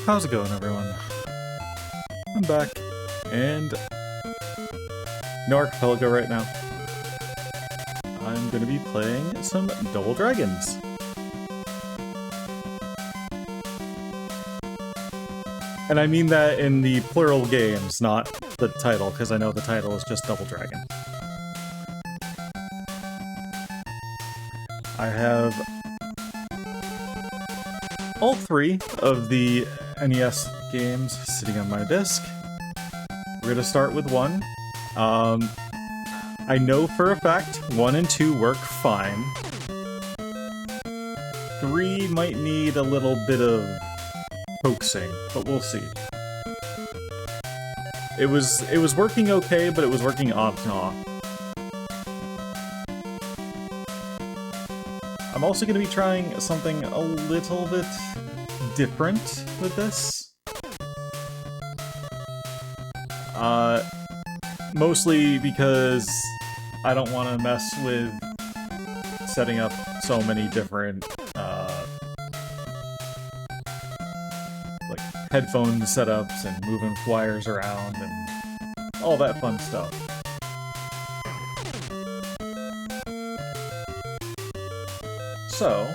How's it going, everyone? I'm back, and no Archipelago right now. I'm gonna be playing some Double Dragons. And I mean that in the plural games, not the title, because I know the title is just Double Dragon. I have all three of the NES games sitting on my disc. We're gonna start with one. I know for a fact 1 and 2 work fine. 3 might need a little bit of coaxing, but we'll see. It was working okay, but it was working off and off. I'm also going to be trying something a little bit different with this. Mostly because I don't want to mess with setting up so many different like headphone setups and moving wires around and all that fun stuff. So,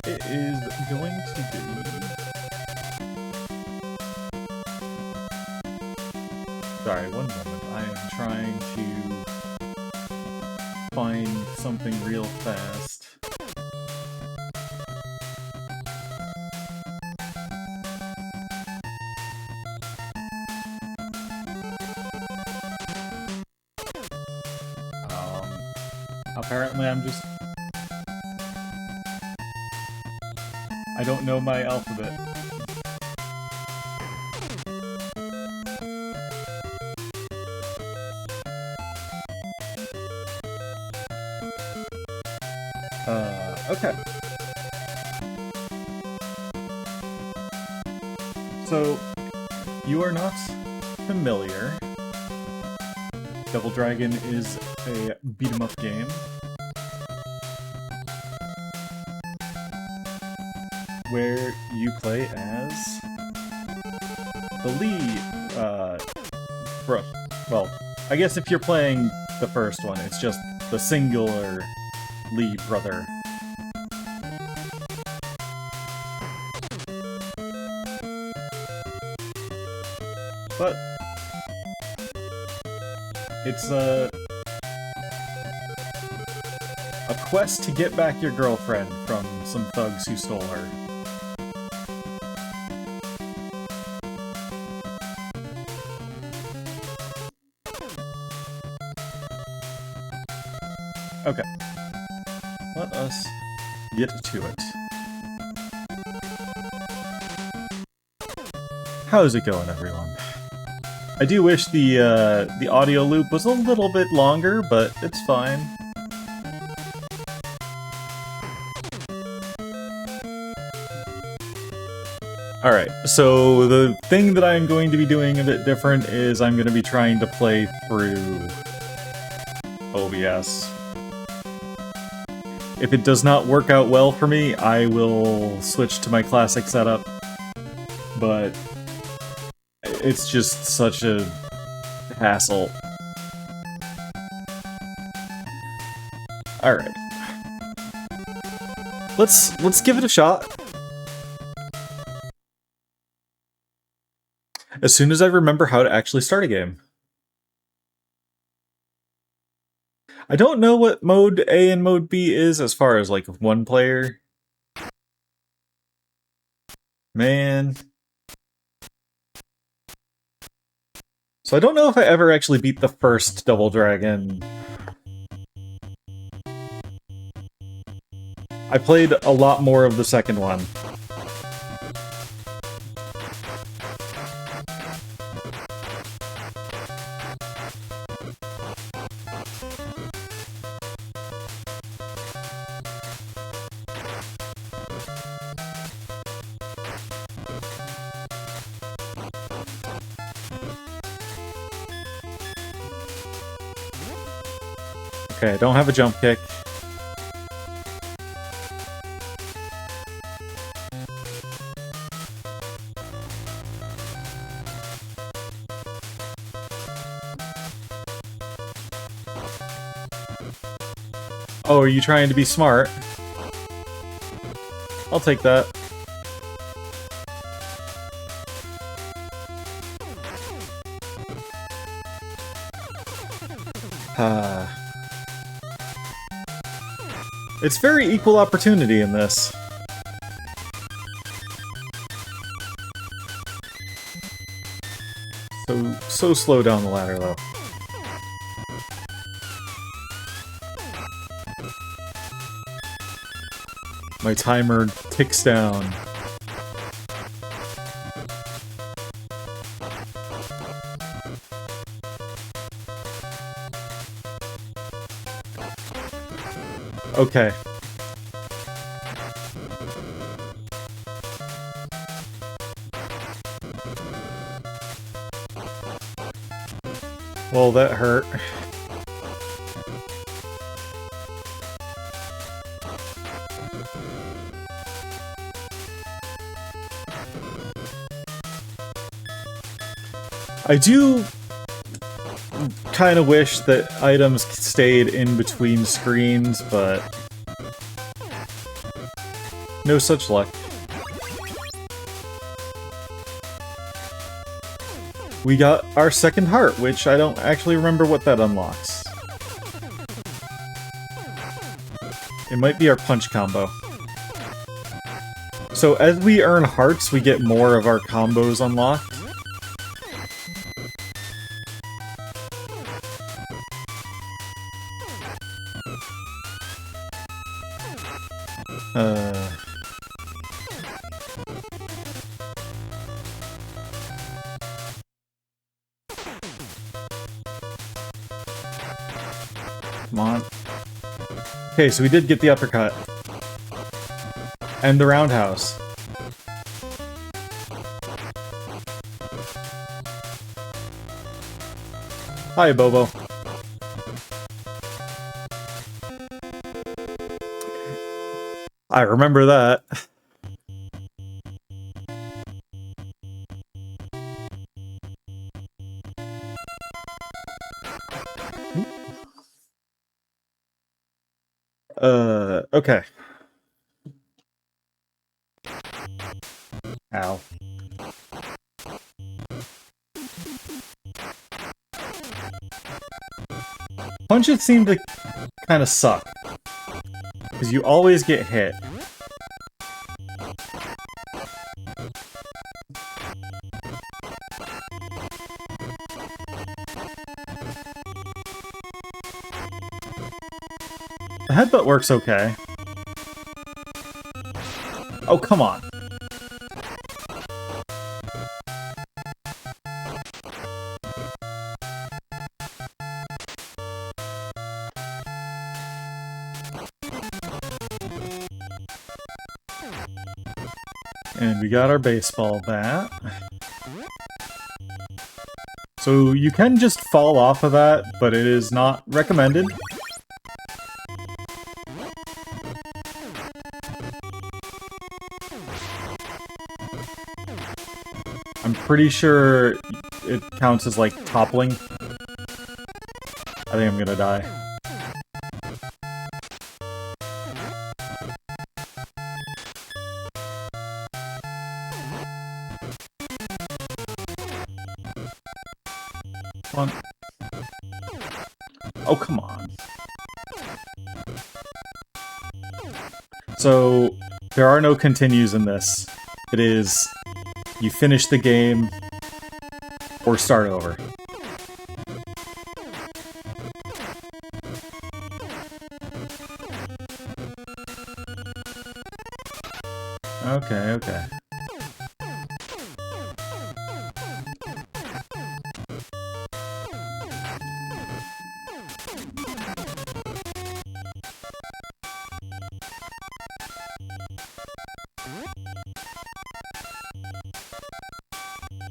it is going to be... Sorry, one moment. I am trying to find something real fast. Apparently I'm just... I don't know my alphabet. Okay. So, you are not familiar. Double Dragon is a beat-em-up game. Where you play as the lead, well, I guess if you're playing the first one, it's just the singular lead brother. But it's a quest to get back your girlfriend from some thugs who stole her. Okay. Let us get to it. How's it going, everyone? I do wish the audio loop was a little bit longer, but it's fine. Alright, so the thing that I'm going to be doing a bit different is I'm going to be trying to play through OBS. If it does not work out well for me, I will switch to my classic setup. But it's just such a hassle. Alright. Let's give it a shot. As soon as I remember how to actually start a game. I don't know what mode A and mode B is as far as, like, one player. Man. So I don't know if I ever actually beat the first Double Dragon. I played a lot more of the second one. Okay, I don't have a jump kick. Oh, are you trying to be smart? I'll take that. It's very equal opportunity in this. So slow down the ladder, though. My timer ticks down. Okay. Well, that hurt. I do kind of wish that items stayed in between screens, but no such luck. We got our second heart, which I don't actually remember what that unlocks. It might be our punch combo. So as we earn hearts, we get more of our combos unlocked. Come on. Okay, so we did get the uppercut. And the roundhouse. Hi, Bobo. I remember that. Okay. Ow. Punches seem to kind of suck. Because you always get hit. The headbutt works okay. Oh, come on. And we got our baseball bat. So you can just fall off of that, but it is not recommended. I'm pretty sure it counts as, like, toppling. I think I'm gonna die. Come on. Oh, come on. So, there are no continues in this. It is, you finish the game, or start over. Okay, okay.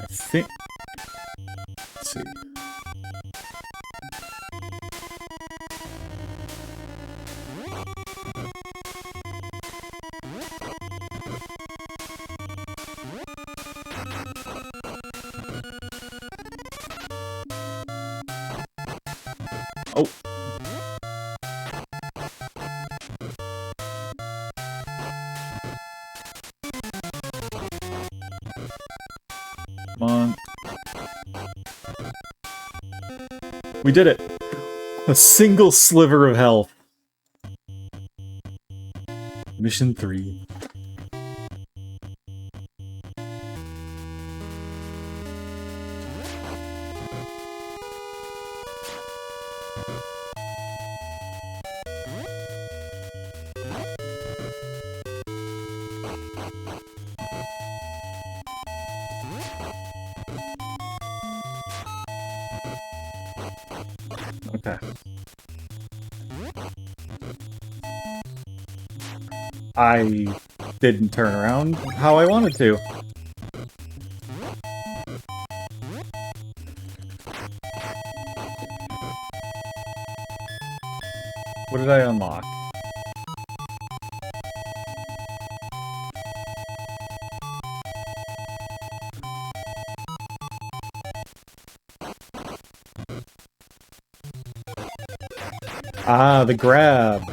I think... Let's see. Oh. We did it! A single sliver of health. Mission 3. Okay. I didn't turn around how I wanted to. What did I unlock? Ah, the grab.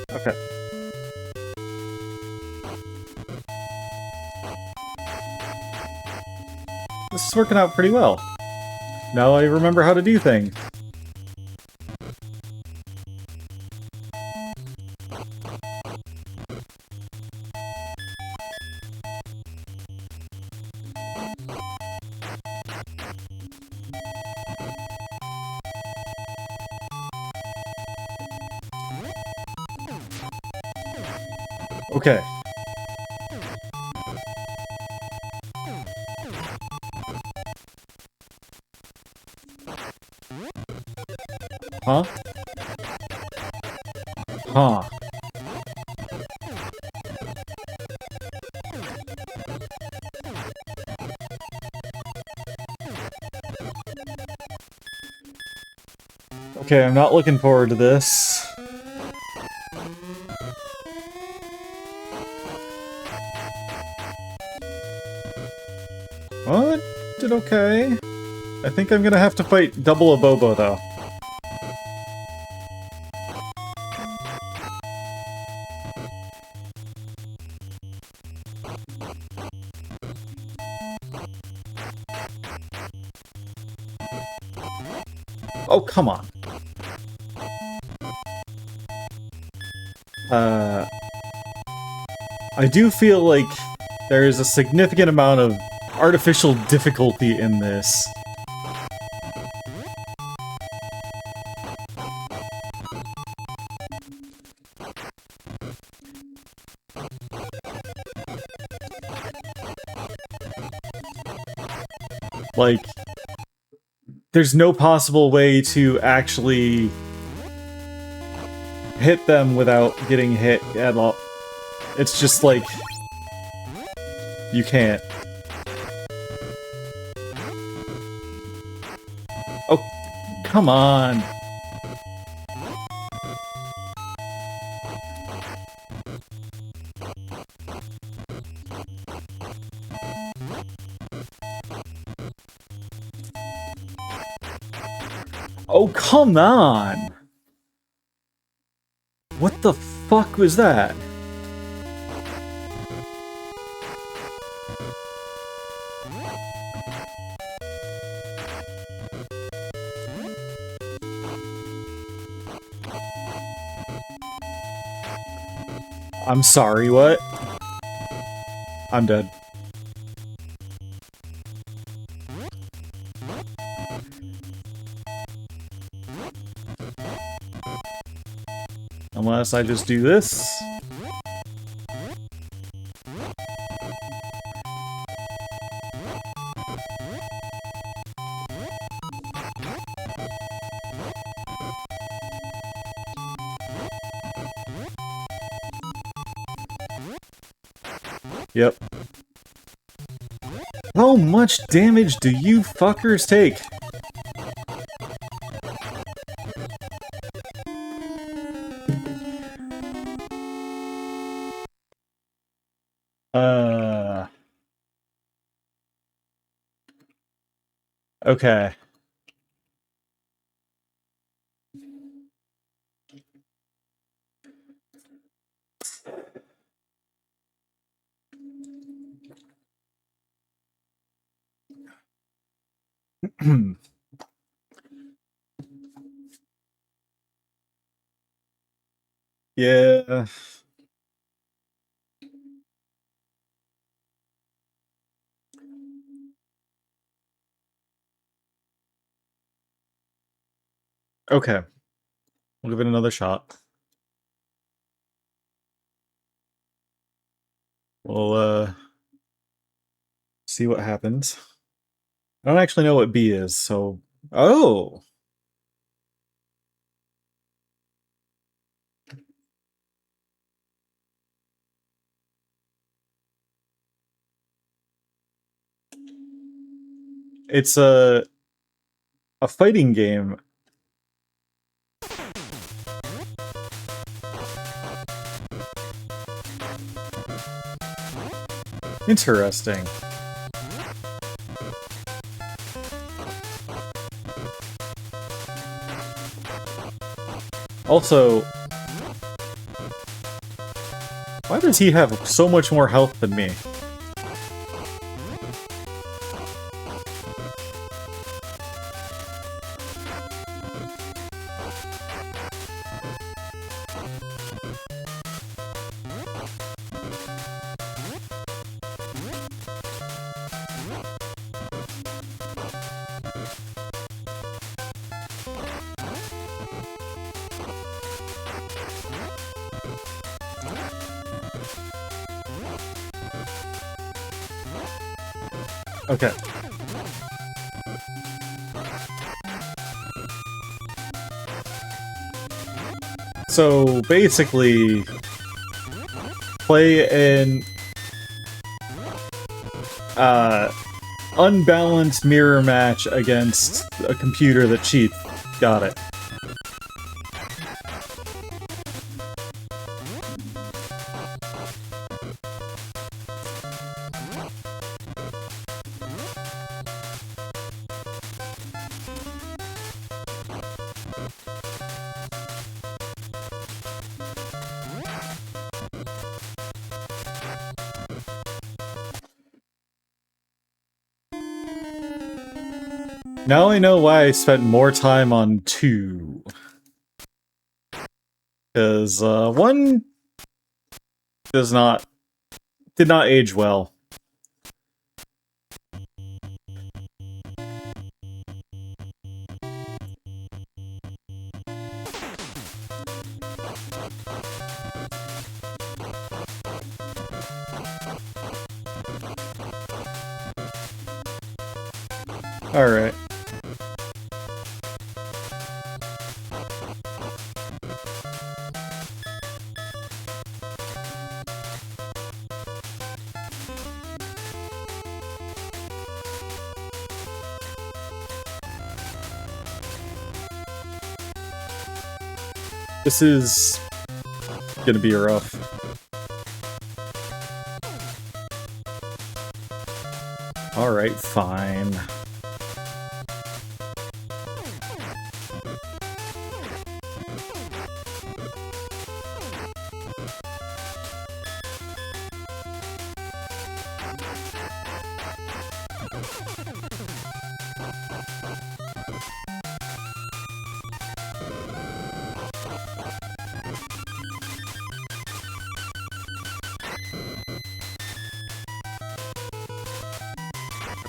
Okay. This is working out pretty well. Now I remember how to do things. Okay. Huh? Huh. Okay, I'm not looking forward to this. Well, it did okay. I think I'm gonna have to fight double a Bobo, though. Oh, come on. I do feel like there is a significant amount of artificial difficulty in this. Like, there's no possible way to actually hit them without getting hit at all. It's just like, you can't. Oh, come on. Oh, come on! What the fuck was that? I'm sorry, what? I'm dead. Unless I just do this. Yep. How much damage do you fuckers take? Uh... Okay. Yeah. Okay. We'll give it another shot. We'll, see what happens. I don't actually know what B is, so... Oh! It's a fighting game. Interesting. Also, why does he have so much more health than me? Okay. So basically, play an unbalanced mirror match against a computer that cheats. Got it. Now I know why I spent more time on 2. Because 1 did not age well. Alright. This is gonna be rough. Alright, fine.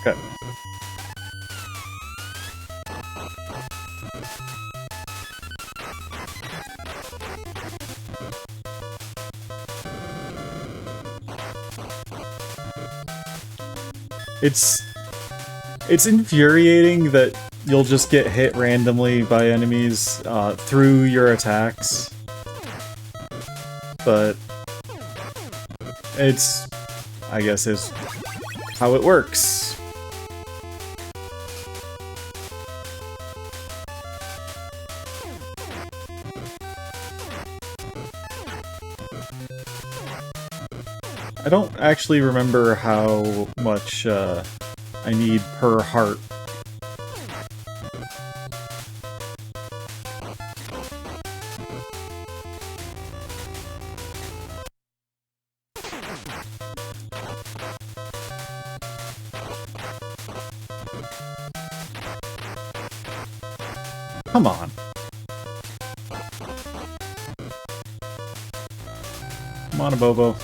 Okay. It's infuriating that you'll just get hit randomly by enemies through your attacks. But I guess it's how it works. I don't actually remember how much I need per heart. Come on. Come on, Abobo.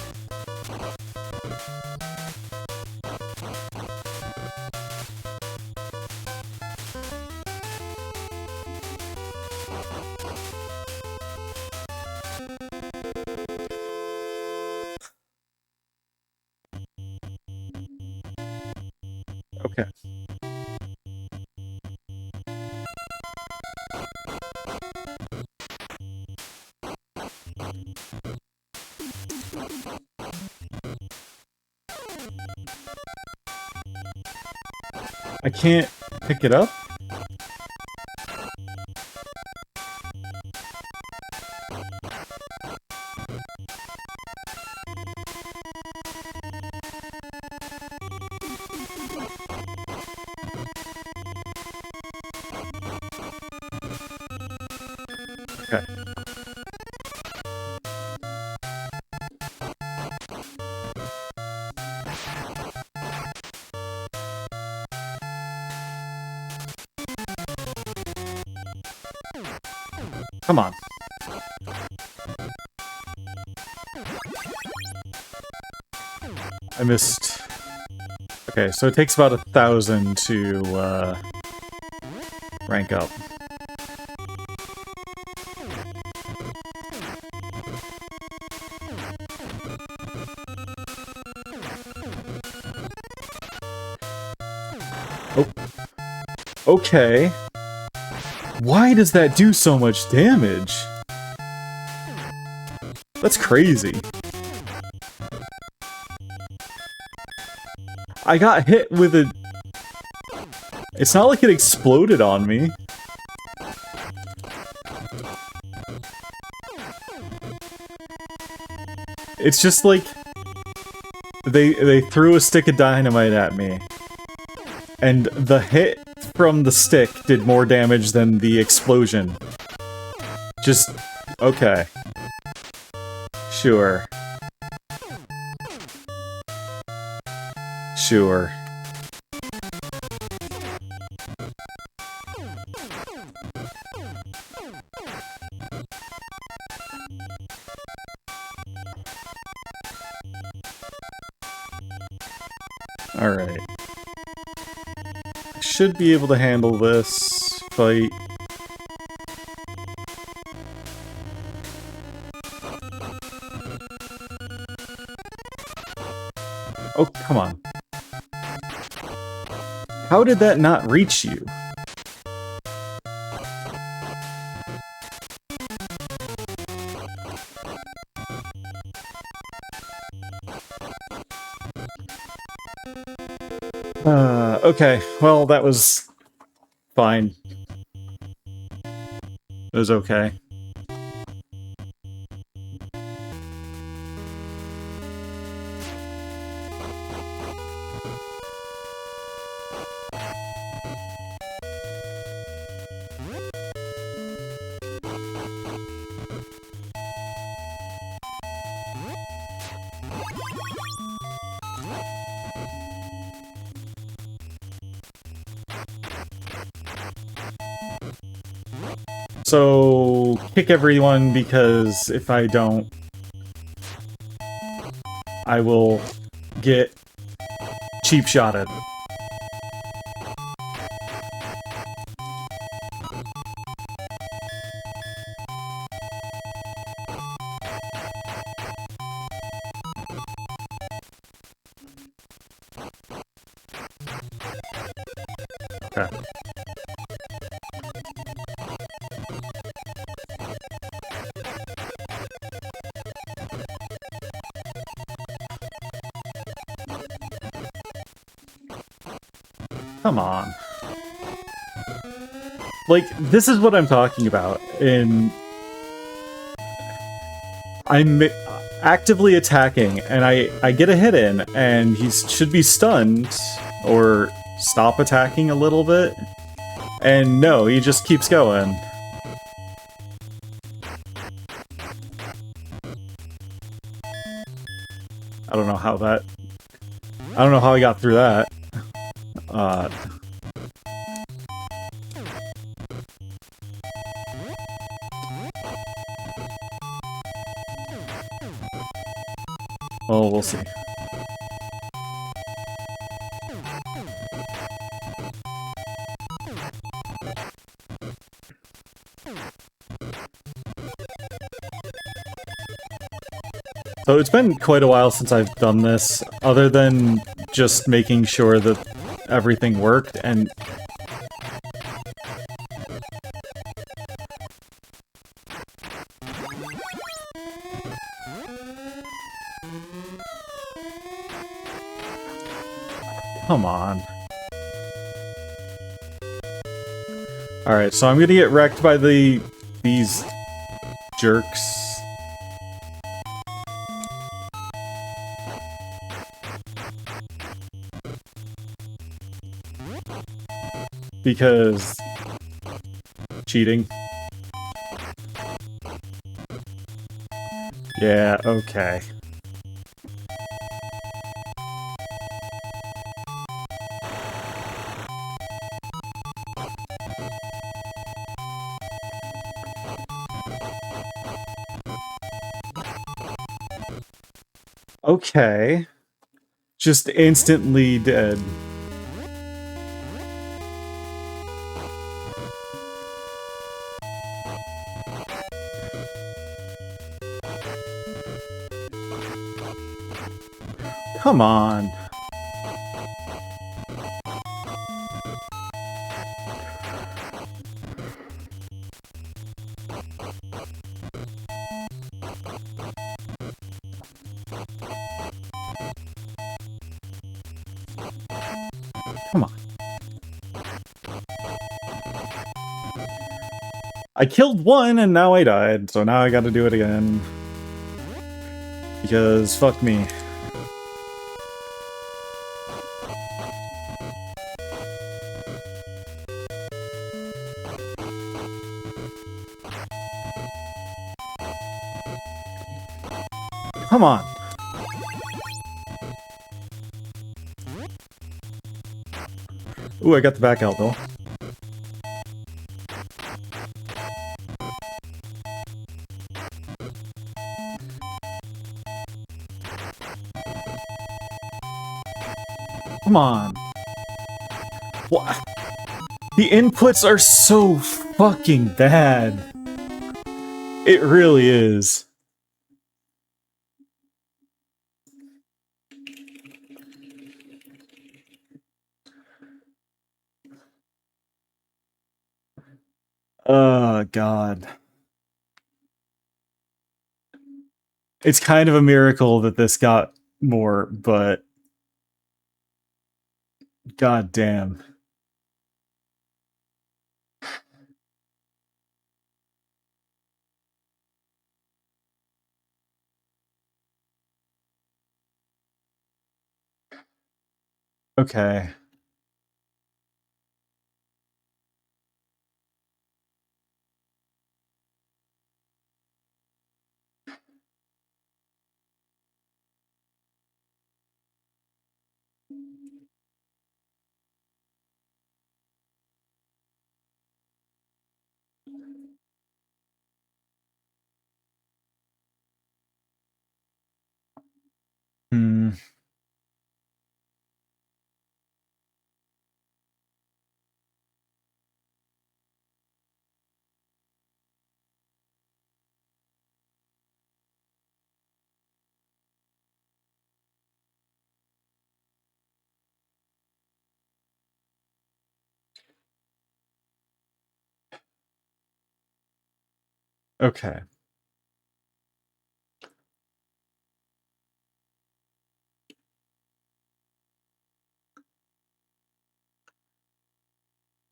Okay. I can't pick it up? Okay. Come on. I missed... Okay, so it takes about 1,000 to, rank up. Oh. Okay. Why does that do so much damage? That's crazy. I got hit with a... It's not like it exploded on me. It's just like... They threw a stick of dynamite at me. And the hit from the stick did more damage than the explosion. Just... okay. Sure. Sure. Alright. I should be able to handle this fight. Oh, come on. How did that not reach you? Okay, well, that was fine. It was okay. So, kick everyone, because if I don't, I will get cheap shotted. Okay. Come on. Like, this is what I'm talking about. actively attacking, and I get a hit in, and he should be stunned, or stop attacking a little bit, and no, he just keeps going. I don't know how that... I don't know how I got through that. Well, we'll see. So it's been quite a while since I've done this, other than just making sure that everything worked, and... Come on. Alright, so I'm gonna get wrecked by these jerks. Because... cheating. Yeah, okay. Okay. Just instantly dead. Come on. Come on. I killed one and now I died, so now I gotta do it again. Because fuck me. Come on. Ooh, I got the back out though. Come on. What? The inputs are so fucking bad. It really is. Oh, God. It's kind of a miracle that this got more, but... God damn. Okay. Hmm. Okay.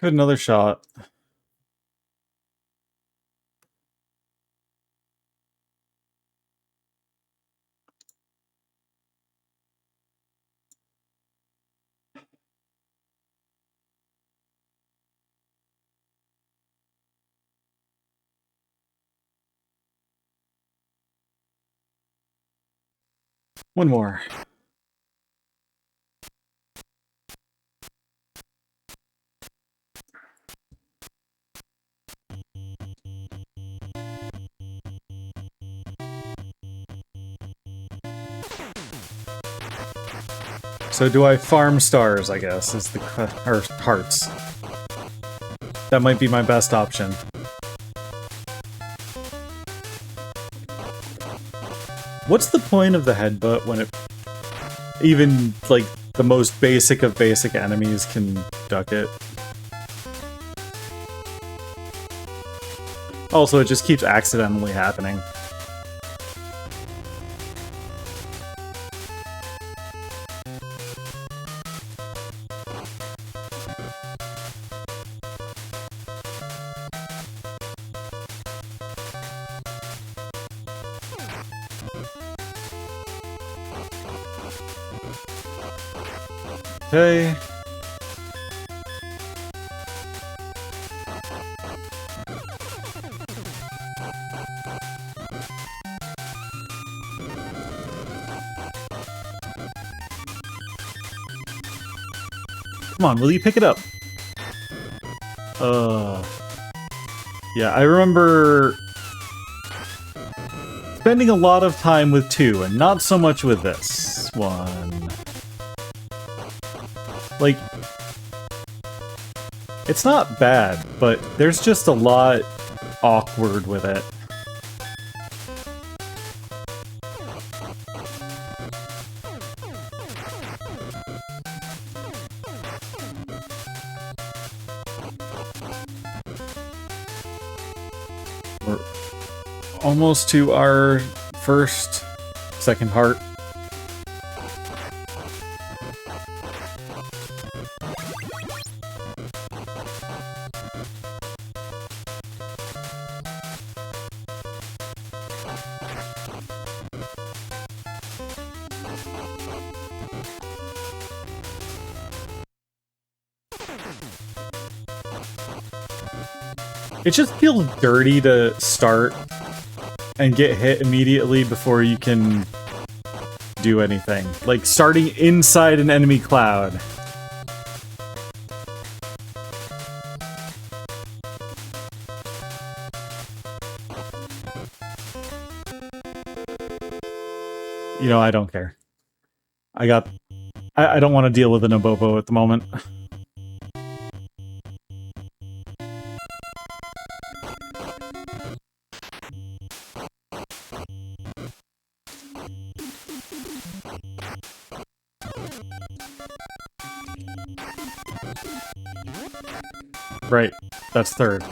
Good, another shot. One more. So do I farm stars, I guess, is the or hearts. That might be my best option. What's the point of the headbutt when it... Even, like, the most basic of basic enemies can duck it? Also, it just keeps accidentally happening. Okay. Come on, will you pick it up? Yeah, I remember spending a lot of time with 2, and not so much with this one. Like, it's not bad, but there's just a lot awkward with it. We're almost to our second heart. It just feels dirty to start and get hit immediately before you can do anything. Like, starting inside an enemy cloud. You know, I don't care. I don't want to deal with an Abobo at the moment. Right, that's third.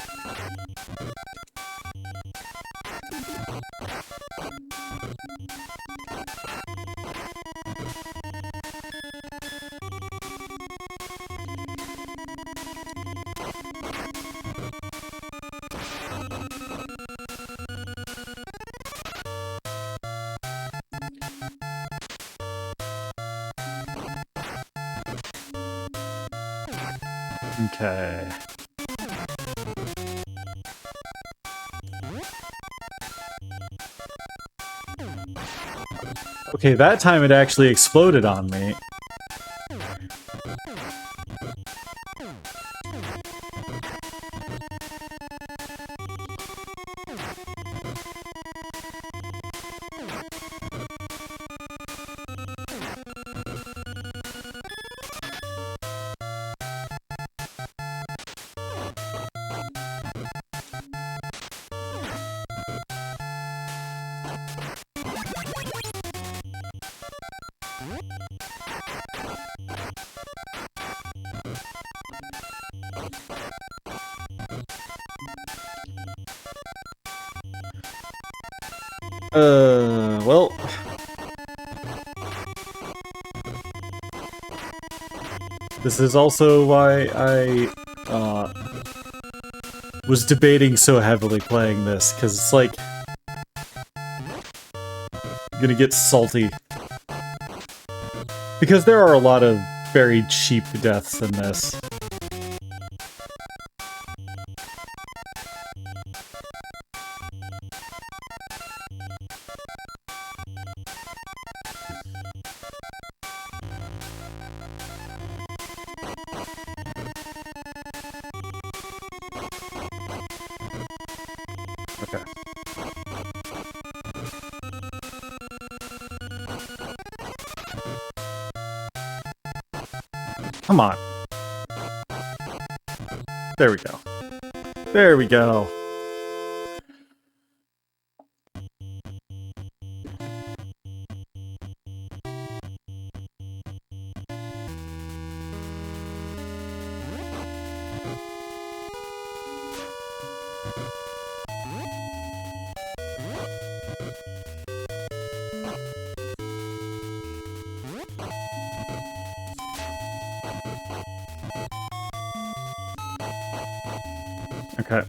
Okay. Okay, that time it actually exploded on me. Well... This is also why I, was debating so heavily playing this, because it's like... I'm gonna get salty. Because there are a lot of very cheap deaths in this. Come on. There we go. There we go. Okay.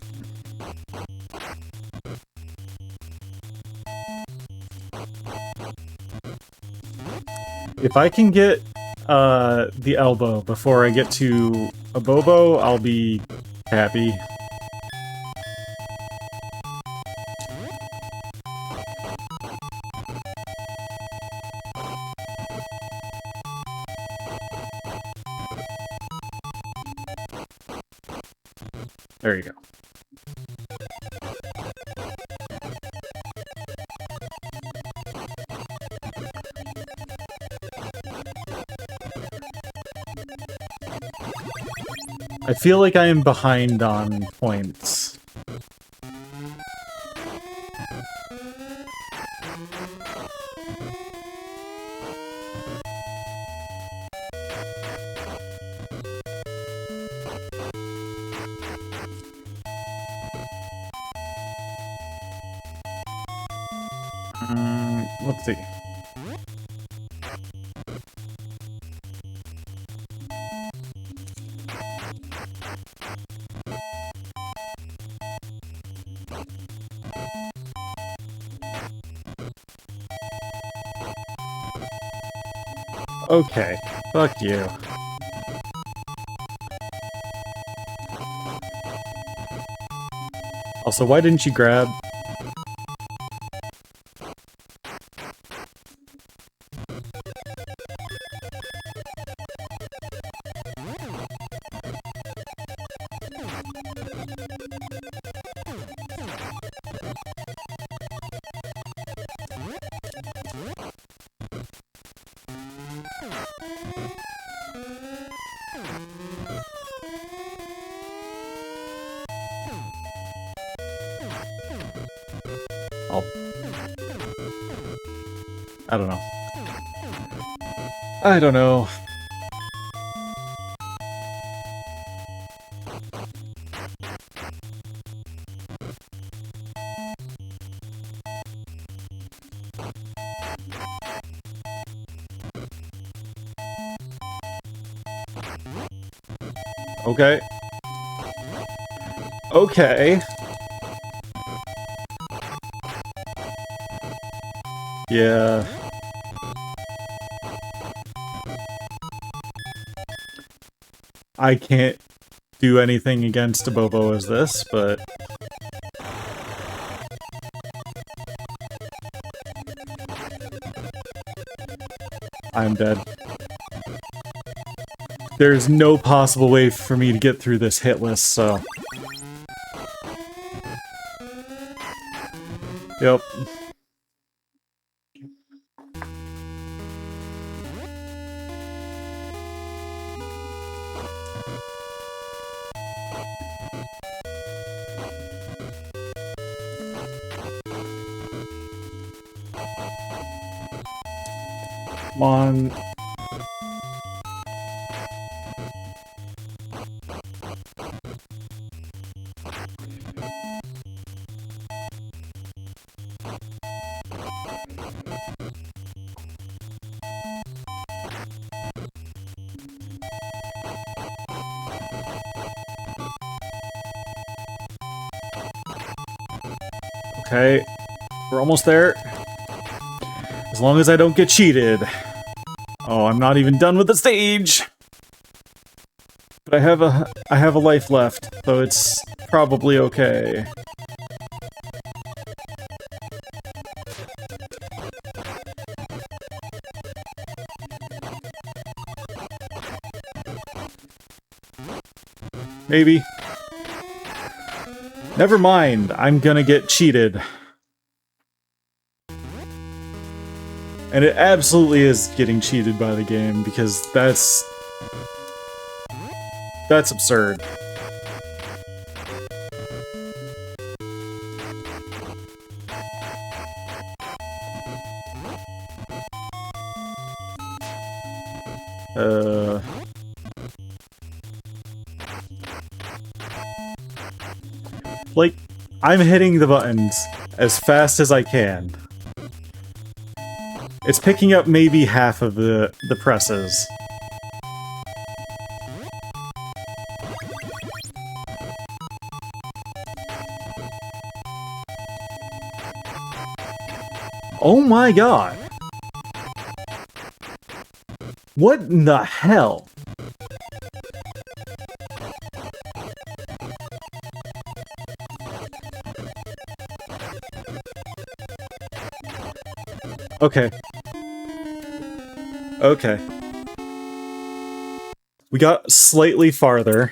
If I can get the elbow before I get to Abobo, I'll be happy. There you go. I feel like I am behind on points. Let's see. Okay, fuck you. Also, why didn't you grab? I don't know. I don't know. Okay. Okay. Yeah. I can't do anything against Abobo as this, but... I'm dead. There's no possible way for me to get through this hit list, so... Yep. Come on. Okay, we're almost there. As long as I don't get cheated. Oh, I'm not even done with the stage! But I have a life left, so it's probably okay. Maybe. Never mind, I'm gonna get cheated. And it absolutely is getting cheated by the game, because that's That's absurd. Like, I'm hitting the buttons as fast as I can. It's picking up maybe half of the presses. Oh my god! What in the hell? Okay. Okay. We got slightly farther,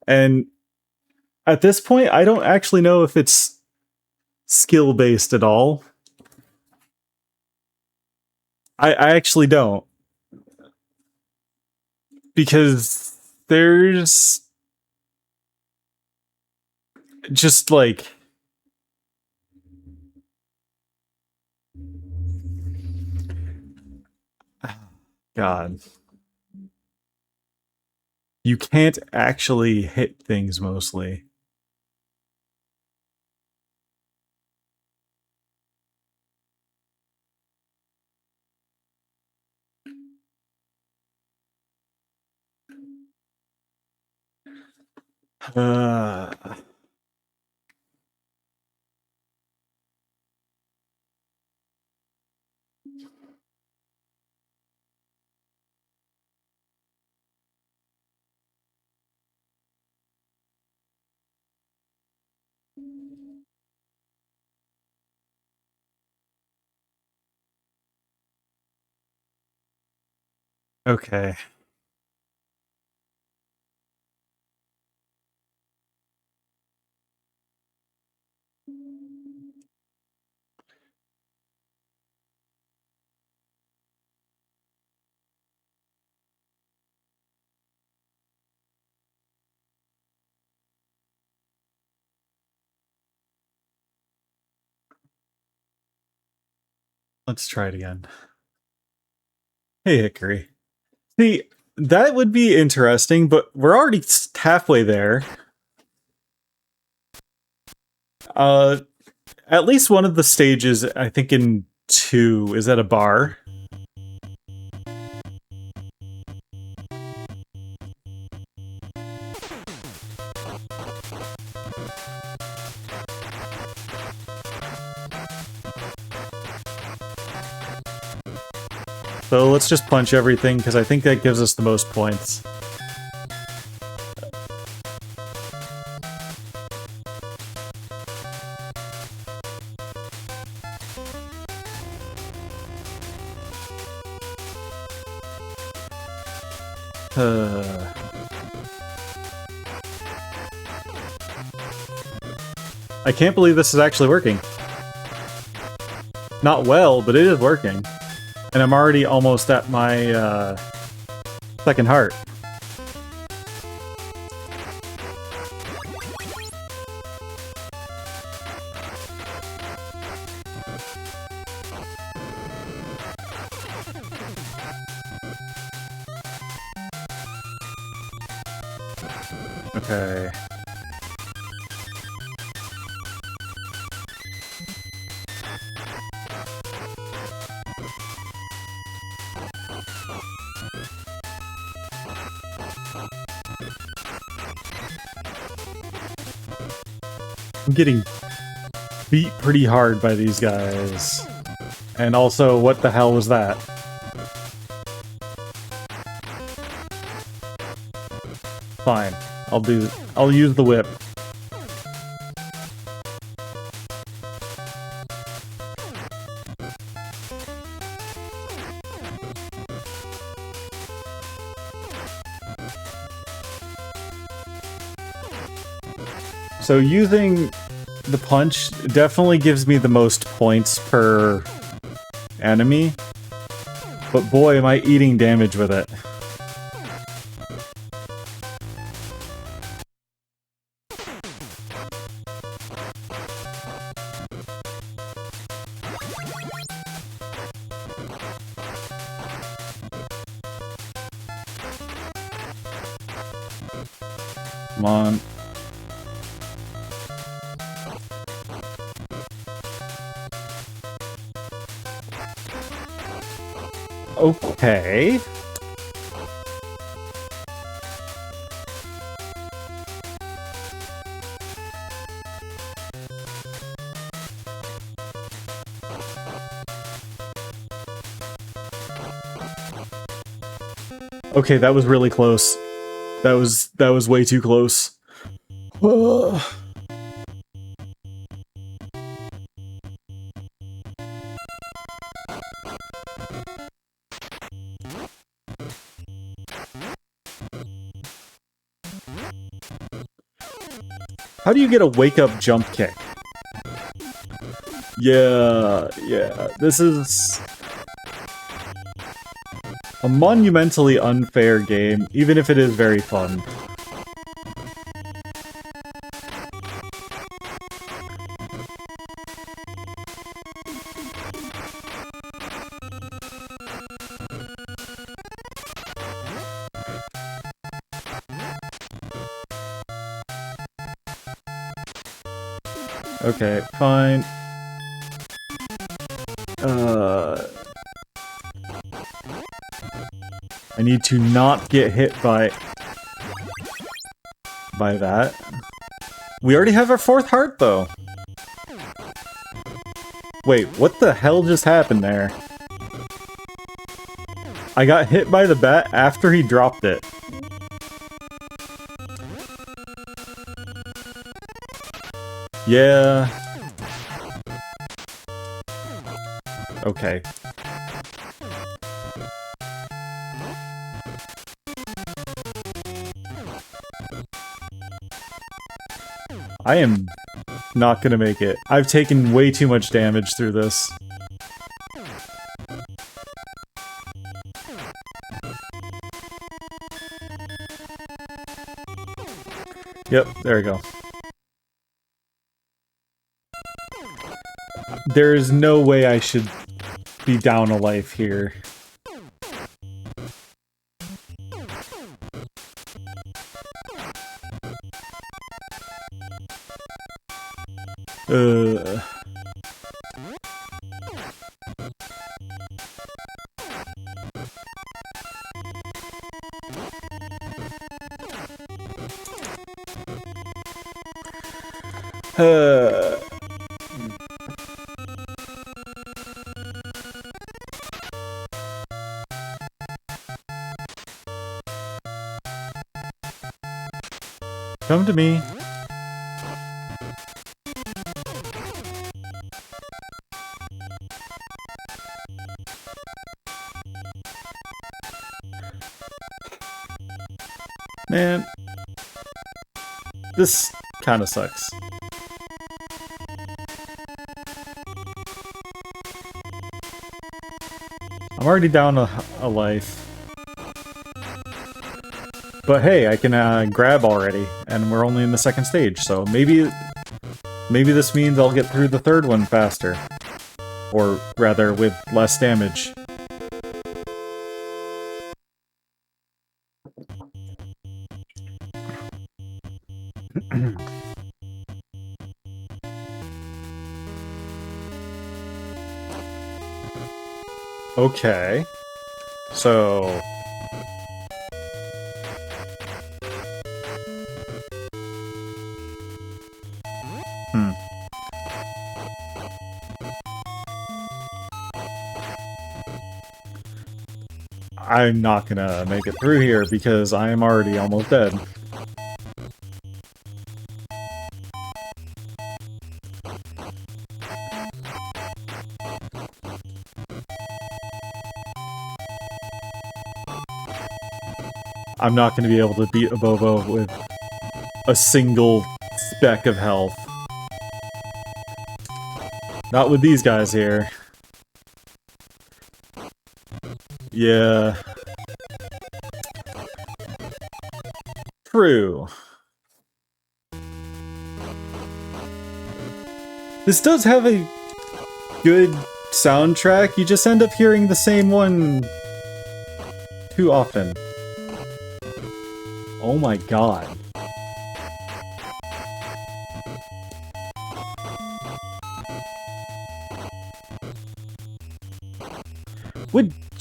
and at this point, I don't actually know if it's skill-based at all. I actually don't. Because there's just like... God. You can't actually hit things mostly. Okay. Let's try it again. Hey, Hickory. See, that would be interesting, but we're already halfway there. At least one of the stages, I think in 2, is at a bar. So let's just punch everything, because I think that gives us the most points. I can't believe this is actually working. Not well, but it is working. And I'm already almost at my second heart. Okay. I'm getting beat pretty hard by these guys. And also, what the hell was that? Fine. I'll use the whip. So using the punch definitely gives me the most points per enemy, but boy am I eating damage with it. Come on. Okay. Okay, that was really close. That was way too close. How do you get a wake-up jump kick? Yeah, this is a monumentally unfair game, even if it is very fun. Okay, fine. I need to not get hit by that. We already have our 4th heart, though. Wait, what the hell just happened there? I got hit by the bat after he dropped it. Yeah. Okay. I am not gonna make it. I've taken way too much damage through this. Yep, there we go. There is no way I should be down a life here. Come to me. Man, this kind of sucks. I'm already down a life. But hey, I can grab already, and we're only in the 2nd stage, so maybe this means I'll get through the 3rd one faster. Or rather, with less damage. Okay. So... I'm not gonna make it through here because I am already almost dead. I'm not gonna be able to beat Abobo with a single speck of health. Not with these guys here. Yeah. True. This does have a good soundtrack, you just end up hearing the same one too often. Oh my god.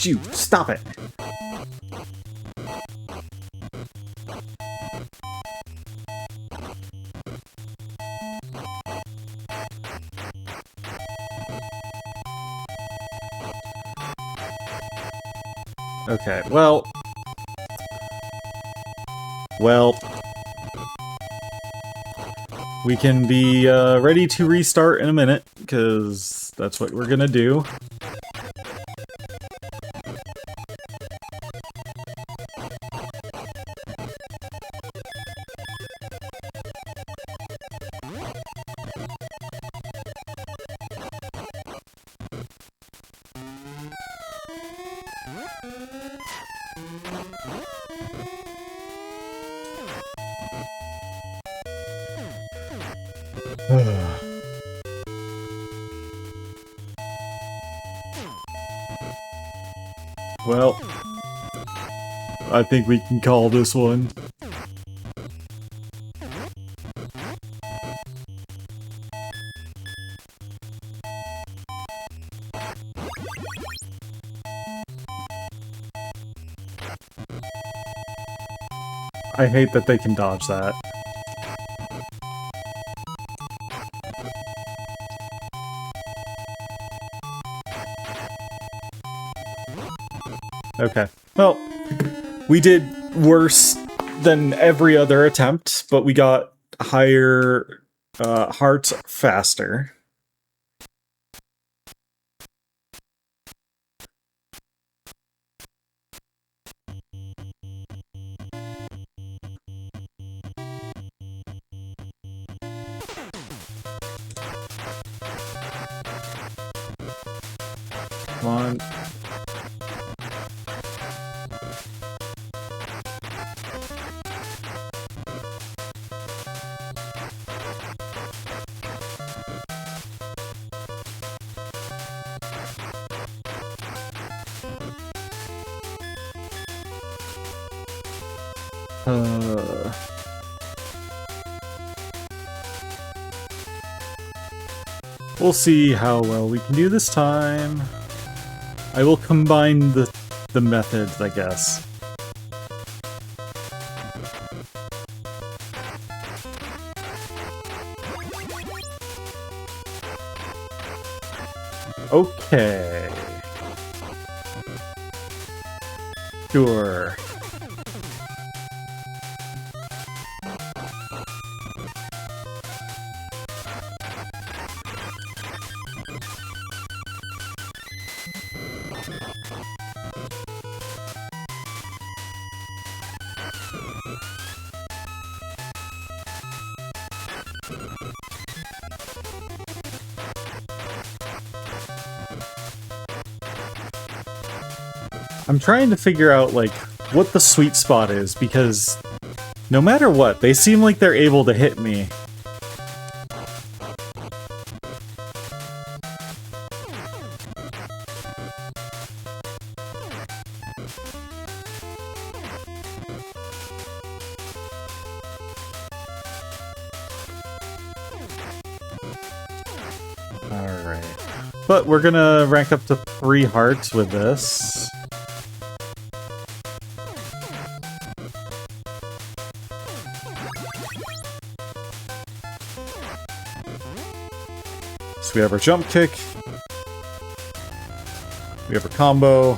hate you! Stop it! Okay, well... We can be ready to restart in a minute, because that's what we're gonna do. Well, I think we can call this one. I hate that they can dodge that. Okay. Well, we did worse than every other attempt, but we got higher hearts faster. Come on. We'll see how well we can do this time. I will combine the methods, I guess. Okay. Sure. I'm trying to figure out, like, what the sweet spot is, because no matter what, they seem like they're able to hit me. Alright. But we're gonna rank up to 3 hearts with this. We have our jump kick. We have our combo.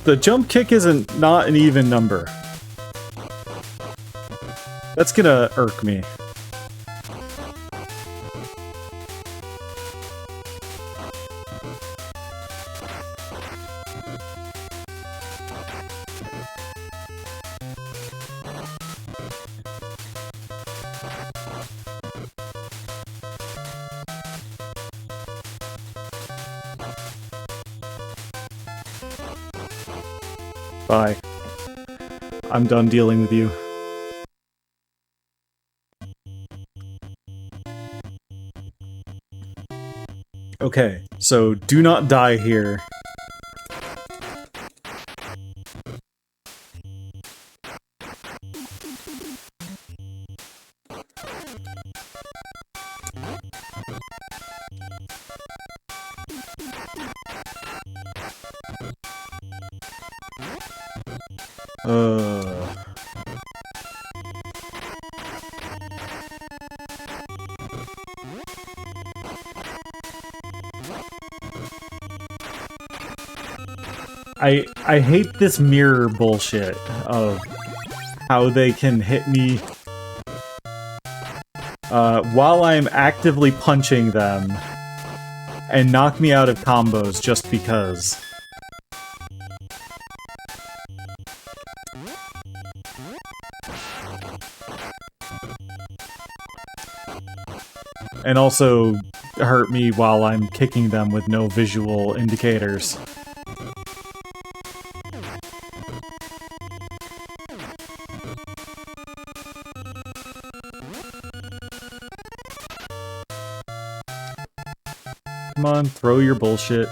The jump kick isn't not an even number. That's gonna irk me. Bye. I'm done dealing with you. Okay, so do not die here. Uh... I hate this mirror bullshit of how they can hit me while I'm actively punching them and knock me out of combos just because. And also hurt me while I'm kicking them with no visual indicators. Come on, throw your bullshit.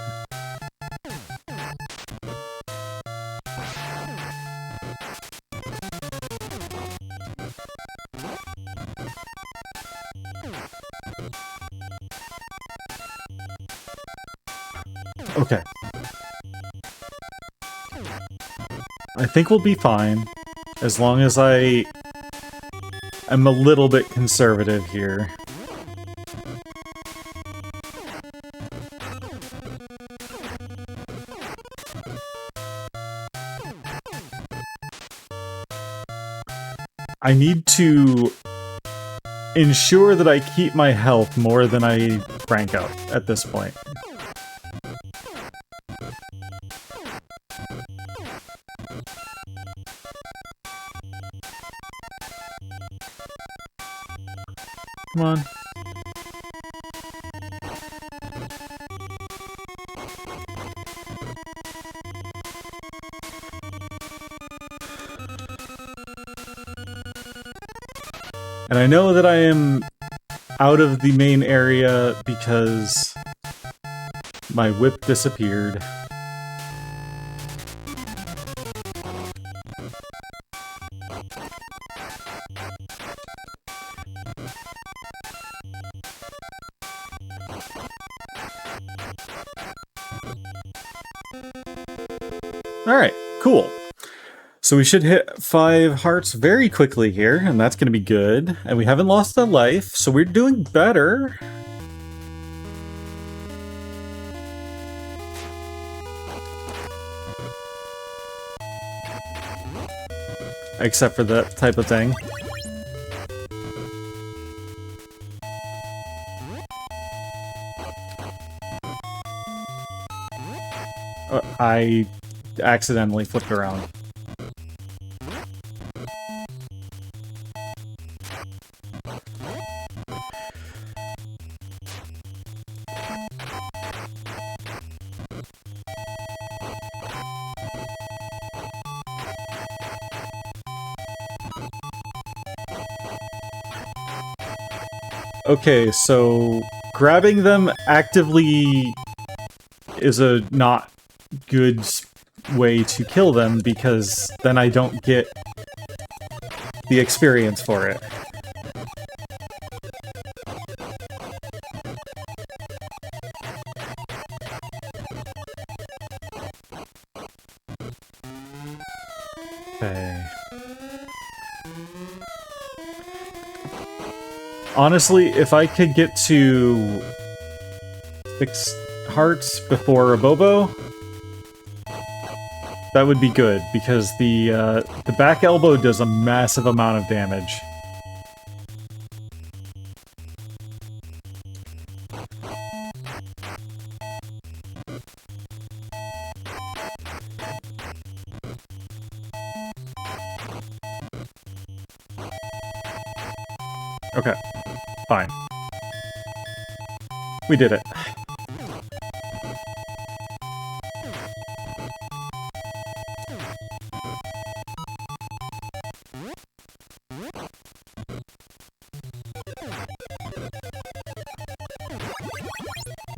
Okay. I think we'll be fine, as long as I am a little bit conservative here. I need to ensure that I keep my health more than I rank up at this point. Come on. And I know that I am out of the main area because my whip disappeared. Alright, cool. So we should hit 5 hearts very quickly here, and that's going to be good. And we haven't lost a life, so we're doing better. Except for that type of thing. I accidentally flipped around. Okay, so grabbing them actively is a not good way to kill them because then I don't get the experience for it. Okay. Honestly, if I could get to 6 hearts before Abobo, that would be good, because the back elbow does a massive amount of damage. Okay, fine. We did it.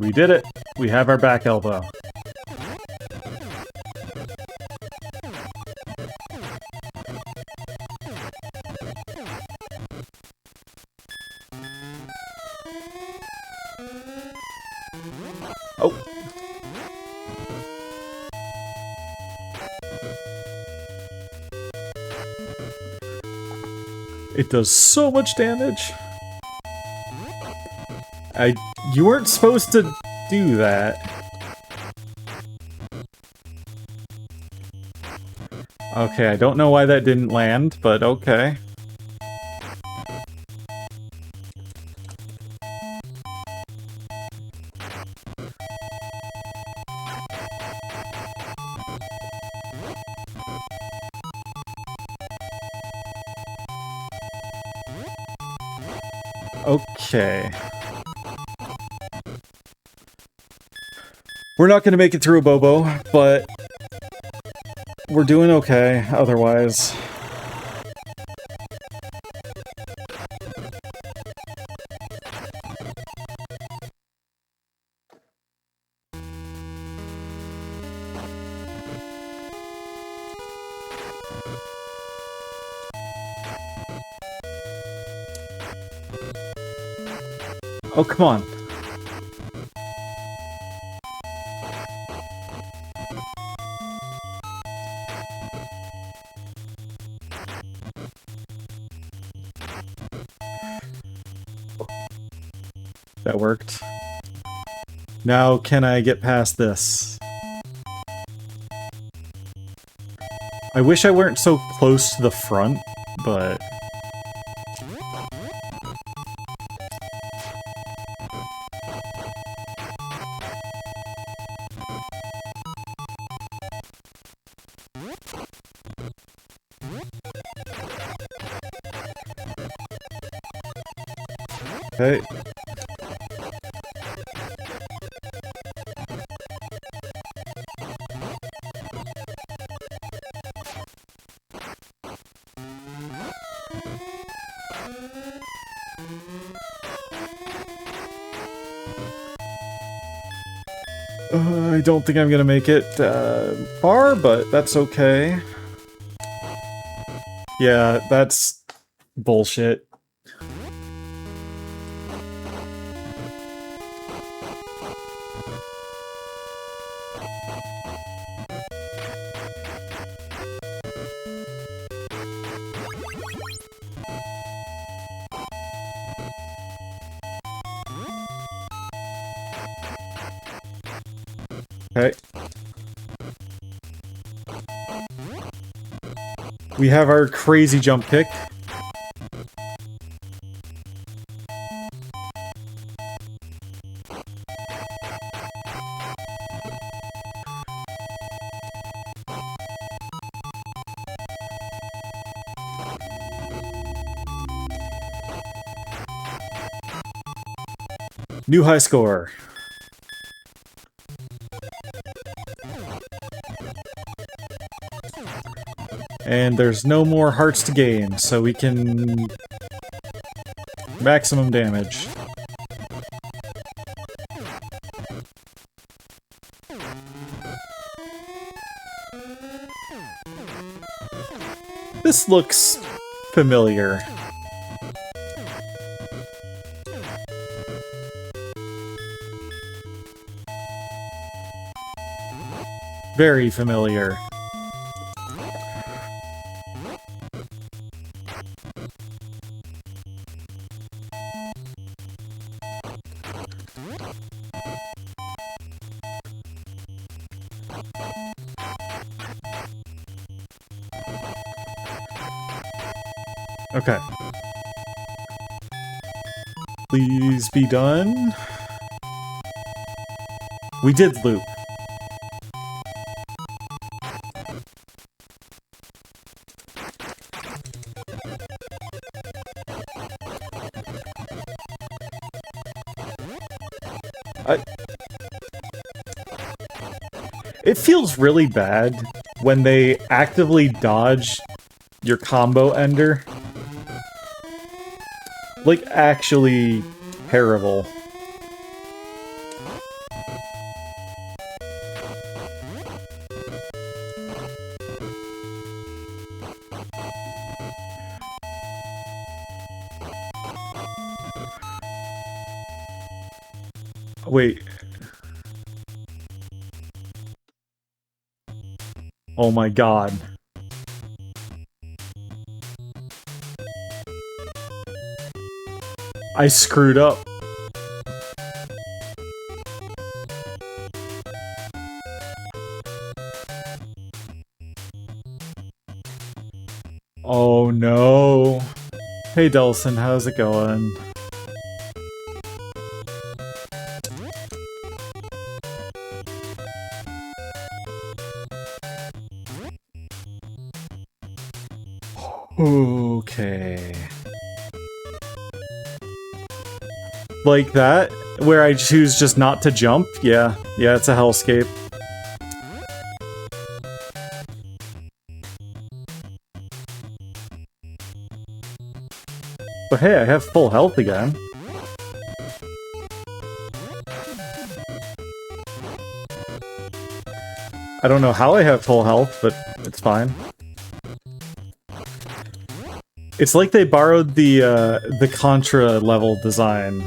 We did it! We have our back elbow. Oh! It does so much damage. You weren't supposed to do that. Okay, I don't know why that didn't land, but okay. Okay. We're not gonna make it through a Bobo, but we're doing okay otherwise. Oh, come on. That worked. Now, can I get past this? I wish I weren't so close to the front, but... Okay. I don't think I'm gonna make it far, but that's okay. Yeah, that's bullshit. Okay. We have our crazy jump kick. New high score. And there's no more hearts to gain, so we can... maximum damage. This looks familiar. Very familiar. Okay. Please be done. We did loop. It feels really bad when they actively dodge your combo ender. Like, actually terrible. Wait. Oh my god. I screwed up. Oh no. Hey Delson, how's it going? Okay. Like that? Where I choose just not to jump? Yeah. Yeah, it's a hellscape. But hey, I have full health again. I don't know how I have full health, but it's fine. It's like they borrowed the Contra level design.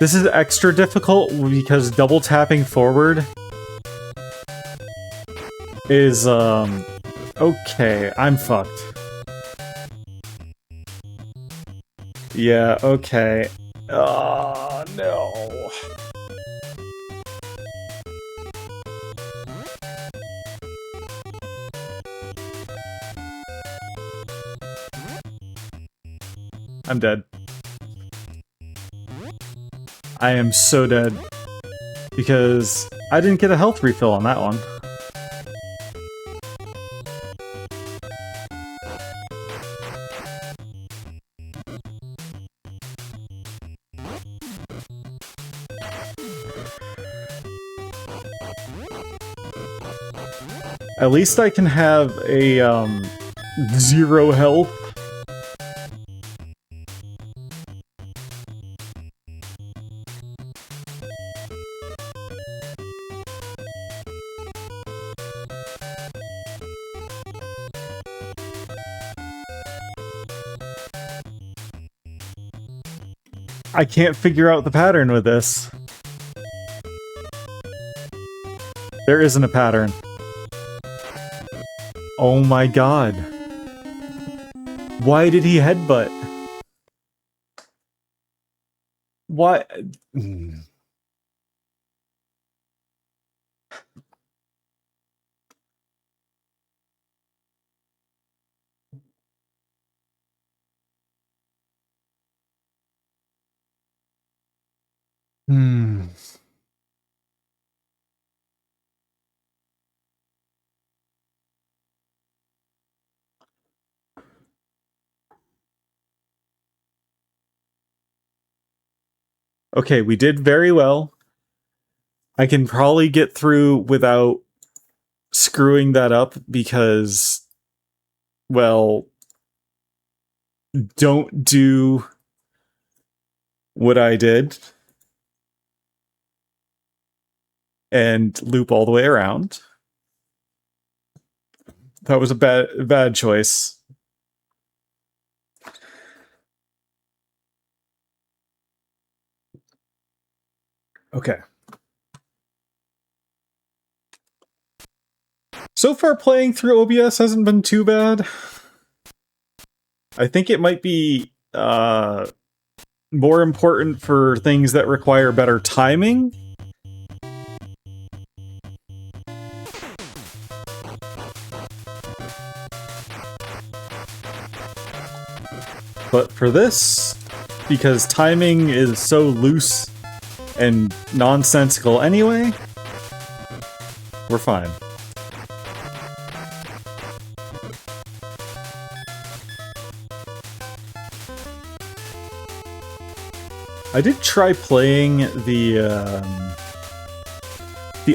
This is extra difficult because double tapping forward is, okay, I'm fucked. Yeah, okay. Oh, no. I'm dead. I am so dead. Because I didn't get a health refill on that one. At least I can have a, 0 health. I can't figure out the pattern with this. There isn't a pattern. Oh my god. Why did he headbutt? Why? Okay, we did very well. I can probably get through without screwing that up because, well, don't do what I did and loop all the way around. That was a bad choice. Okay. So far, playing through OBS hasn't been too bad. I think it might be more important for things that require better timing. But for this, because timing is so loose and nonsensical anyway, we're fine. I did try playing the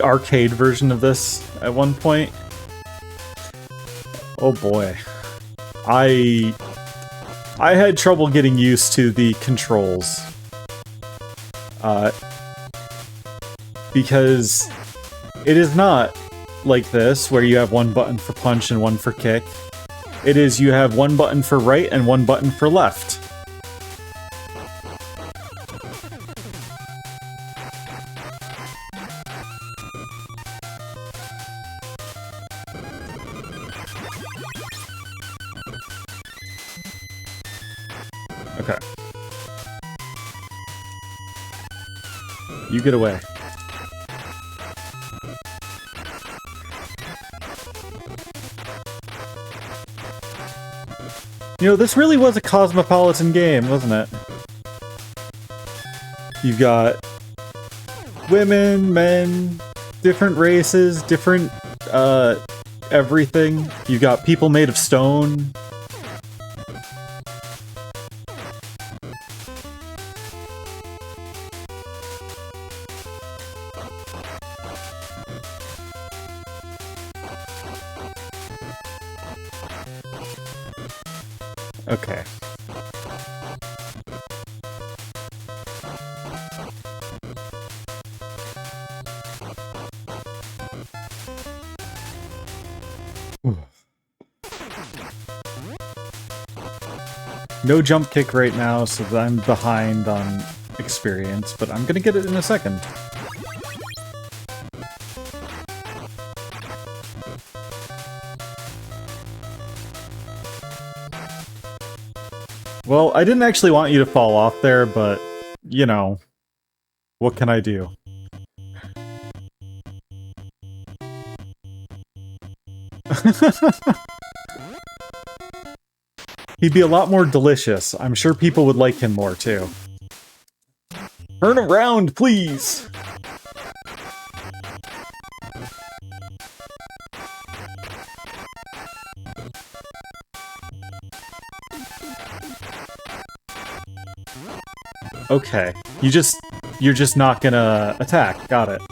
arcade version of this at one point. Oh boy. I had trouble getting used to the controls. Because it is not like this, where you have one button for punch and one for kick. It is you have one button for right and one button for left. Okay. You get away. You know, this really was a cosmopolitan game, wasn't it? You've got women, men, different races, different, everything. You've got people made of stone. Okay. No jump kick right now, so I'm behind on experience, but I'm gonna get it in a second. Well, I didn't actually want you to fall off there, but, you know, what can I do? He'd be a lot more delicious. I'm sure people would like him more, too. Turn around, please! Okay. You're just not gonna attack. Got it.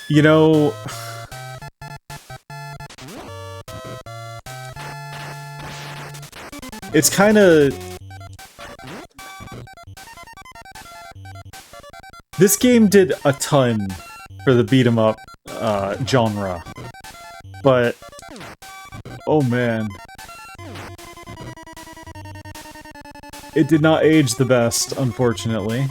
You know... It's kinda... This game did a ton for the beat-em-up genre, but... Oh man. It did not age the best, unfortunately.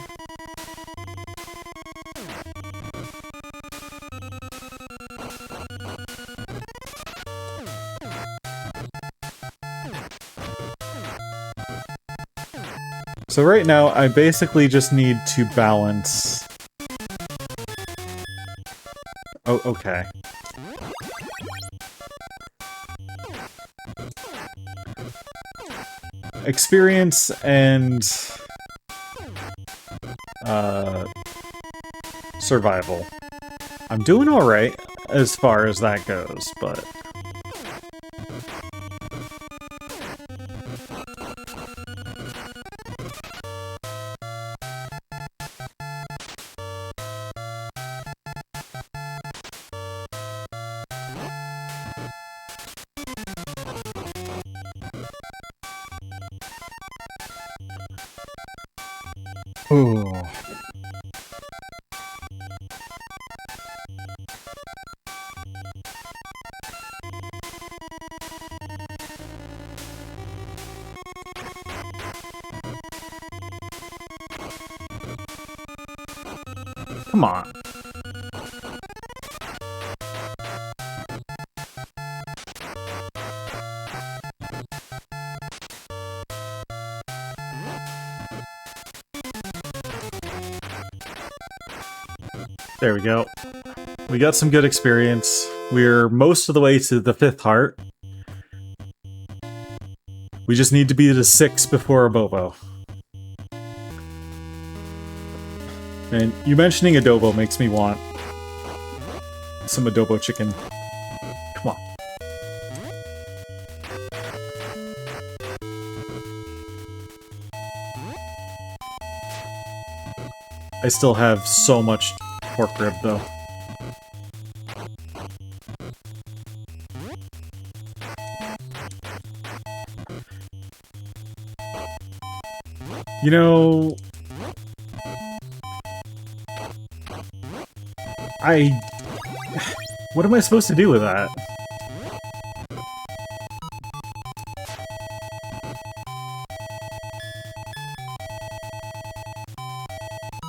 So right now, I basically just need to balance... Oh, okay. Experience and... survival. I'm doing alright as far as that goes, but... Ooh. Come on. There we go. We got some good experience. We're most of the way to the 5th heart. We just need to be to 6 before Abobo. And you mentioning adobo makes me want some adobo chicken. Come on. I still have so much pork rib, though. You know... What am I supposed to do with that?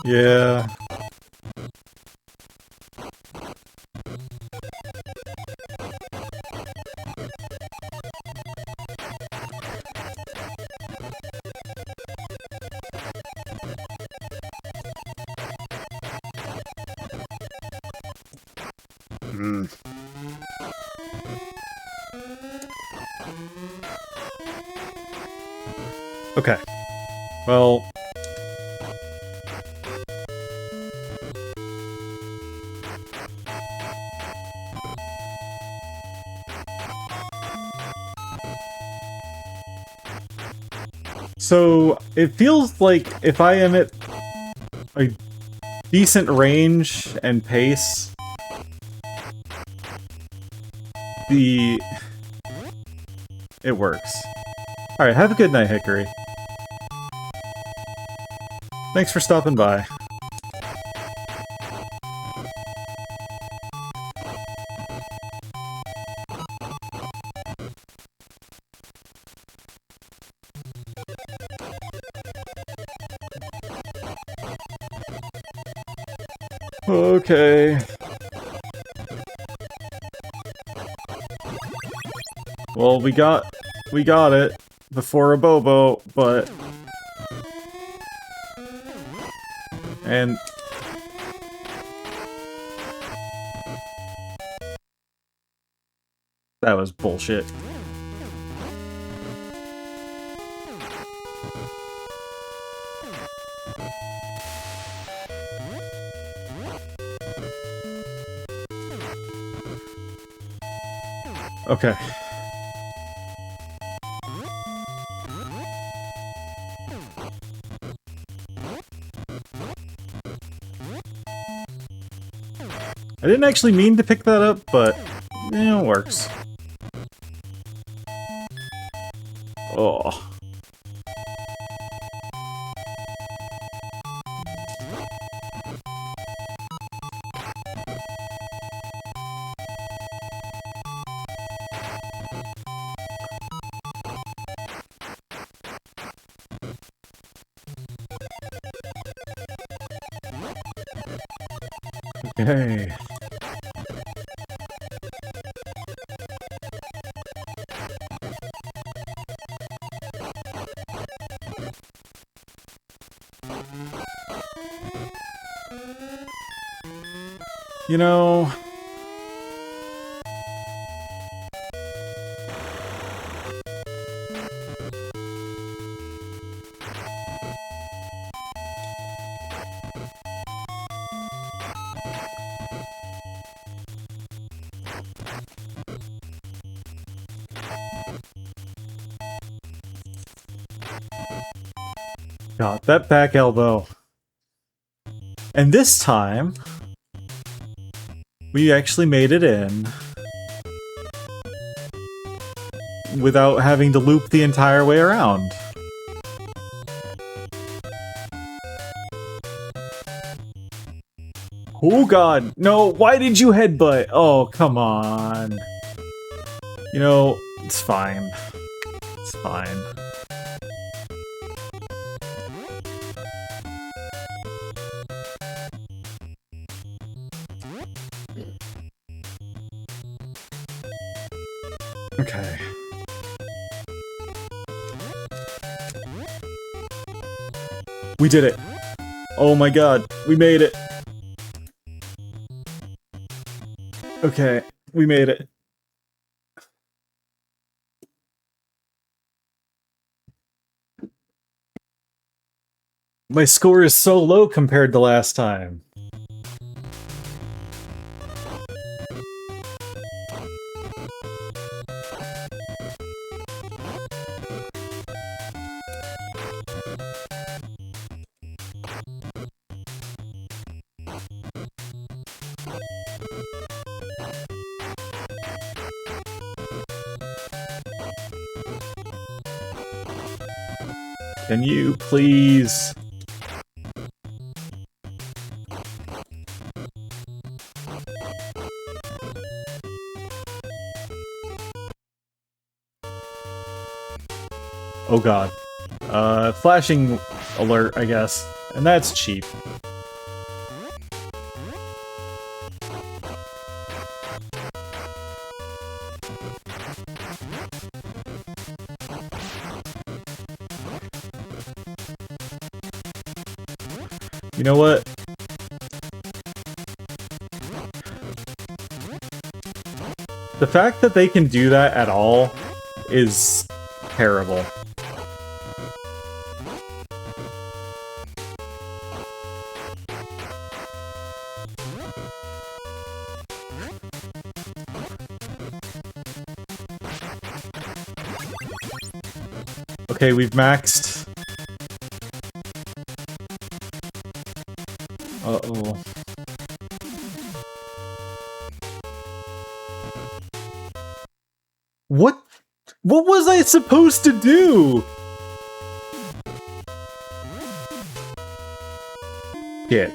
Yeah... Okay. Well... So, it feels like if I am at a decent range and pace, it works. Alright, have a good night, Hickory. Thanks for stopping by. Okay. Well, we got it before a Bobo, but... And... That was bullshit. Okay. I didn't actually mean to pick that up, but it works. Oh. Okay. You know... God, that back elbow. And this time, we actually made it in without having to loop the entire way around. Oh god, no, why did you headbutt? Oh, come on. You know, it's fine. It's fine. Okay. We did it. Oh my god, we made it. Okay, we made it. My score is so low compared to last time. Can you please? Oh god. Flashing alert, I guess. And that's cheap. You know what? The fact that they can do that at all is terrible. Okay, we've maxed. Uh-oh. What? What was I supposed to do? Shit.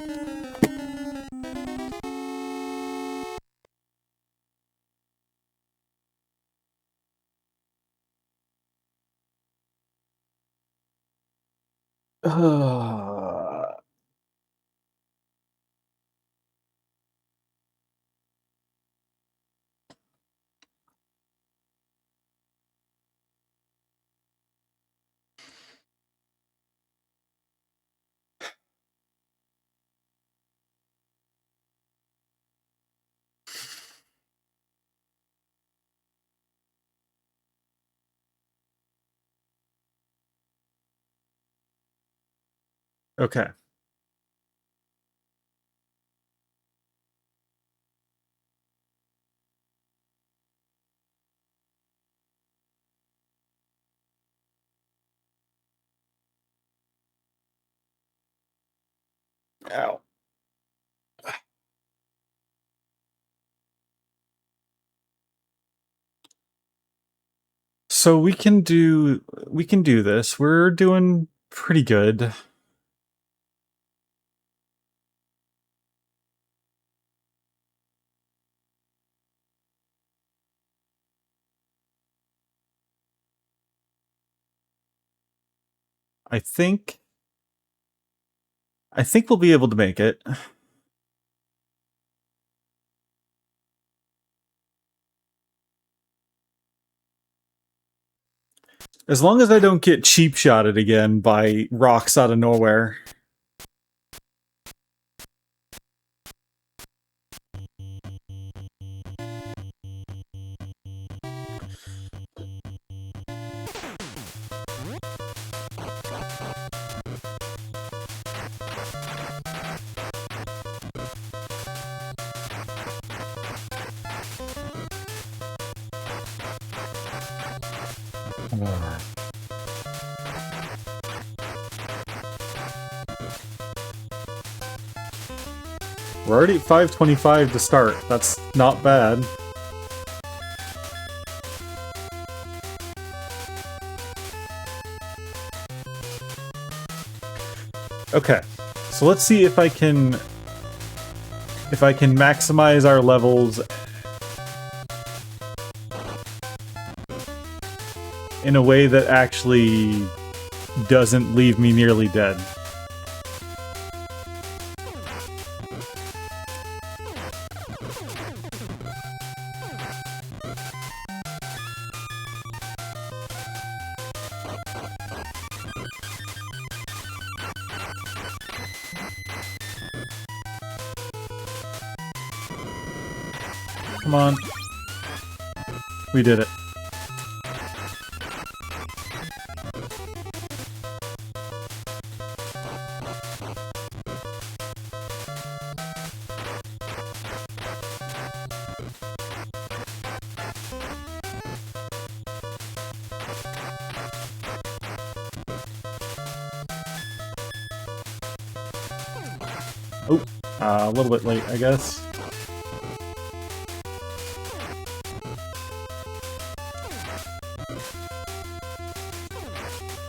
Okay. Ow. So we can do this. We're doing pretty good. I think we'll be able to make it. As long as I don't get cheap shotted again by rocks out of nowhere. We're already at 525 to start. That's not bad. Okay, so let's see if I can maximize our levels in a way that actually doesn't leave me nearly dead. Come on. We did it. Oh, a little bit late, I guess.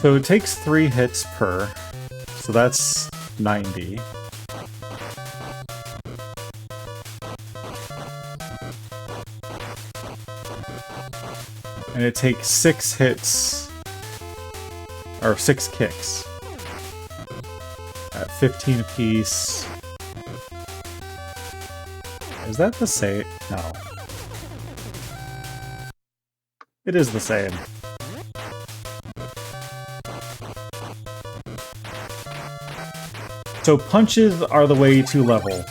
So it takes 3 hits per, so that's 90. And it takes 6 hits, or 6 kicks, at 15 apiece. Is that the same? No. It is the same. So punches are the way to level.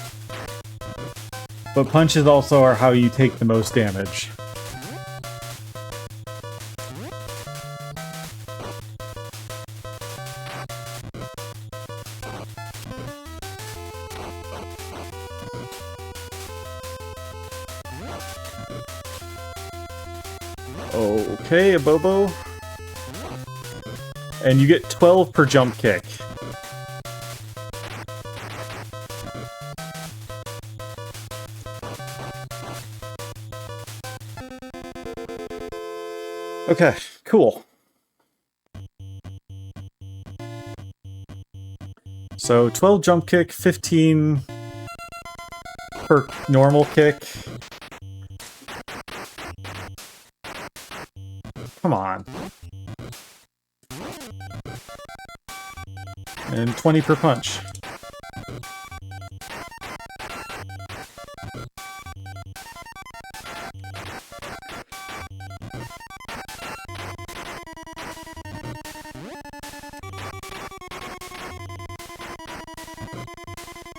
But punches also are how you take the most damage. Okay, a Bobo. And you get 12 per jump kick. Okay, cool. So 12 jump kick, 15 per normal kick. Come on. And 20 per punch.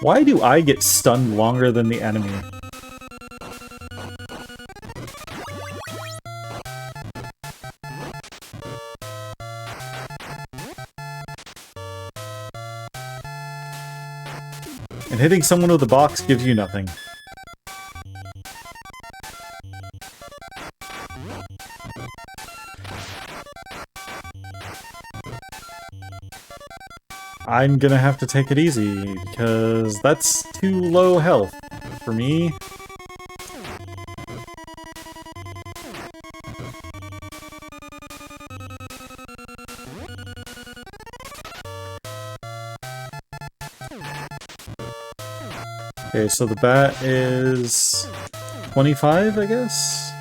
Why do I get stunned longer than the enemy? And hitting someone with a box gives you nothing. I'm gonna have to take it easy, because that's too low health for me. Okay, so the bat is 25, I guess?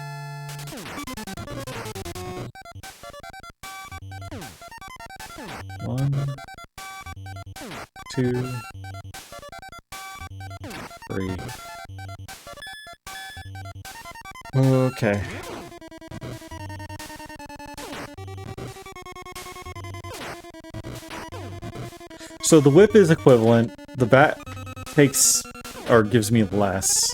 One, two, three. Okay. So the whip is equivalent. The bat takes, or gives me less.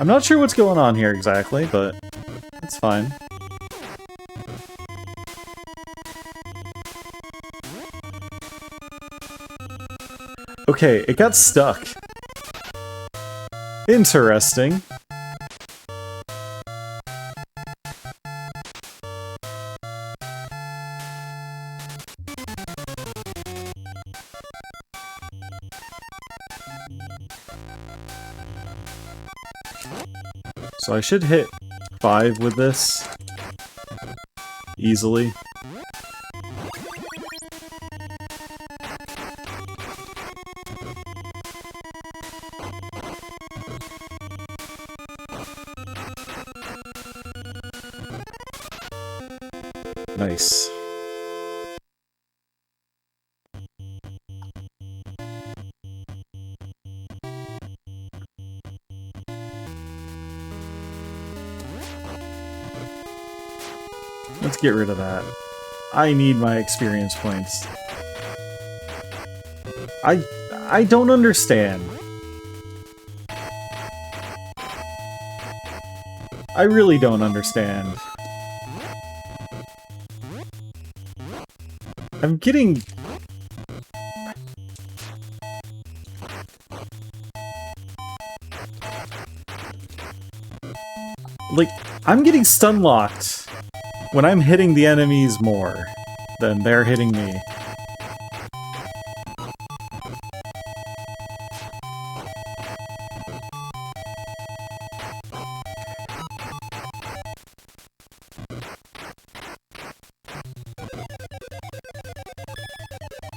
I'm not sure what's going on here exactly, but it's fine. Okay, it got stuck. Interesting. So I should hit 5 with this easily. Nice. Let's get rid of that. I need my experience points. I don't understand. I really don't understand. I'm getting... like, I'm getting stun locked when I'm hitting the enemies more than they're hitting me.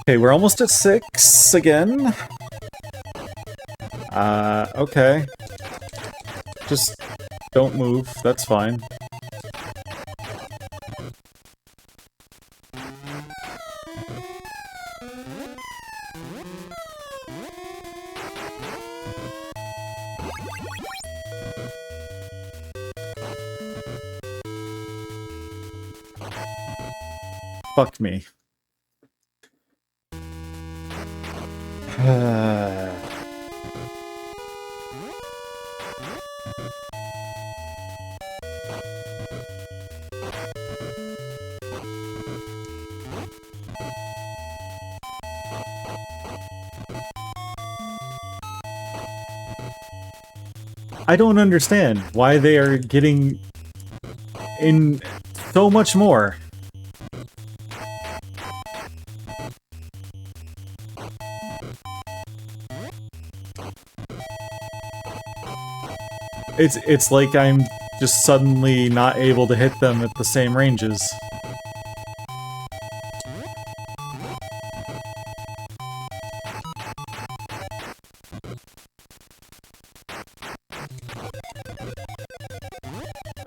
Okay, we're almost at 6 again. Okay. Just don't move, that's fine. Fuck me. I don't understand why they are getting in so much more. It's like I'm just suddenly not able to hit them at the same ranges.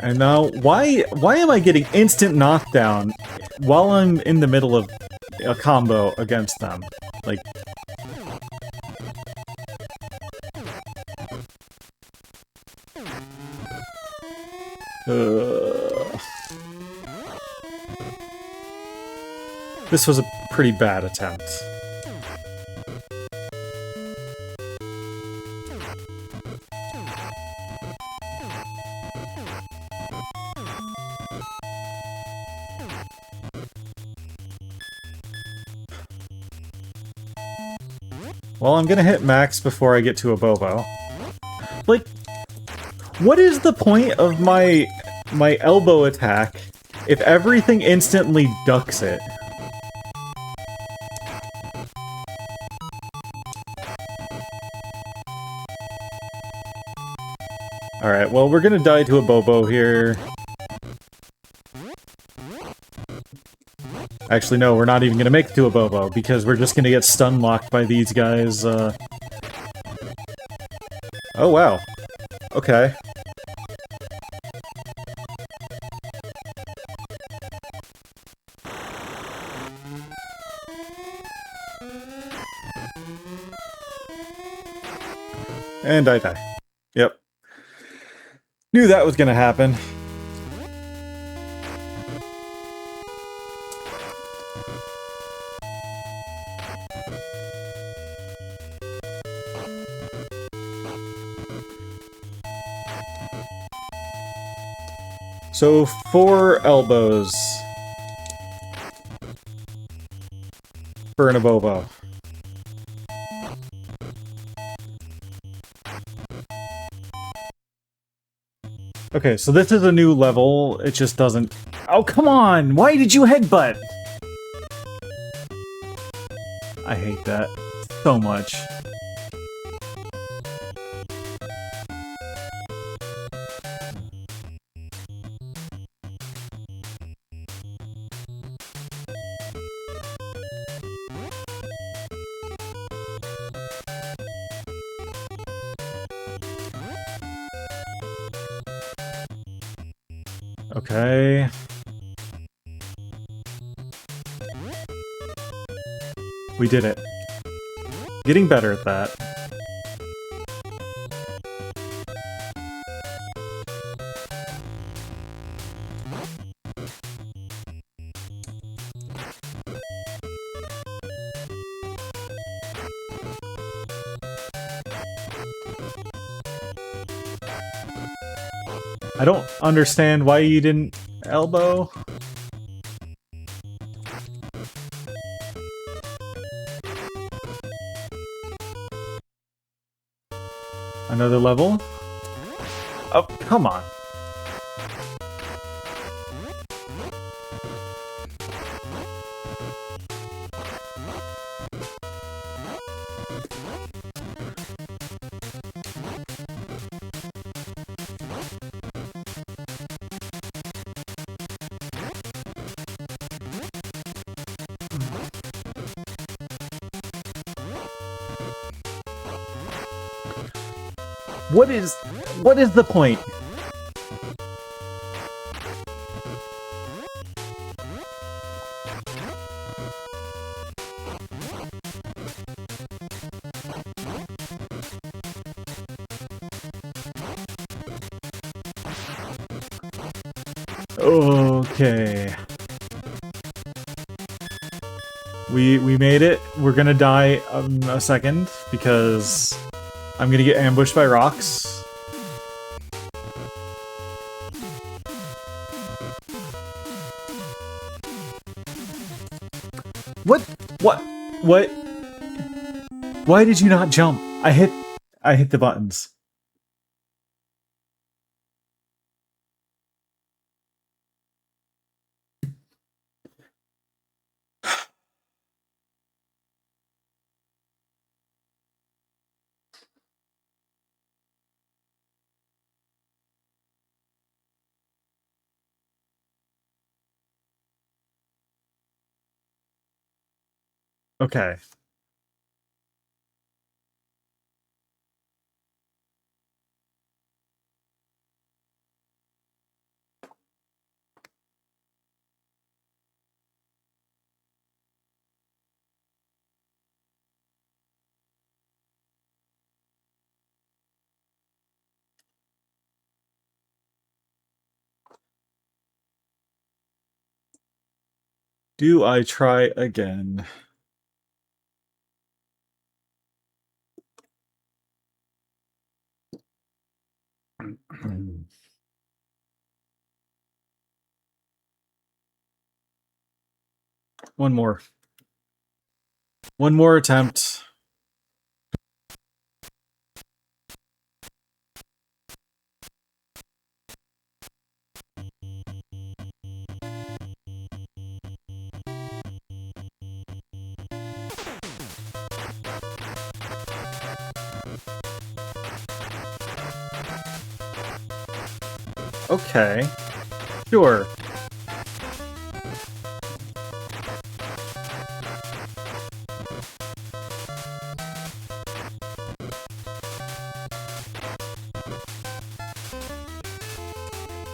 And now, why am I getting instant knockdown while I'm in the middle of a combo against them? Like... This was a pretty bad attempt. Well, I'm gonna hit max before I get to a Bobo. Like, what is the point of my elbow attack if everything instantly ducks it? Alright, well, we're gonna die to a Bobo here. Actually, no, we're not even gonna make it to a Bobo, because we're just gonna get stun locked by these guys, Oh, wow. Okay. And I die. Yep. Knew that was gonna happen. So, 4 elbows for an Abobo. Okay, so this is a new level, it just doesn't... Oh, come on! Why did you headbutt? I hate that so much. Okay. We did it. Getting better at that. I don't understand why you didn't elbow. Another level? Oh, come on. What is the point? Okay. We made it. We're gonna die a second because I'm gonna get ambushed by rocks. What? Why did you not jump? I hit the buttons. Okay. Do I try again? One more. One more attempt. Okay. Sure.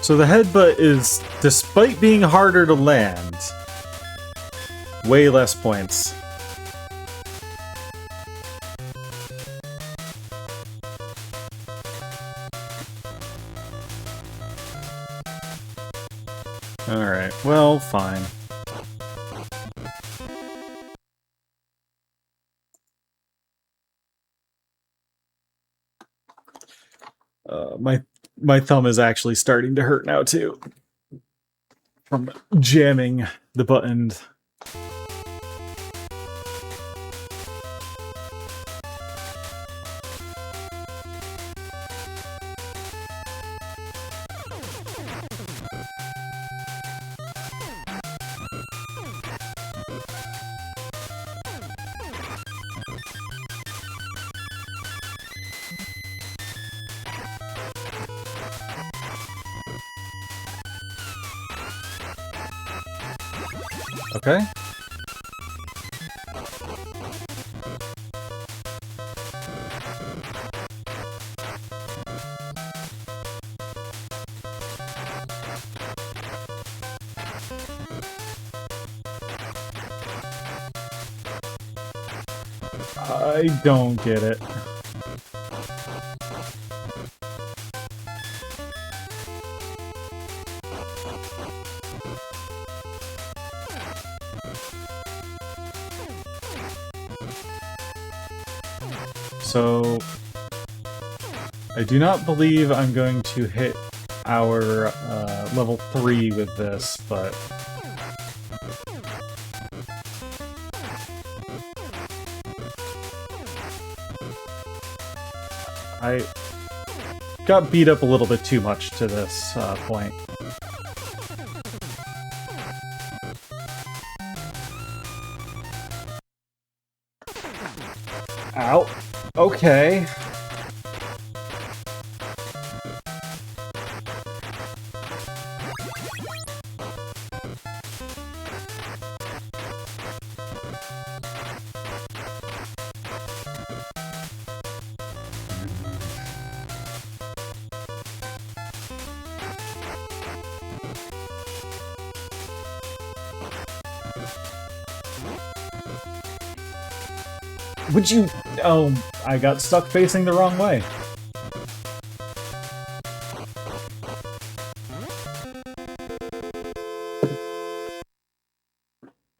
So the headbutt is, despite being harder to land, way less points. Alright, well, fine. My thumb is actually starting to hurt now, too. From jamming the button. Okay. I don't get it. So, I do not believe I'm going to hit our level 3 with this, but... I got beat up a little bit too much to this point. Ow. Okay. Would you... Oh, I got stuck facing the wrong way.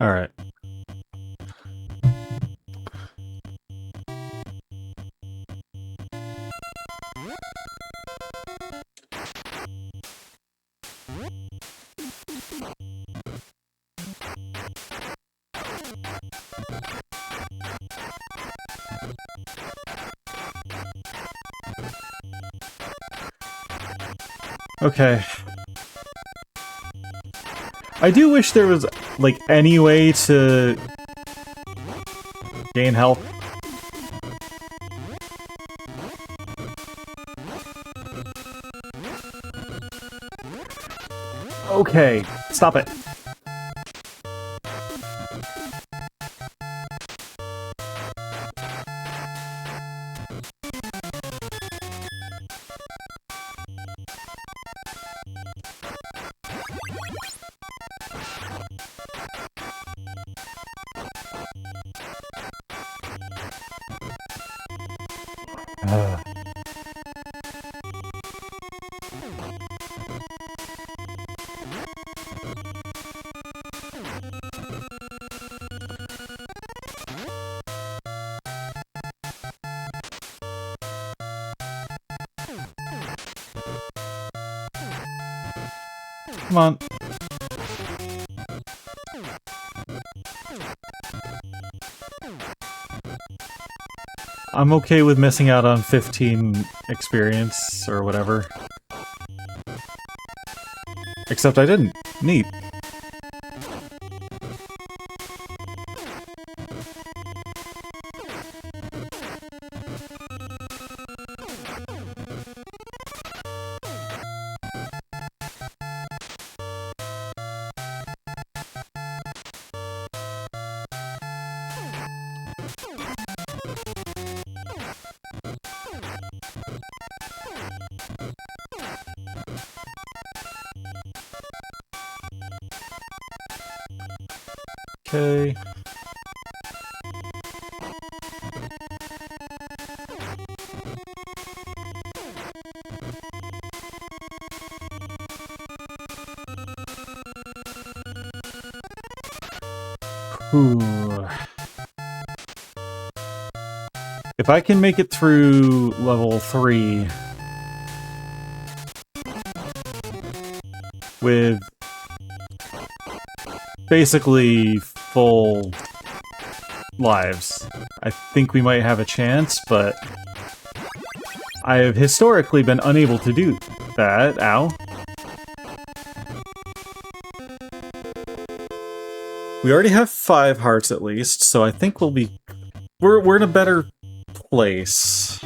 Alright. Okay. I do wish there was, like, any way to gain health. Okay, stop it. Come on. I'm okay with missing out on 15 experience or whatever. Except I didn't. Neat. Okay. Ooh. If I can make it through level 3 with basically full lives, I think we might have a chance, but I have historically been unable to do that. Ow. We already have 5 hearts at least, so I think we'll be... We're in a better place.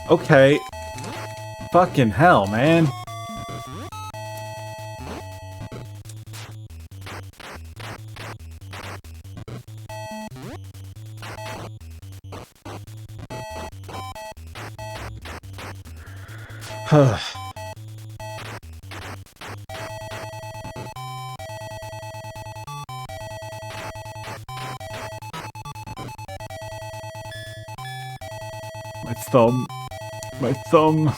Okay. Fucking hell, man. My thumb. My thumb.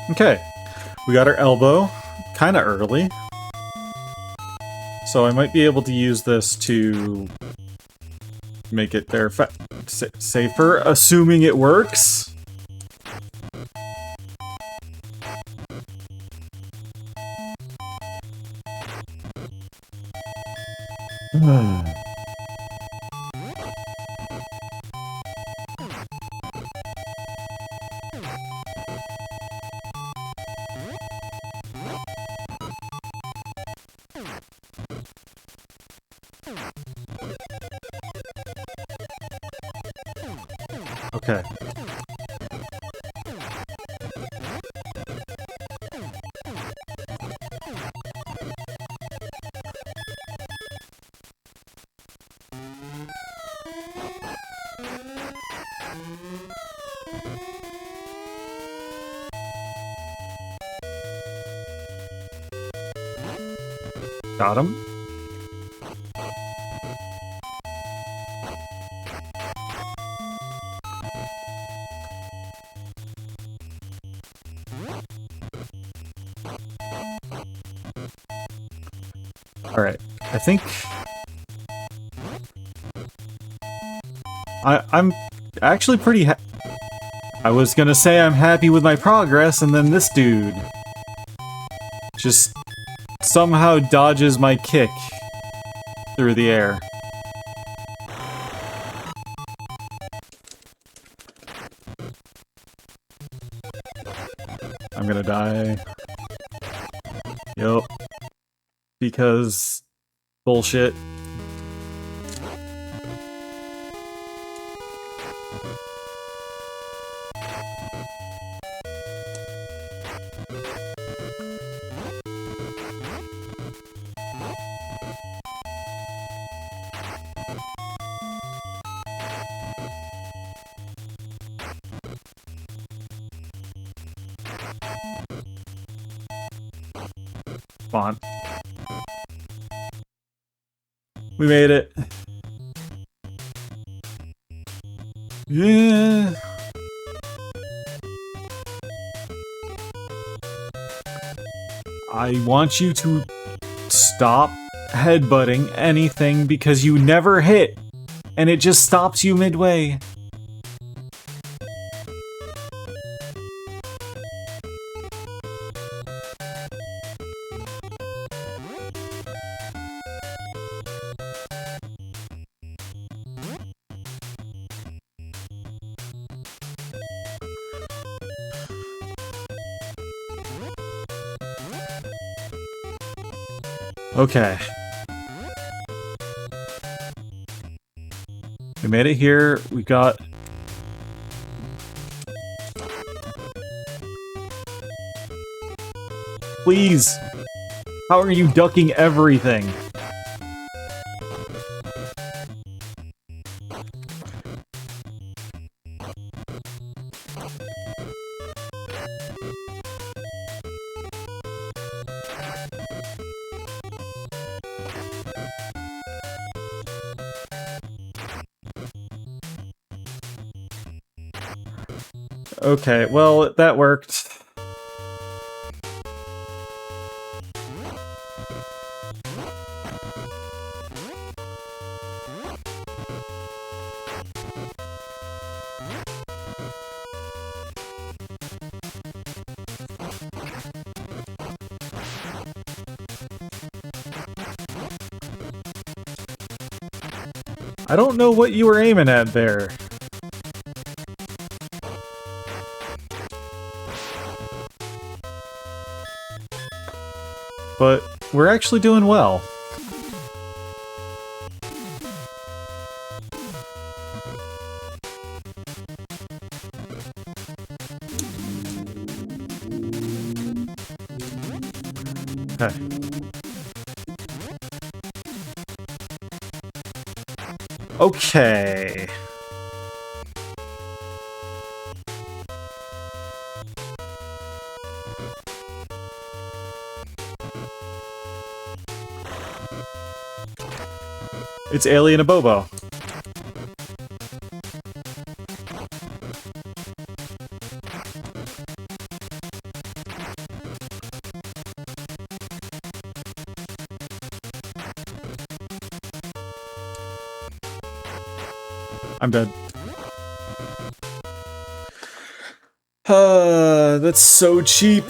Okay, we got our elbow kind of early, so I might be able to use this to make it safer, assuming it works. Okay. Got him. Alright, I think... I'm actually pretty I was gonna say I'm happy with my progress, and then this dude just somehow dodges my kick through the air. I'm gonna die. Yup. Because... bullshit. Come on. We made it. Yeah. I want you to stop headbutting anything because you never hit, and it just stops you midway. Okay. We made it here. We got... Please! How are you ducking everything? Okay, well, that worked. I don't know what you were aiming at there. But we're actually doing well. Okay. Okay. It's Alien Abobo. I'm dead. That's so cheap.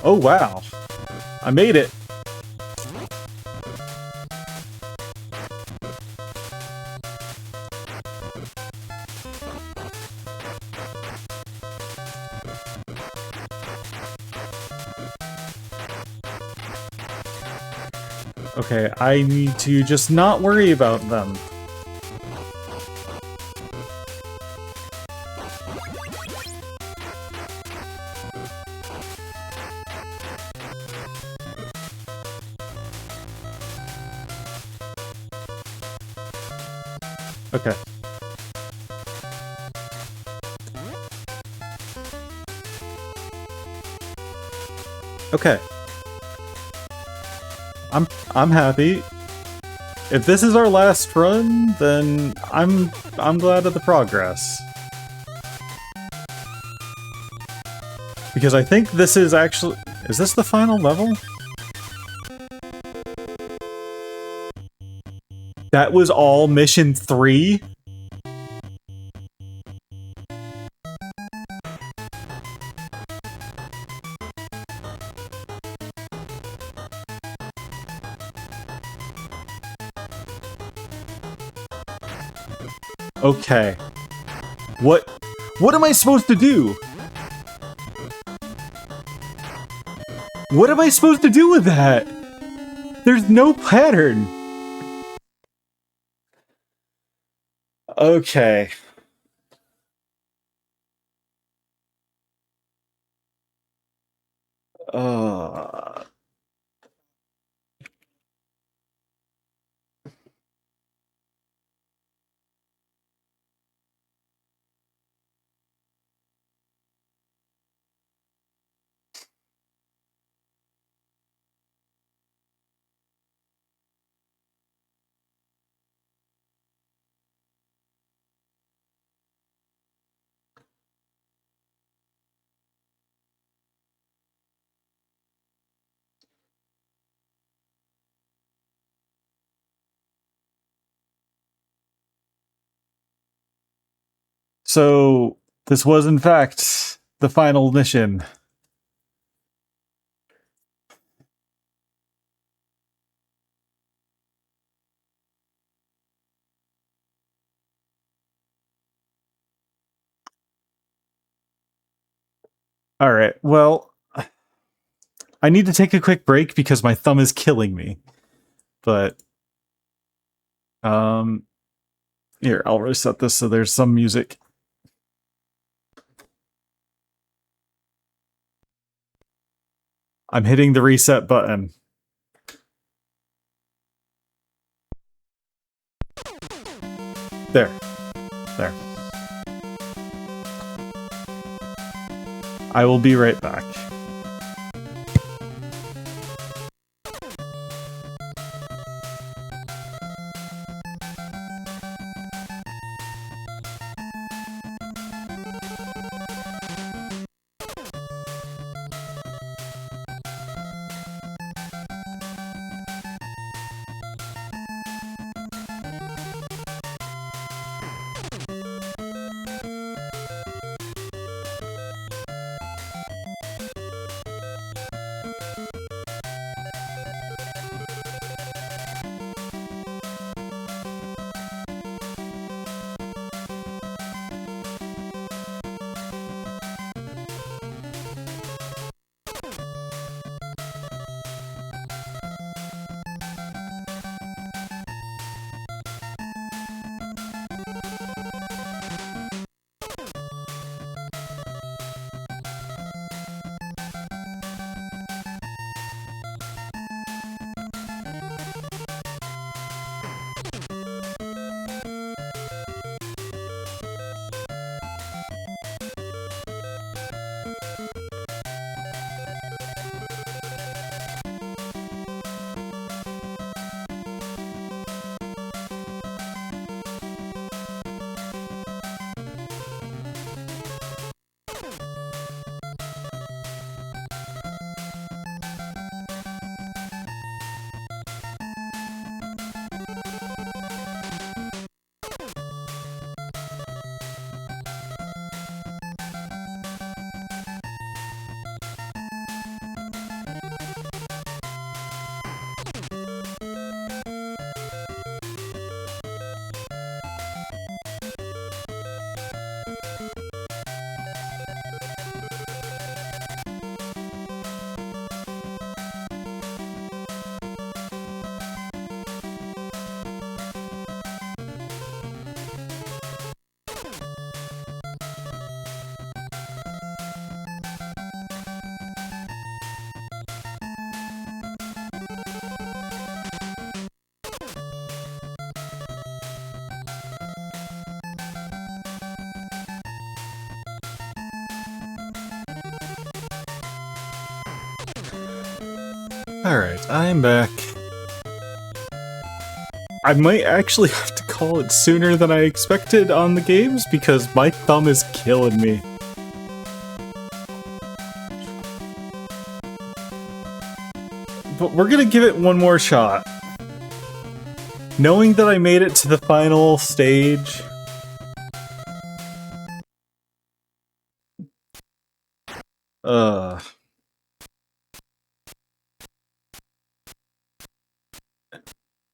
Oh wow, I made it. Okay, I need to just not worry about them. Okay. Okay. I'm happy. If this is our last run, then I'm glad of the progress. Because I think this is actually... Is this the final level? That was all mission 3? Okay. What am I supposed to do? What am I supposed to do with that? There's no pattern. Okay. So, this was in fact the final mission. Alright, well, I need to take a quick break because my thumb is killing me. But, here, I'll reset this so there's some music. I'm hitting the reset button. There. There. I will be right back. Alright, I'm back. I might actually have to call it sooner than I expected on the games because my thumb is killing me. But we're gonna give it one more shot. Knowing that I made it to the final stage...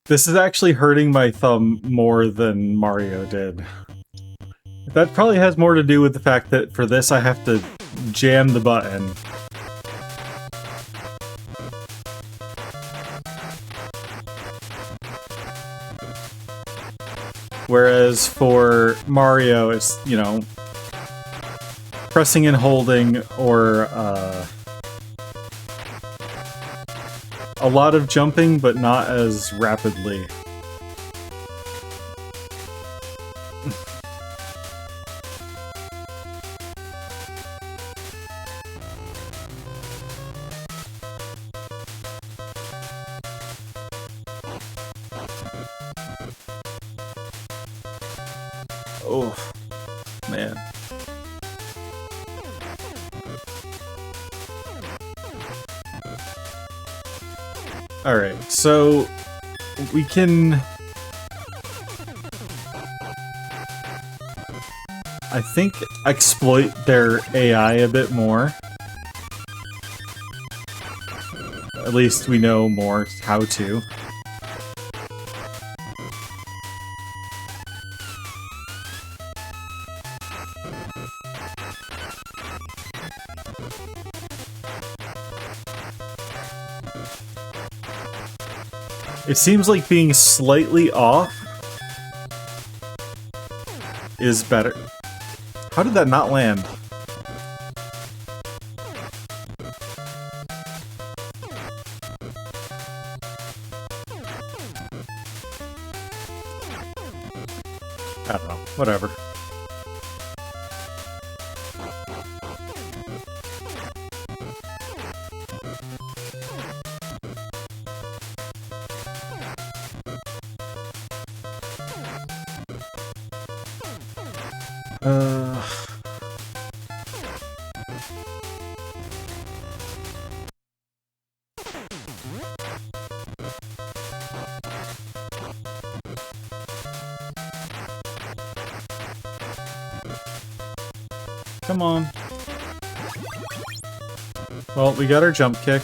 This is actually hurting my thumb more than Mario did. That probably has more to do with the fact that for this I have to jam the button. Whereas for Mario, it's, you know, pressing and holding, or a lot of jumping, but not as rapidly. Oh, man. Alright, so we can... I think exploit their AI a bit more. At least we know more how to. It seems like being slightly off is better. How did that not land? I don't know. Whatever. Come on. Well, we got our jump kick.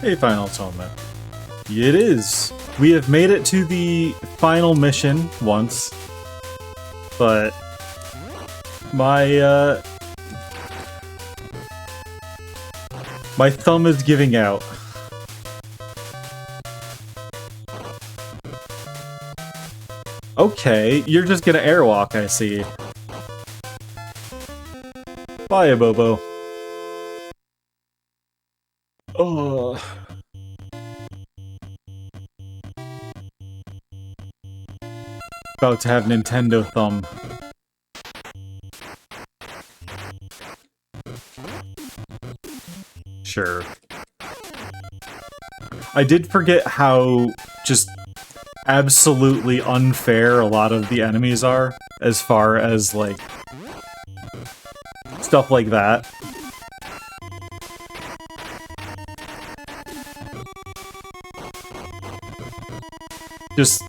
A final atonement. It is! We have made it to the final mission once, but my my thumb is giving out. Okay, you're just gonna airwalk, I see. Bye, Bobo. Oh. About to have Nintendo thumb. Sure. I did forget how just absolutely unfair a lot of the enemies are, as far as, like, stuff like that. Just...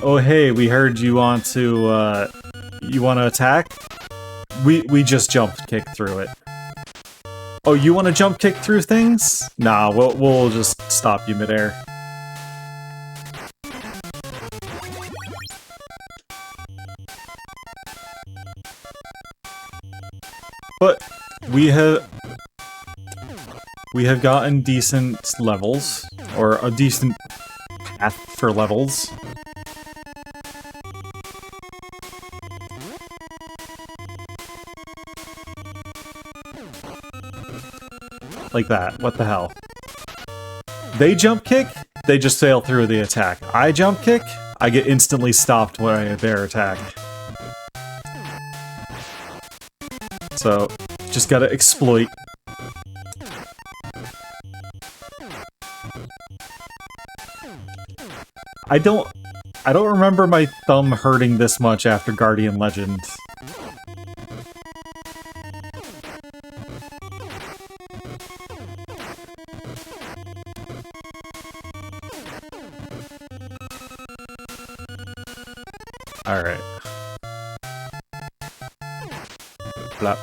Oh hey, we heard you want to, you want to attack? We just jump kick through it. Oh, you want to jump kick through things? Nah, we'll just stop you midair. But we have gotten decent levels, or a decent path for levels. Like that. What the hell? They jump kick, they just sail through the attack. I jump kick, I get instantly stopped by their attack. So, just gotta exploit. I don't remember my thumb hurting this much after Guardian Legend. Alright. Flap.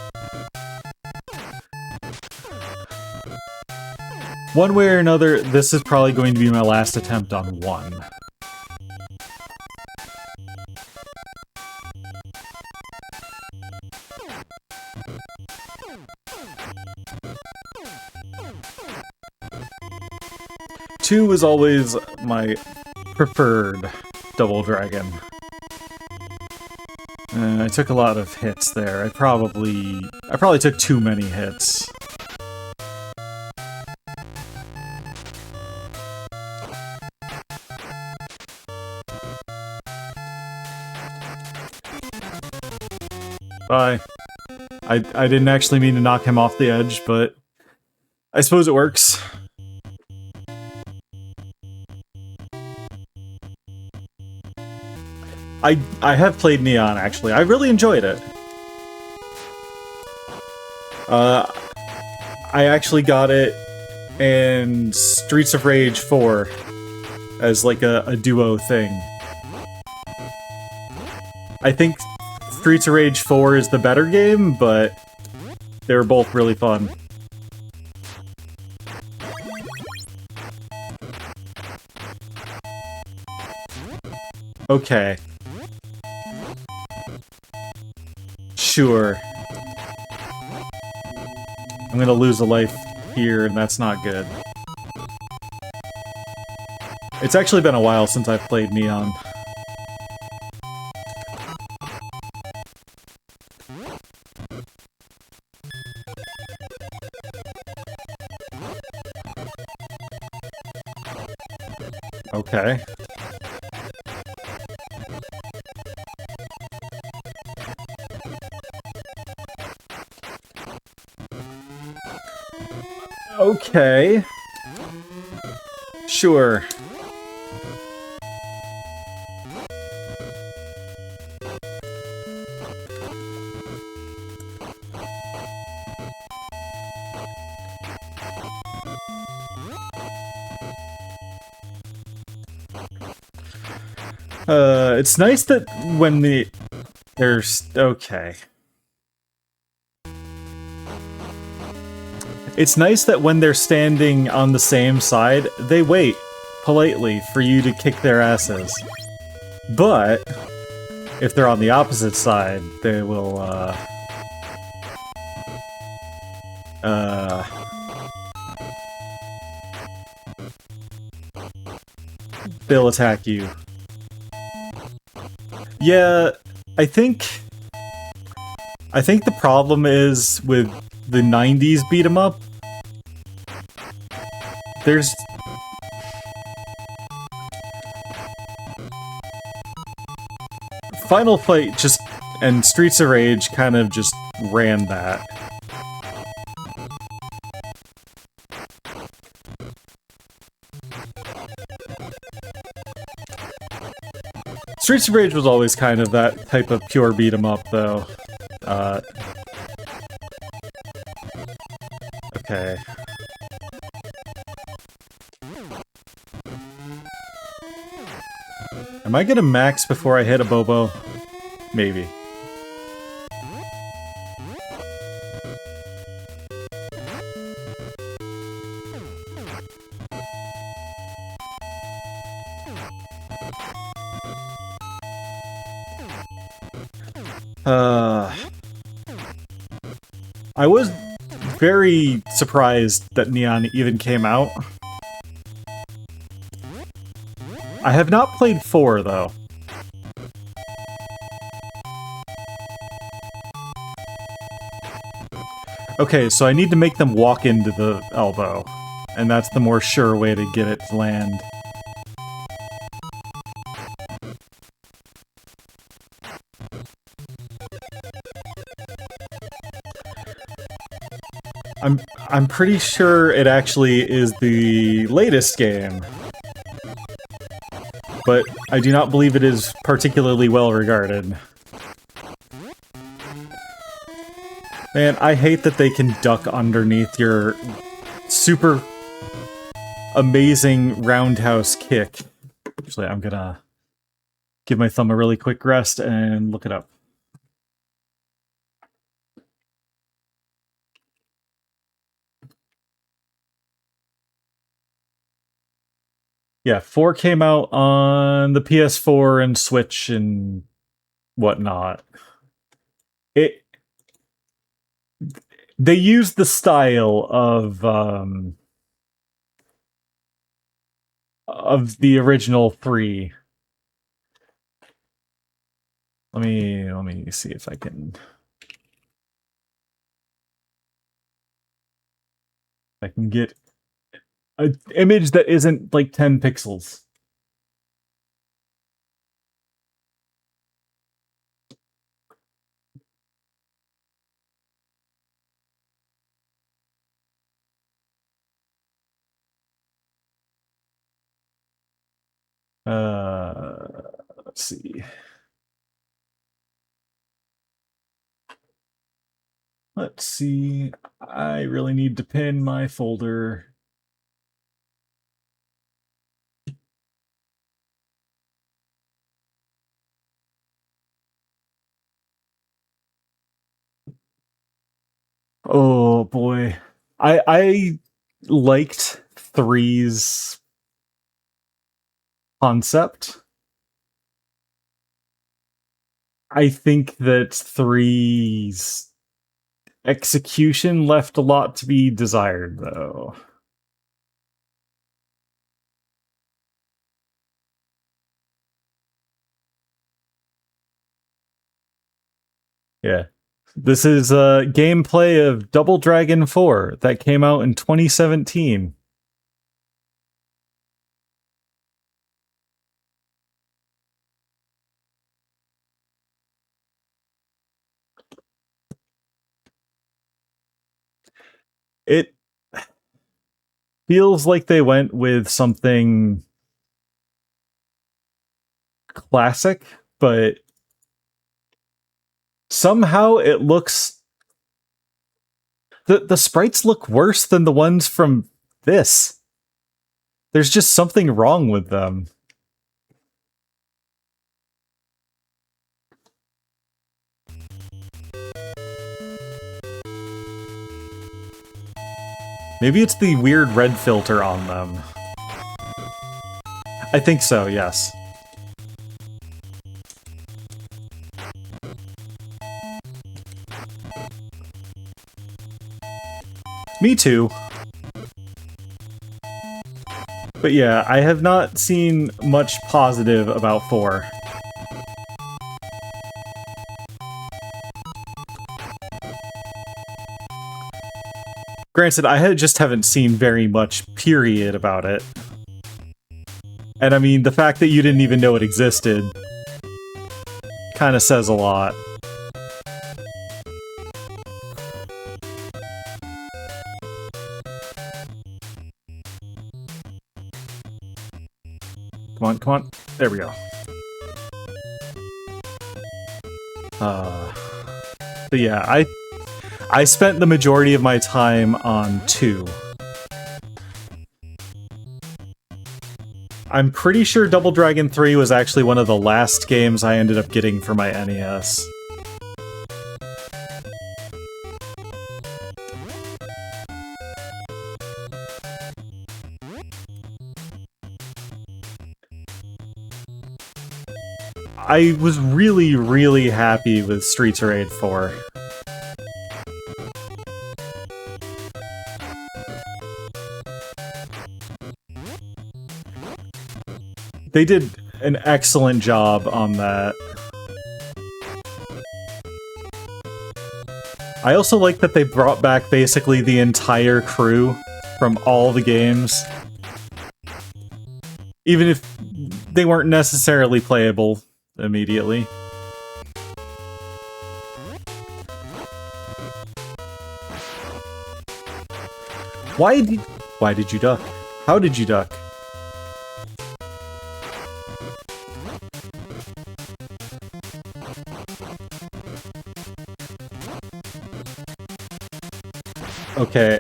One way or another, this is probably going to be my last attempt on 1. Two was always my preferred Double Dragon. I took a lot of hits there. I probably took too many hits. Bye. I didn't actually mean to knock him off the edge, but I suppose it works. I have played Neon, actually. I really enjoyed it. I actually got it in Streets of Rage 4 as like a duo thing. I think Streets of Rage 4 is the better game, but they were both really fun. Okay. Sure. I'm gonna lose a life here, and that's not good. It's actually been a while since I've played Neon. Okay. Okay. Sure. It's nice that when there's... okay. It's nice that when they're standing on the same side, they wait politely for you to kick their asses. But if they're on the opposite side, they will, they'll attack you. Yeah, I think the problem is with the 90s beat 'em up. There's... Final Fight just... and Streets of Rage kind of just ran that. Streets of Rage was always kind of that type of pure beat 'em up, though. Okay. Am I gonna max before I hit a Bobo? Maybe. I was very surprised that Neon even came out. I have not played 4, though. Okay, so I need to make them walk into the elbow, and that's the more sure way to get it to land. I'm pretty sure it actually is the latest game, but I do not believe it is particularly well regarded. Man, I hate that they can duck underneath your super amazing roundhouse kick. Actually, I'm gonna give my thumb a really quick rest and look it up. Yeah, 4 came out on the PS4 and Switch and whatnot. They used the style of the original 3. Let me see if I can get an image that isn't like 10 pixels. Let's see. Let's see. I really need to pin my folder. Oh boy. I liked 3's concept. I think that 3's execution left a lot to be desired, though. Yeah. This is gameplay of Double Dragon 4 that came out in 2017. It feels like they went with something classic, but somehow it looks... The sprites look worse than the ones from this. There's just something wrong with them. Maybe it's the weird red filter on them. I think so, yes. Me too. But yeah, I have not seen much positive about 4. Granted, I just haven't seen very much, period, about it. And I mean, the fact that you didn't even know it existed kind of says a lot. Come on, come on. There we go. But yeah, I spent the majority of my time on 2. I'm pretty sure Double Dragon 3 was actually one of the last games I ended up getting for my NES. I was really, really happy with Streets of Rage 4. They did an excellent job on that. I also like that they brought back basically the entire crew from all the games. Even if they weren't necessarily playable immediately. Why did you duck? How did you duck? Okay.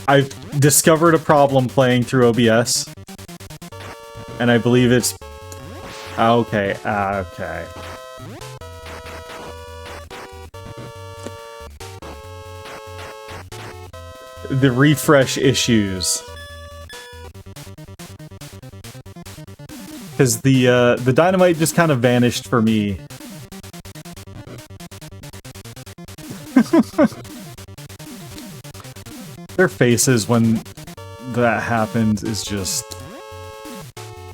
I've discovered a problem playing through OBS. And I believe it's Okay, okay. The refresh issues. Because the dynamite just kind of vanished for me. Their faces when that happens is just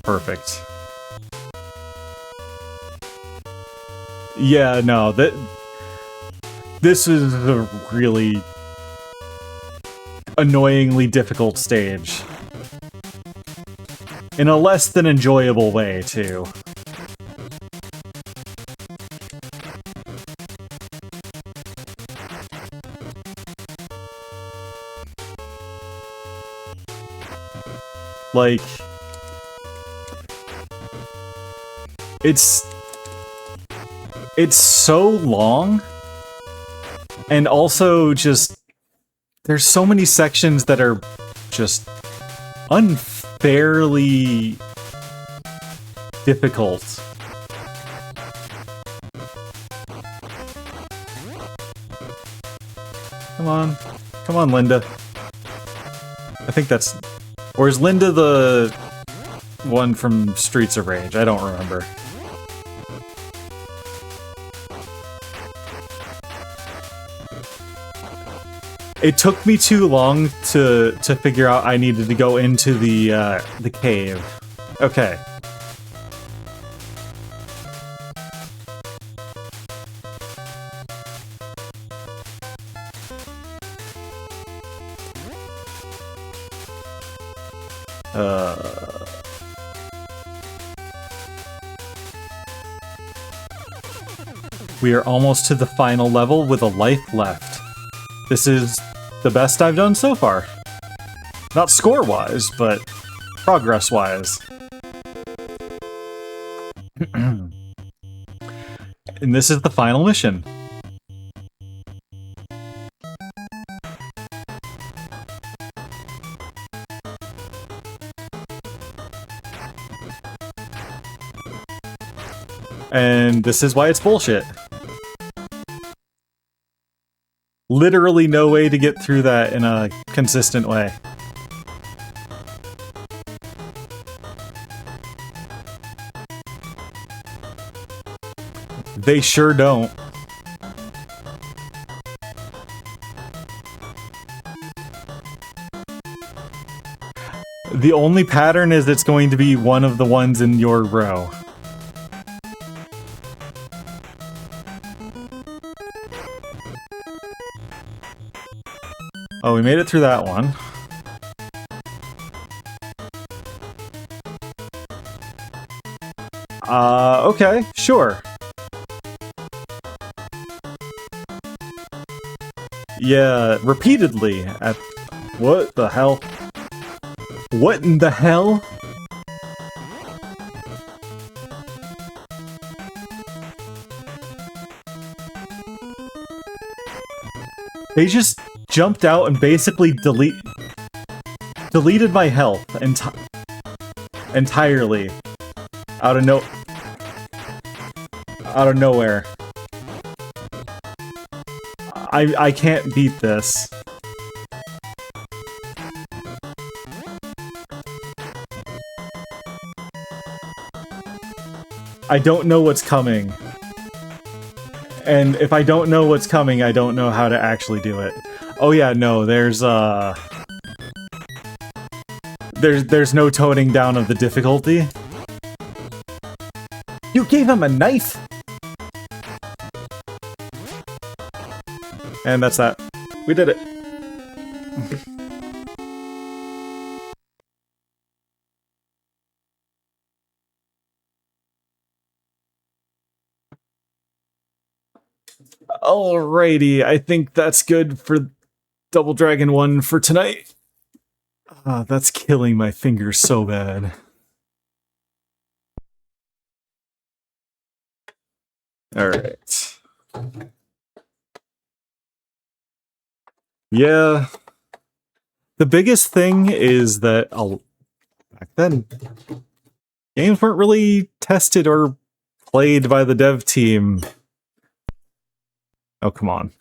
perfect. Yeah, no, this is a really annoyingly difficult stage. In a less than enjoyable way, too. Like, it's so long, and also just there's so many sections that are just unfairly difficult. Come on, Linda. I think that's... Or is Linda the one from Streets of Rage? I don't remember. It took me too long to figure out I needed to go into the cave. Okay. We are almost to the final level with a life left. This is the best I've done so far. Not score-wise, but progress-wise. And this is the final mission. And this is why it's bullshit. Literally no way to get through that in a consistent way. They sure don't. The only pattern is it's going to be one of the ones in your row. Oh, we made it through that one. Okay, sure. Yeah, repeatedly at... What the hell? What in the hell? They just jumped out and basically deleted my health entirely out of nowhere. I can't beat this. I don't know what's coming. And if I don't know what's coming, I don't know how to actually do it. Oh yeah, no, there's no toning down of the difficulty. You gave him a knife? And that's that. We did it. Alrighty, I think that's good for Double Dragon 1 for tonight. That's killing my fingers so bad. Alright. Yeah. The biggest thing is that back then Games weren't really tested or played by the dev team. Oh, come on.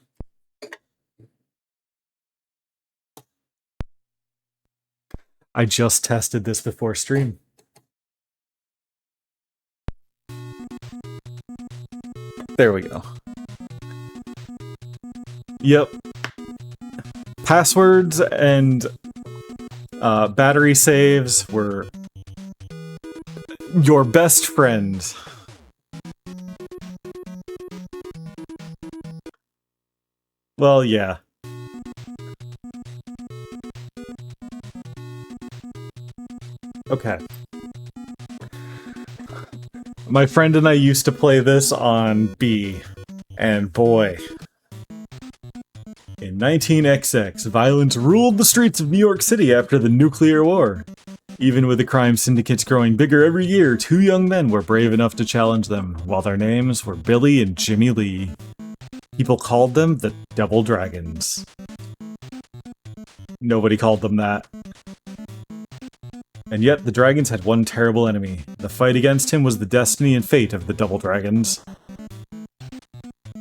I just tested this before stream. There we go. Yep. Passwords and battery saves were your best friend. Well, yeah. Okay. My friend and I used to play this on B, and boy. In 19XX, violence ruled the streets of New York City after the nuclear war. Even with the crime syndicates growing bigger every year, two young men were brave enough to challenge them, while their names were Billy and Jimmy Lee. People called them the Double Dragons. Nobody called them that. And yet, the dragons had one terrible enemy. The fight against him was the destiny and fate of the Double Dragons.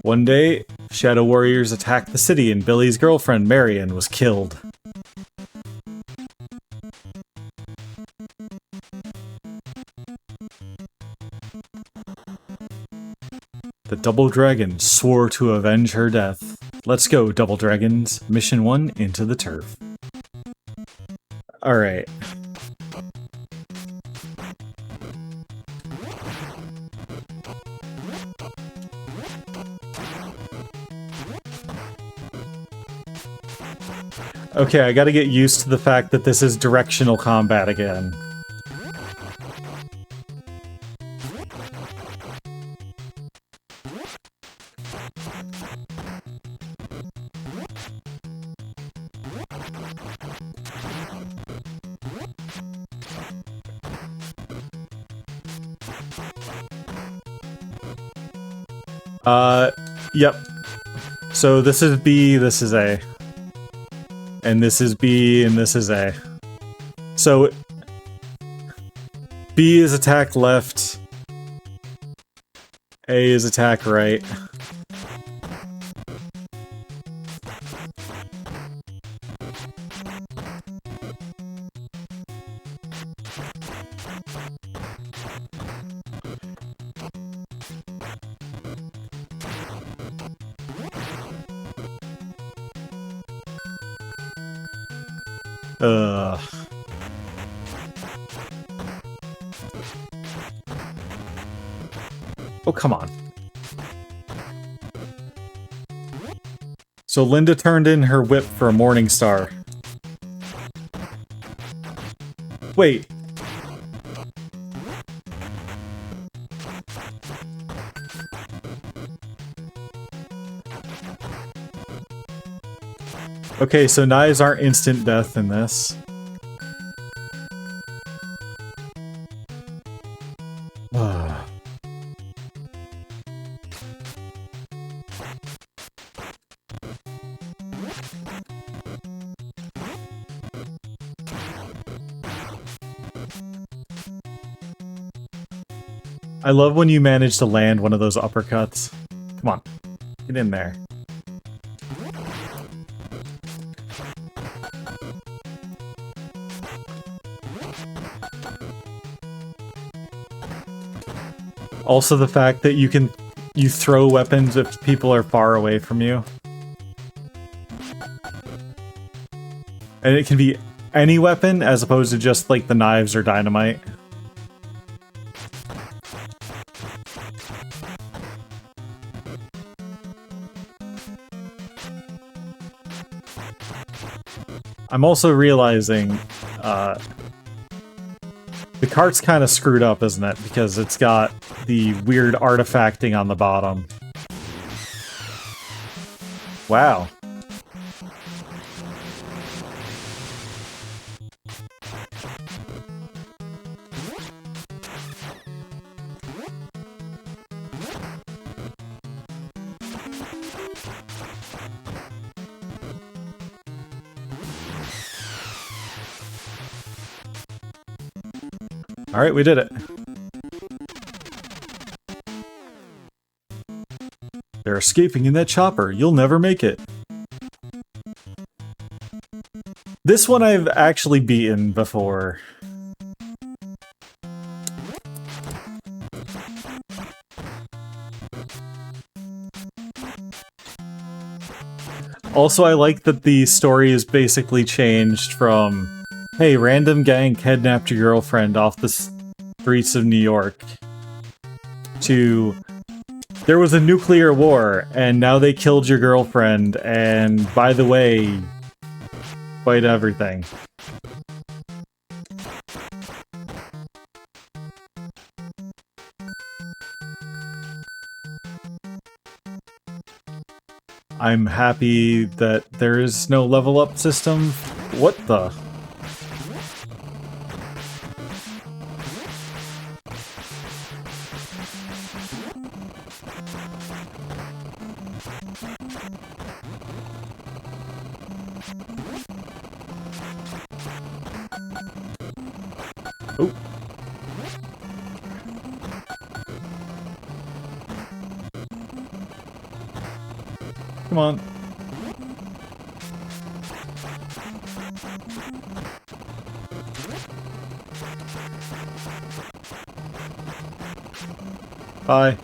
One day, Shadow Warriors attacked the city and Billy's girlfriend, Marion, was killed. The Double Dragons swore to avenge her death. Let's go, Double Dragons. Mission 1, Into the Turf. Alright. Okay, I gotta get used to the fact that this is directional combat again. Yep. So this is B, this is A. And this is B, and this is A. So B is attack left. A is attack right. Oh, come on. So Linda turned in her whip for a Morning Star. Wait. Okay, so knives aren't instant death in this. I love when you manage to land one of those uppercuts. Come on, get in there. Also the fact that you throw weapons if people are far away from you. And it can be any weapon as opposed to just like the knives or dynamite. I'm also realizing the cart's kind of screwed up, isn't it? Because it's got the weird artifacting on the bottom. Wow. Alright, we did it. escaping in that chopper. You'll never make it. This one I've actually beaten before. Also, I like that the story is basically changed from, hey, random gang kidnapped your girlfriend off the streets of New York, to, there was a nuclear war, and now they killed your girlfriend, and by the way, fight everything. I'm happy that there is no level up system. What the? Oh. Come on. Bye.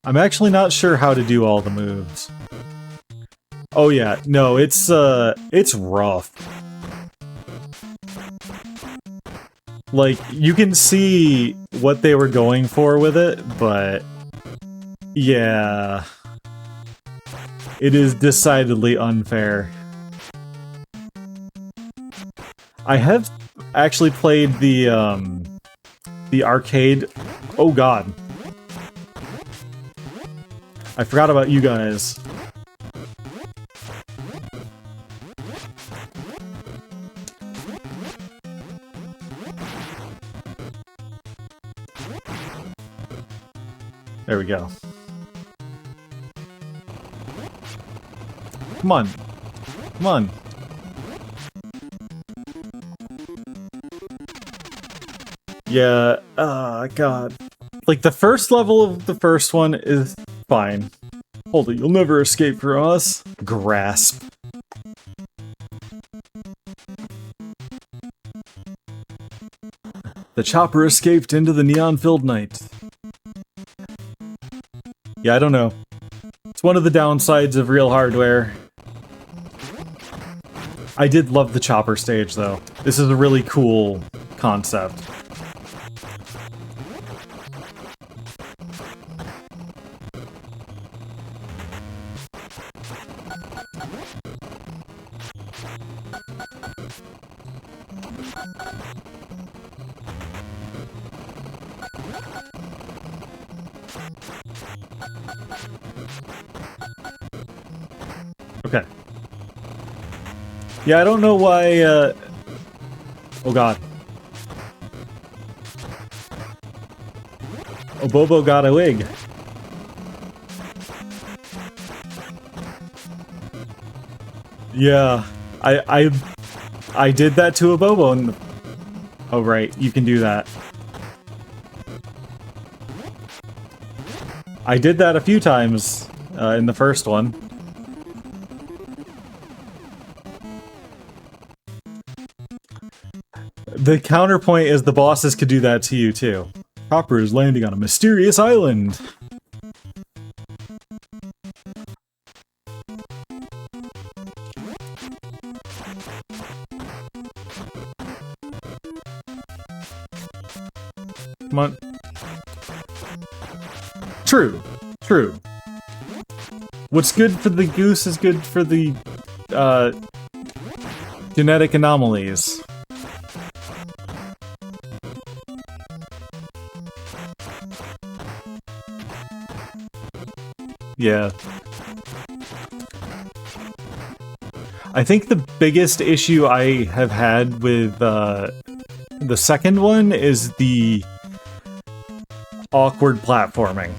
I'm actually not sure how to do all the moves. Oh yeah, no, it's rough. Like, you can see what they were going for with it, but yeah, it is decidedly unfair. I have actually played the arcade. Oh god. I forgot about you guys. There we go. Come on. Come on. Yeah, god. Like, the first level of the first one is fine. Hold it, you'll never escape from us. Grasp. The chopper escaped into the neon-filled night. Yeah, I don't know. It's one of the downsides of real hardware. I did love the chopper stage, though. This is a really cool concept. Okay. Yeah, I don't know why, oh god. Oh, Bobo got a wig. Yeah, I did that to a Bobo and... Oh right, you can do that. I did that a few times in the first one. The counterpoint is the bosses could do that to you too. Chopper is landing on a mysterious island. Come on. True. True. What's good for the goose is good for the, genetic anomalies. Yeah. I think the biggest issue I have had with, the second one is the awkward platforming.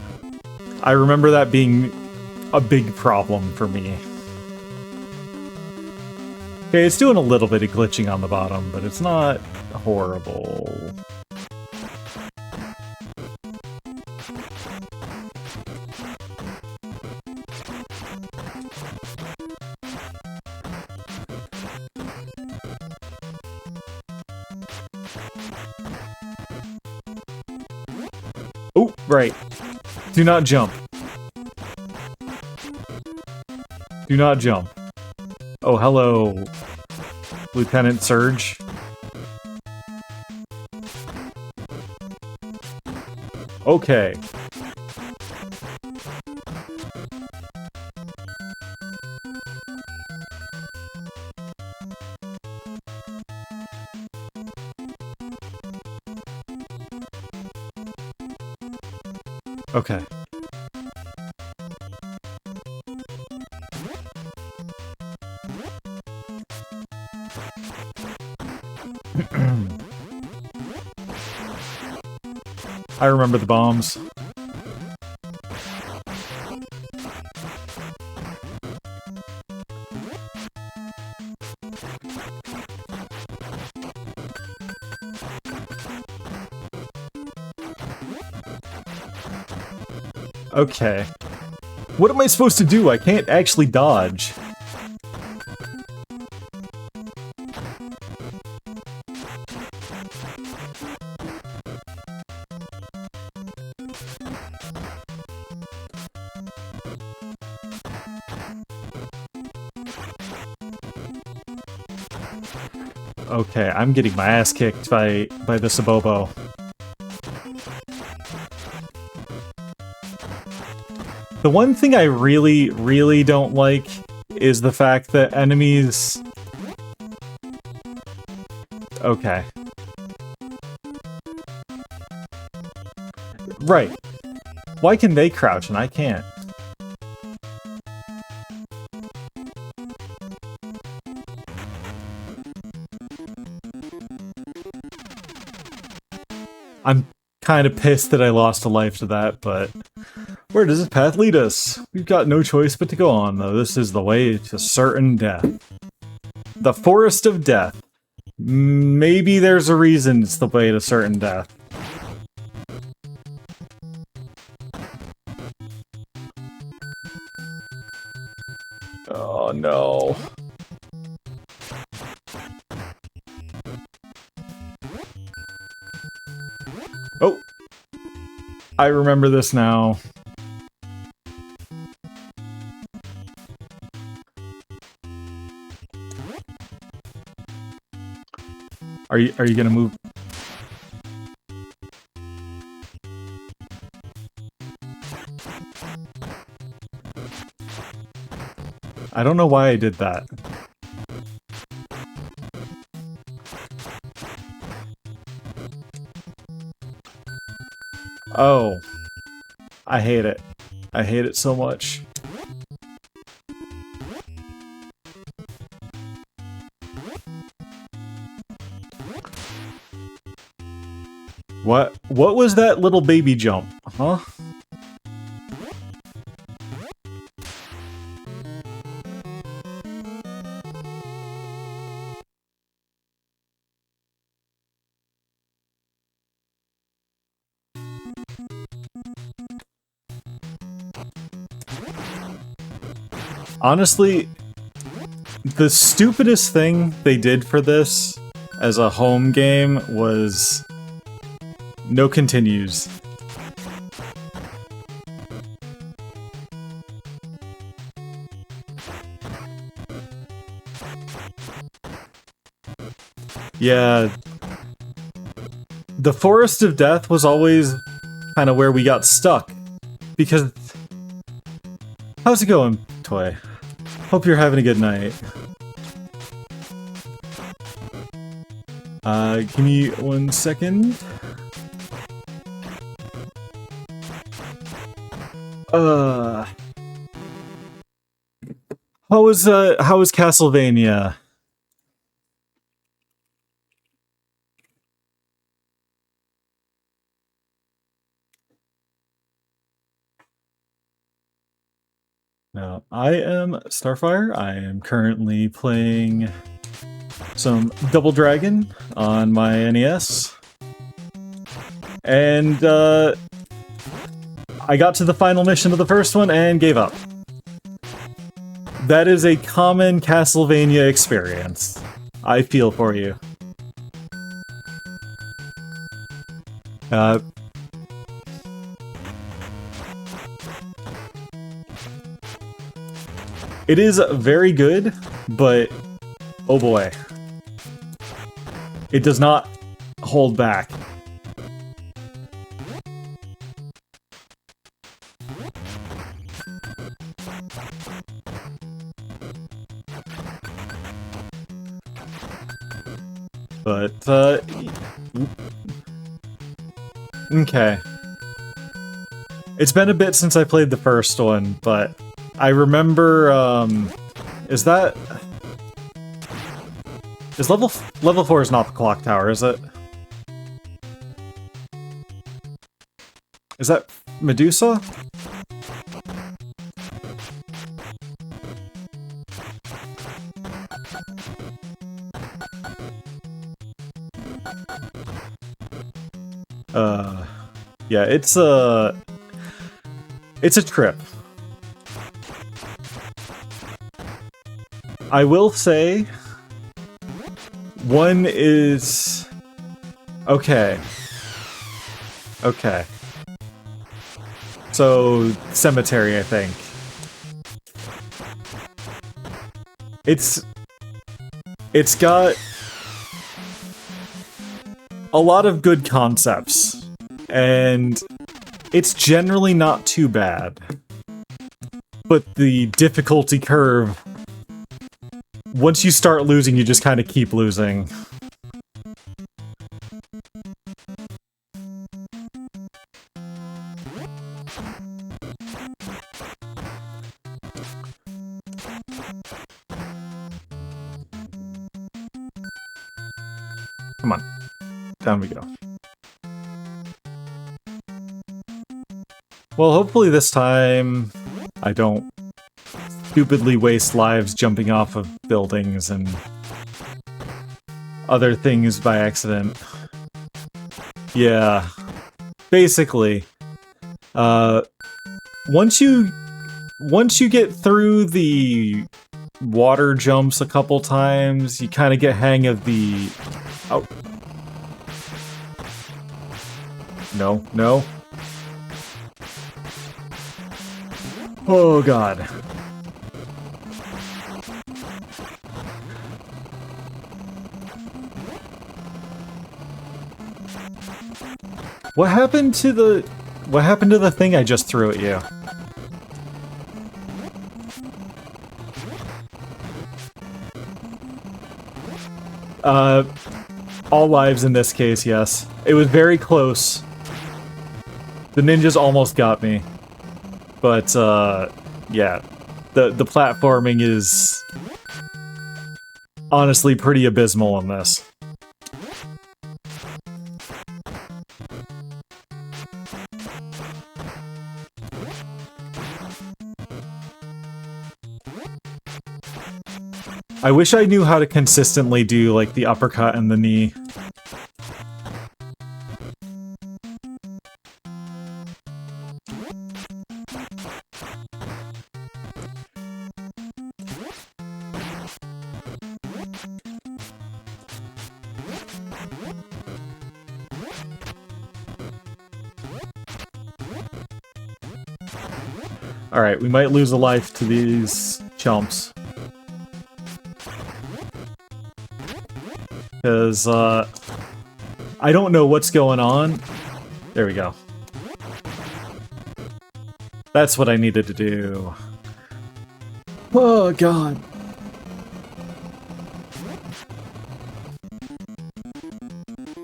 I remember that being a big problem for me. Okay, it's doing a little bit of glitching on the bottom, but it's not horrible. Oh, right. Do not jump. Do not jump. Oh, hello, Lieutenant Surge. Okay. Okay. I remember the bombs. Okay. What am I supposed to do? I can't actually dodge. Okay, I'm getting my ass kicked by the Sabobo. The one thing I really, really don't like is the fact that enemies... Okay. Right. Why can they crouch and I can't? I'm kind of pissed that I lost a life to that, but... Where does this path lead us? We've got no choice but to go on, though. This is the way to certain death. The Forest of Death. Maybe there's a reason it's the way to certain death. Oh no. Oh! I remember this now. Are you gonna move? I don't know why I did that. Oh. I hate it. I hate it so much. What was that little baby jump? Huh? Honestly, the stupidest thing they did for this as a home game was no continues. Yeah. The Forest of Death was always kind of where we got stuck. Because... How's it going, Toy? Hope you're having a good night. Give me 1 second. How was Castlevania? Now, I am Starfire. I am currently playing some Double Dragon on my NES. And I got to the final mission of the first one and gave up. That is a common Castlevania experience. I feel for you. It is very good, but oh boy. It does not hold back. But, okay. It's been a bit since I played the first one, but I remember, is level 4 is not the clock tower, is it? Is that Medusa? Yeah, it's a trip. I will say, one is okay. Okay. So, Cemetery, I think. It's got a lot of good concepts, and it's generally not too bad. But the difficulty curve, once you start losing, you just kind of keep losing. Come on. Down we go. Well, hopefully this time I don't stupidly waste lives jumping off of buildings and other things by accident. Yeah. Basically, once you get through the water jumps a couple times, you kind of get hang of the... Oh. No, no. Oh, God. What happened to the thing I just threw at you? All lives in this case, yes. It was very close. The ninjas almost got me. But, yeah. The platforming is honestly pretty abysmal on this. I wish I knew how to consistently do, like, the uppercut and the knee. Alright, we might lose a life to these chumps. Because, I don't know what's going on. There we go. That's what I needed to do. Oh, God.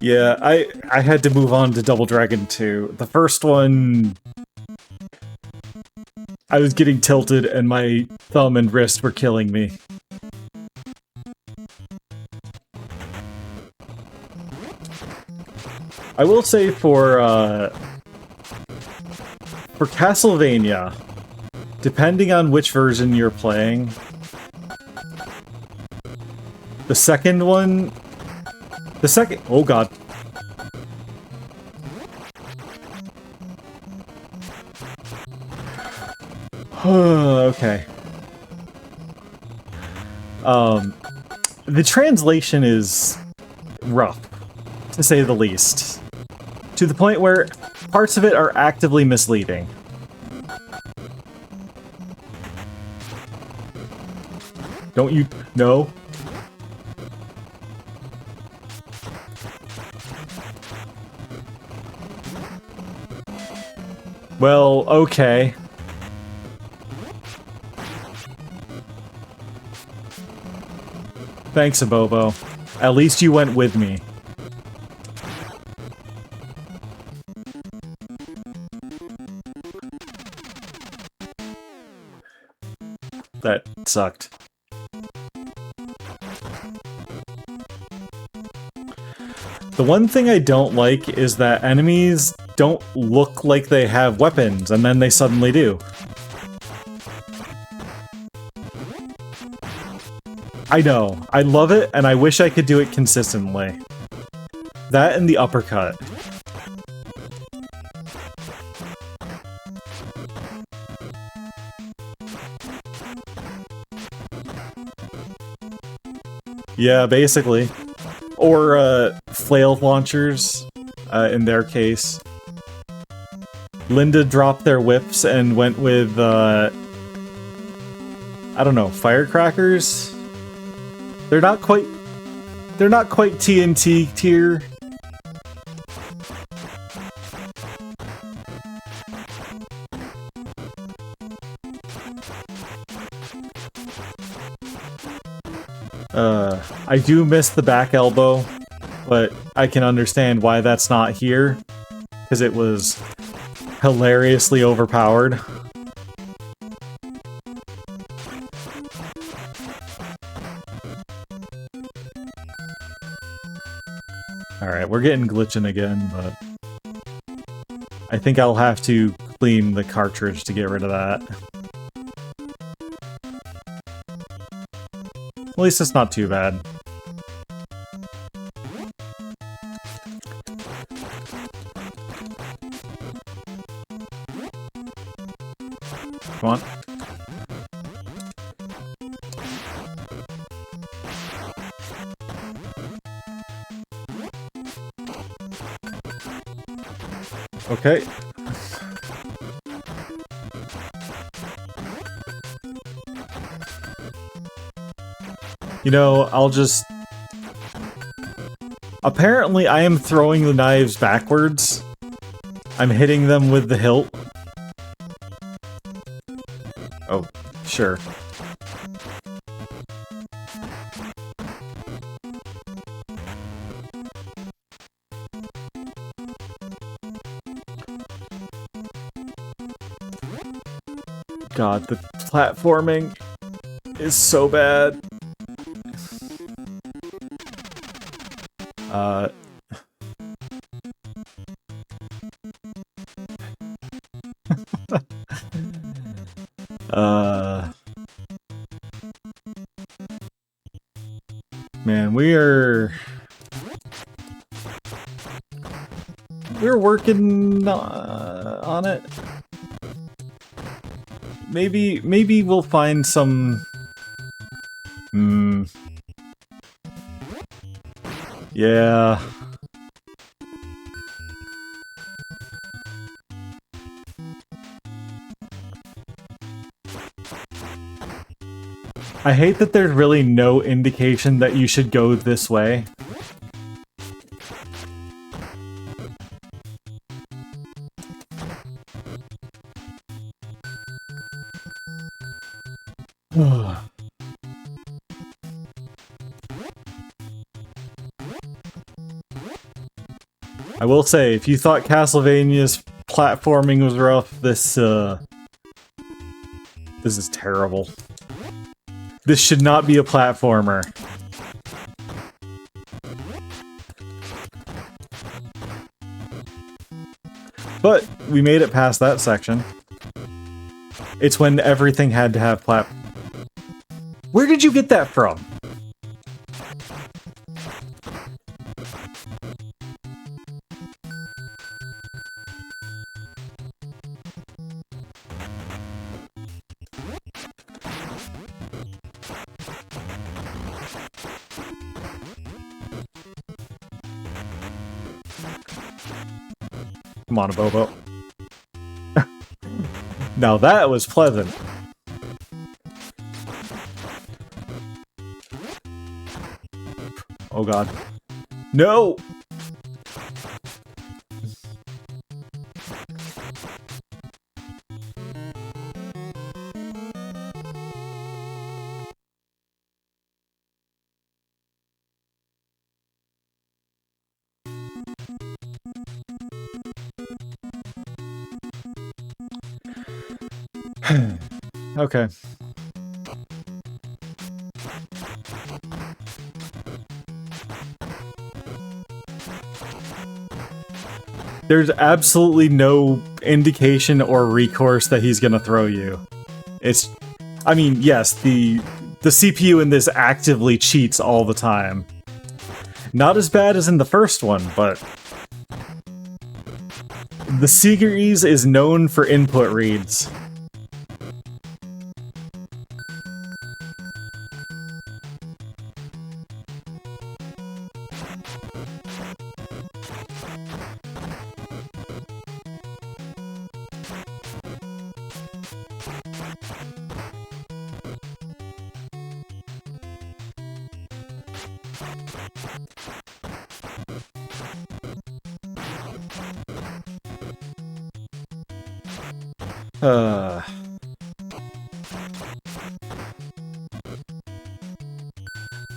Yeah, I had to move on to Double Dragon 2. The first one... I was getting tilted and my thumb and wrist were killing me. I will say for Castlevania, depending on which version you're playing, The second one... The second... Oh god. Okay. The translation is rough, to say the least. To the point where parts of it are actively misleading. Don't you... No? Well, okay. Thanks, Abobo. At least you went with me. That sucked. The one thing I don't like is that enemies don't look like they have weapons, and then they suddenly do. I know. I love it, and I wish I could do it consistently. That and the uppercut. Yeah, basically. Or, flail launchers, in their case. Linda dropped their whips and went with, I don't know, firecrackers? They're not quite TNT tier. I do miss the back elbow, but I can understand why that's not here, because it was hilariously overpowered. Alright, we're getting glitching again, but I think I'll have to clean the cartridge to get rid of that. At least it's not too bad. Come on. Okay. You know, I'll just... Apparently, I am throwing the knives backwards. I'm hitting them with the hilt. Oh, sure. God, the platforming is so bad. Man, we're working on it. Maybe we'll find some... Yeah. I hate that there's really no indication that you should go this way. I will say, if you thought Castlevania's platforming was rough, this is terrible. This should not be a platformer. But we made it past that section. It's when everything had to have Where did you get that from? Come on, Bobo. Now that was pleasant. Oh god. No! Okay. There's absolutely no indication or recourse that he's gonna throw you. It's... I mean, yes, the CPU in this actively cheats all the time. Not as bad as in the first one, but... The series is known for input reads.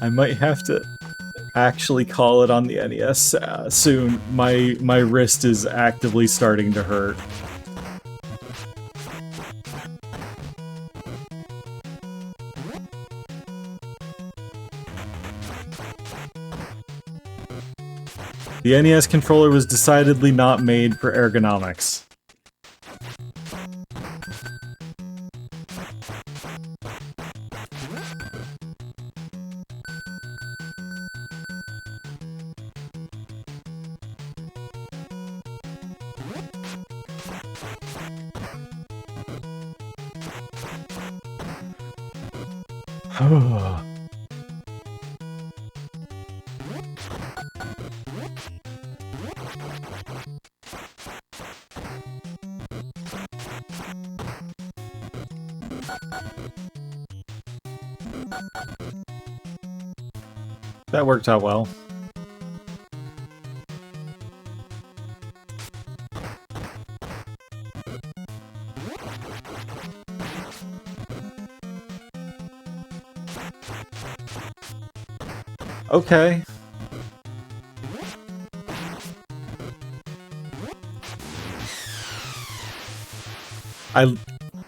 I might have to actually call it on the NES soon. My wrist is actively starting to hurt. The NES controller was decidedly not made for ergonomics. That worked out well. Okay.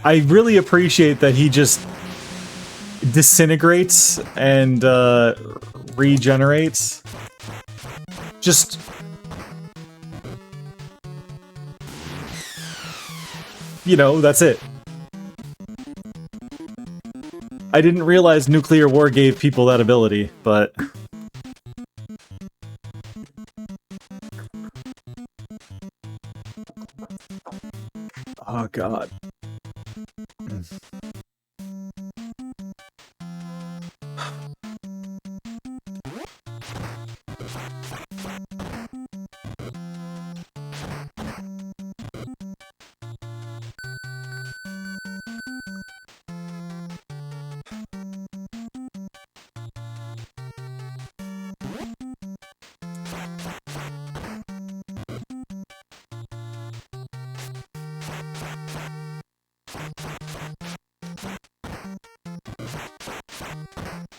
I really appreciate that he just disintegrates and regenerates. Just you know, that's it. I didn't realize nuclear war gave people that ability, but oh god.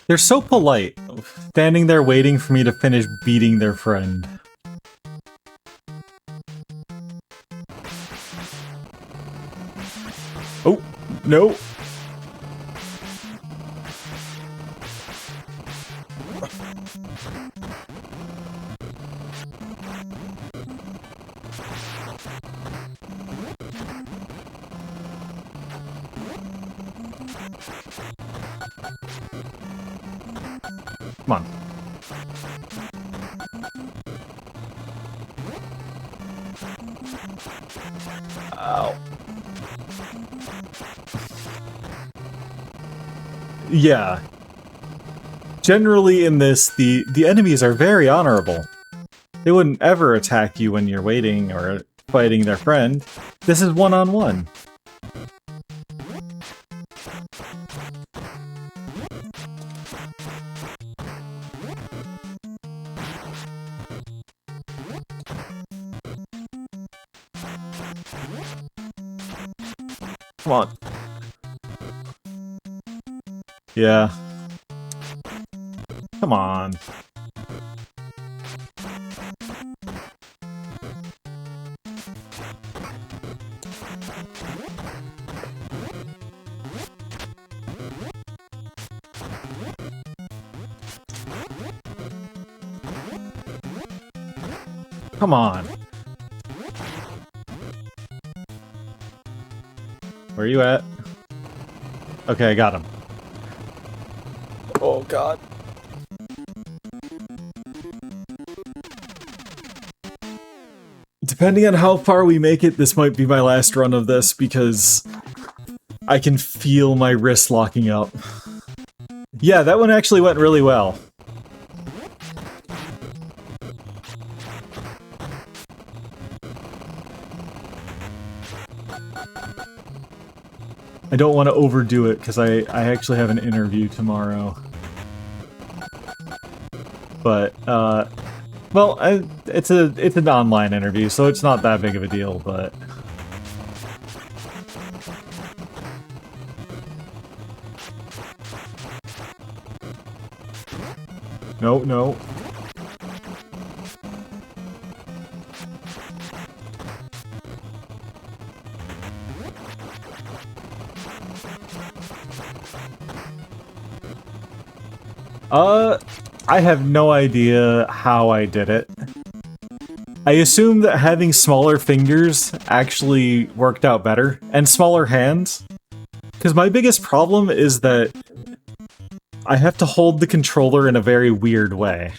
They're so polite, standing there waiting for me to finish beating their friend. Oh, no. Come on. Ow. Yeah. Generally in this, the enemies are very honorable. They wouldn't ever attack you when you're waiting or fighting their friend. This is one-on-one. Come on. Yeah. Come on. Come on. Where are you at? Okay, I got him. Oh, God. Depending on how far we make it, this might be my last run of this, because I can feel my wrist locking up. Yeah, that one actually went really well. I don't want to overdo it, because I actually have an interview tomorrow. But, well, it's an online interview, so it's not that big of a deal, but... No, no. I have no idea how I did it. I assume that having smaller fingers actually worked out better, and smaller hands. Because my biggest problem is that I have to hold the controller in a very weird way.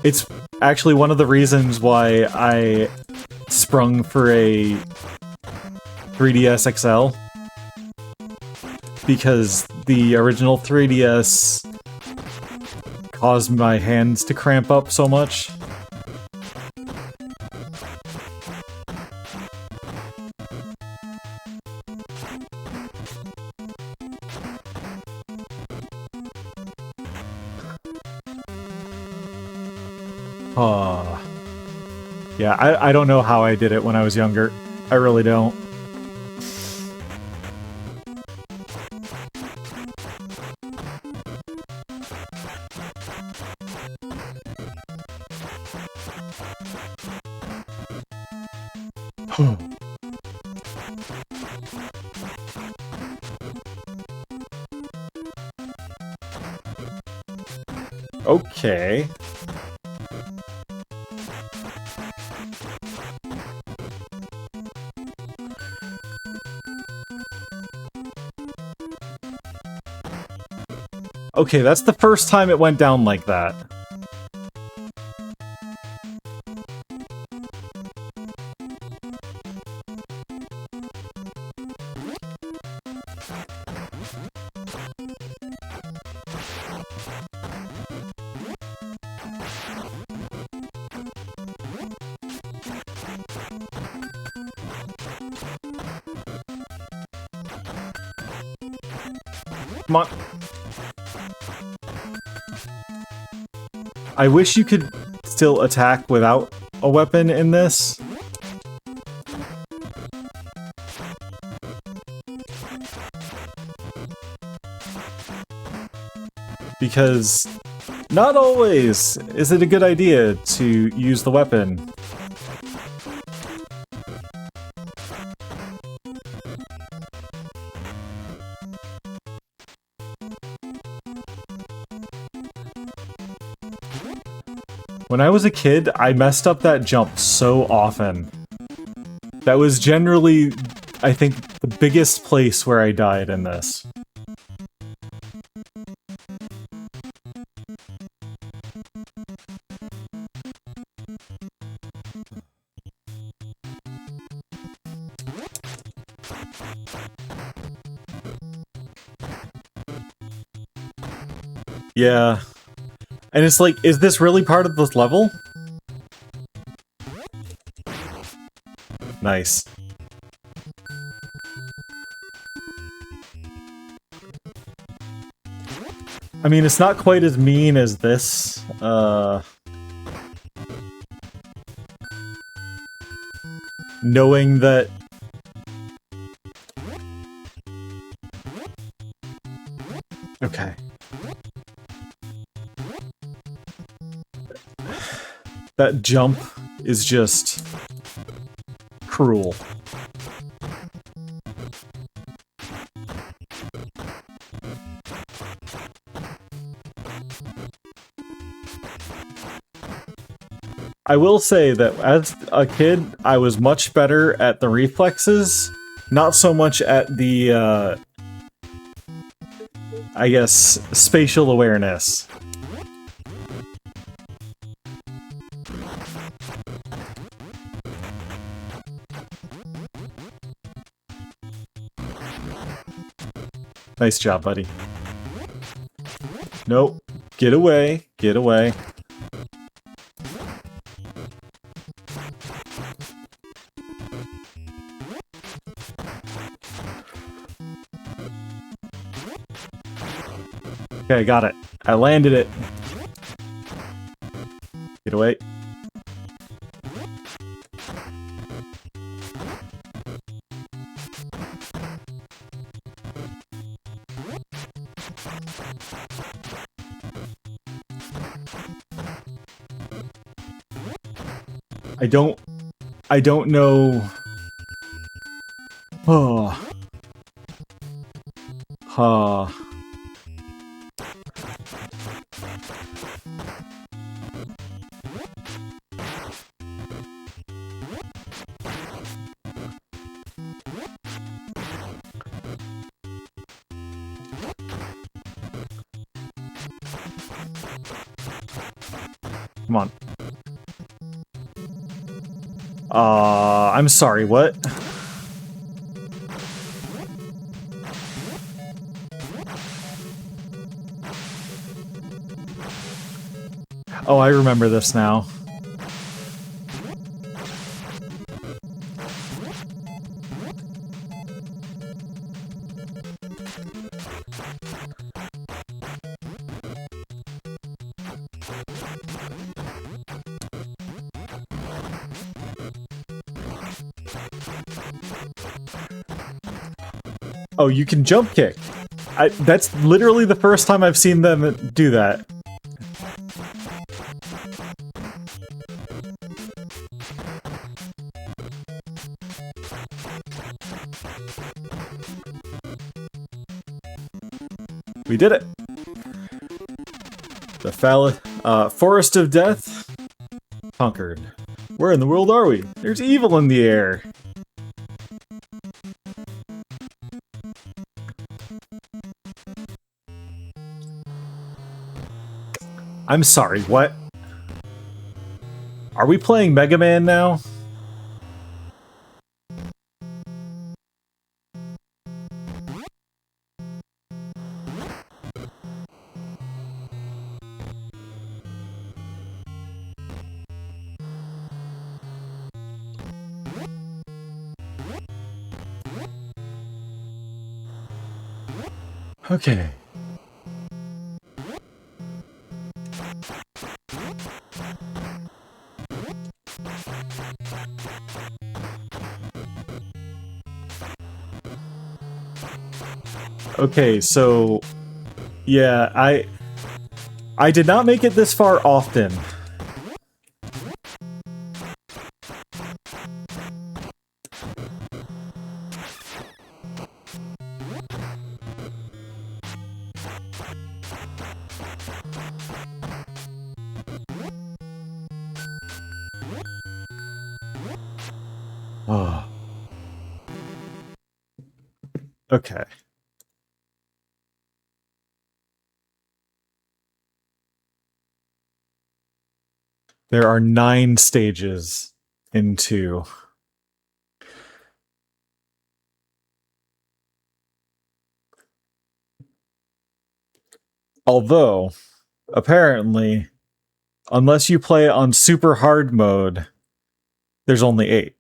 It's actually one of the reasons why I sprung for a 3DS XL. Because the original 3DS caused my hands to cramp up so much. Yeah, I don't know how I did it when I was younger. I really don't. Okay. Okay, that's the first time it went down like that. Come on. I wish you could still attack without a weapon in this. Because not always is it a good idea to use the weapon. When I was a kid, I messed up that jump so often. That was generally, I think, the biggest place where I died in this. Yeah. And it's like, is this really part of this level? Nice. I mean, it's not quite as mean as this. Knowing that... Okay. That jump is just... cruel. I will say that as a kid, I was much better at the reflexes, not so much at the, I guess, spatial awareness. Nice job, buddy. Nope. Get away. Get away. Okay, I got it. I landed it. Get away. I don't know. Oh. Huh. Come on. I'm sorry, what? Oh, I remember this now. Oh, you can jump kick. That's literally the first time I've seen them do that. We did it. The Forest of Death conquered. Where in the world are we? There's evil in the air. I'm sorry, what? Are we playing Mega Man now? Okay. Okay, so yeah, I did not make it this far often. Oh. Okay. There are 9 stages in 2. Although, apparently, unless you play it on super hard mode, there's only 8.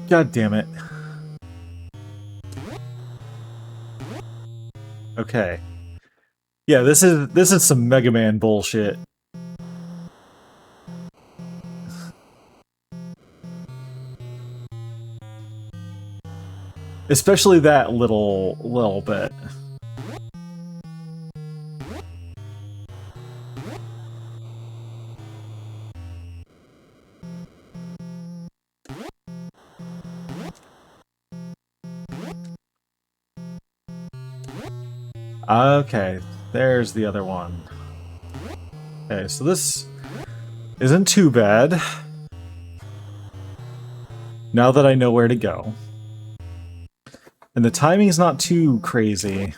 God damn it. Okay. Yeah, this is some Mega Man bullshit. Especially that little bit. Okay, there's the other one. Okay, so this isn't too bad. Now that I know where to go. And the timing's not too crazy.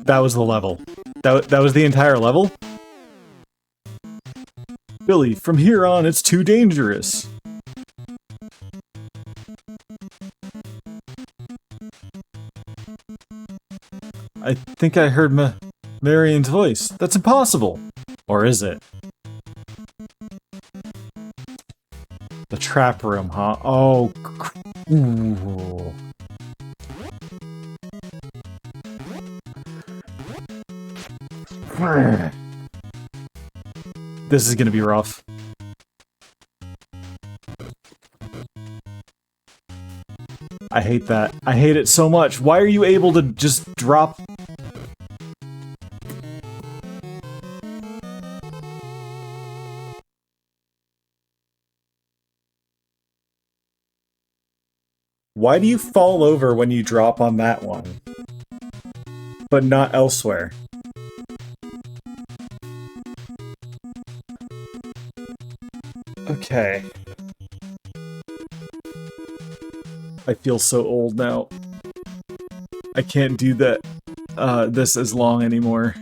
That was the level. That was the entire level? Billy, from here on, it's too dangerous. I think I heard Marion's voice. That's impossible. Or is it? The trap room, huh? Oh. Ooh. This is gonna be rough. I hate that. I hate it so much. Why are you able to just drop... Why do you fall over when you drop on that one, but not elsewhere? Okay. I feel so old now. I can't do that, this as long anymore.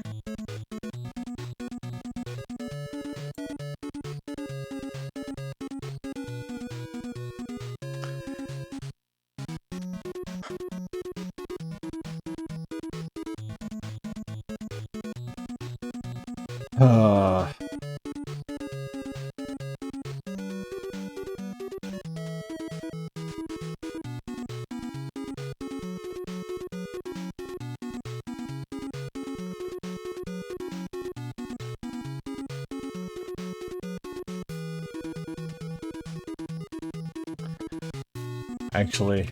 Actually.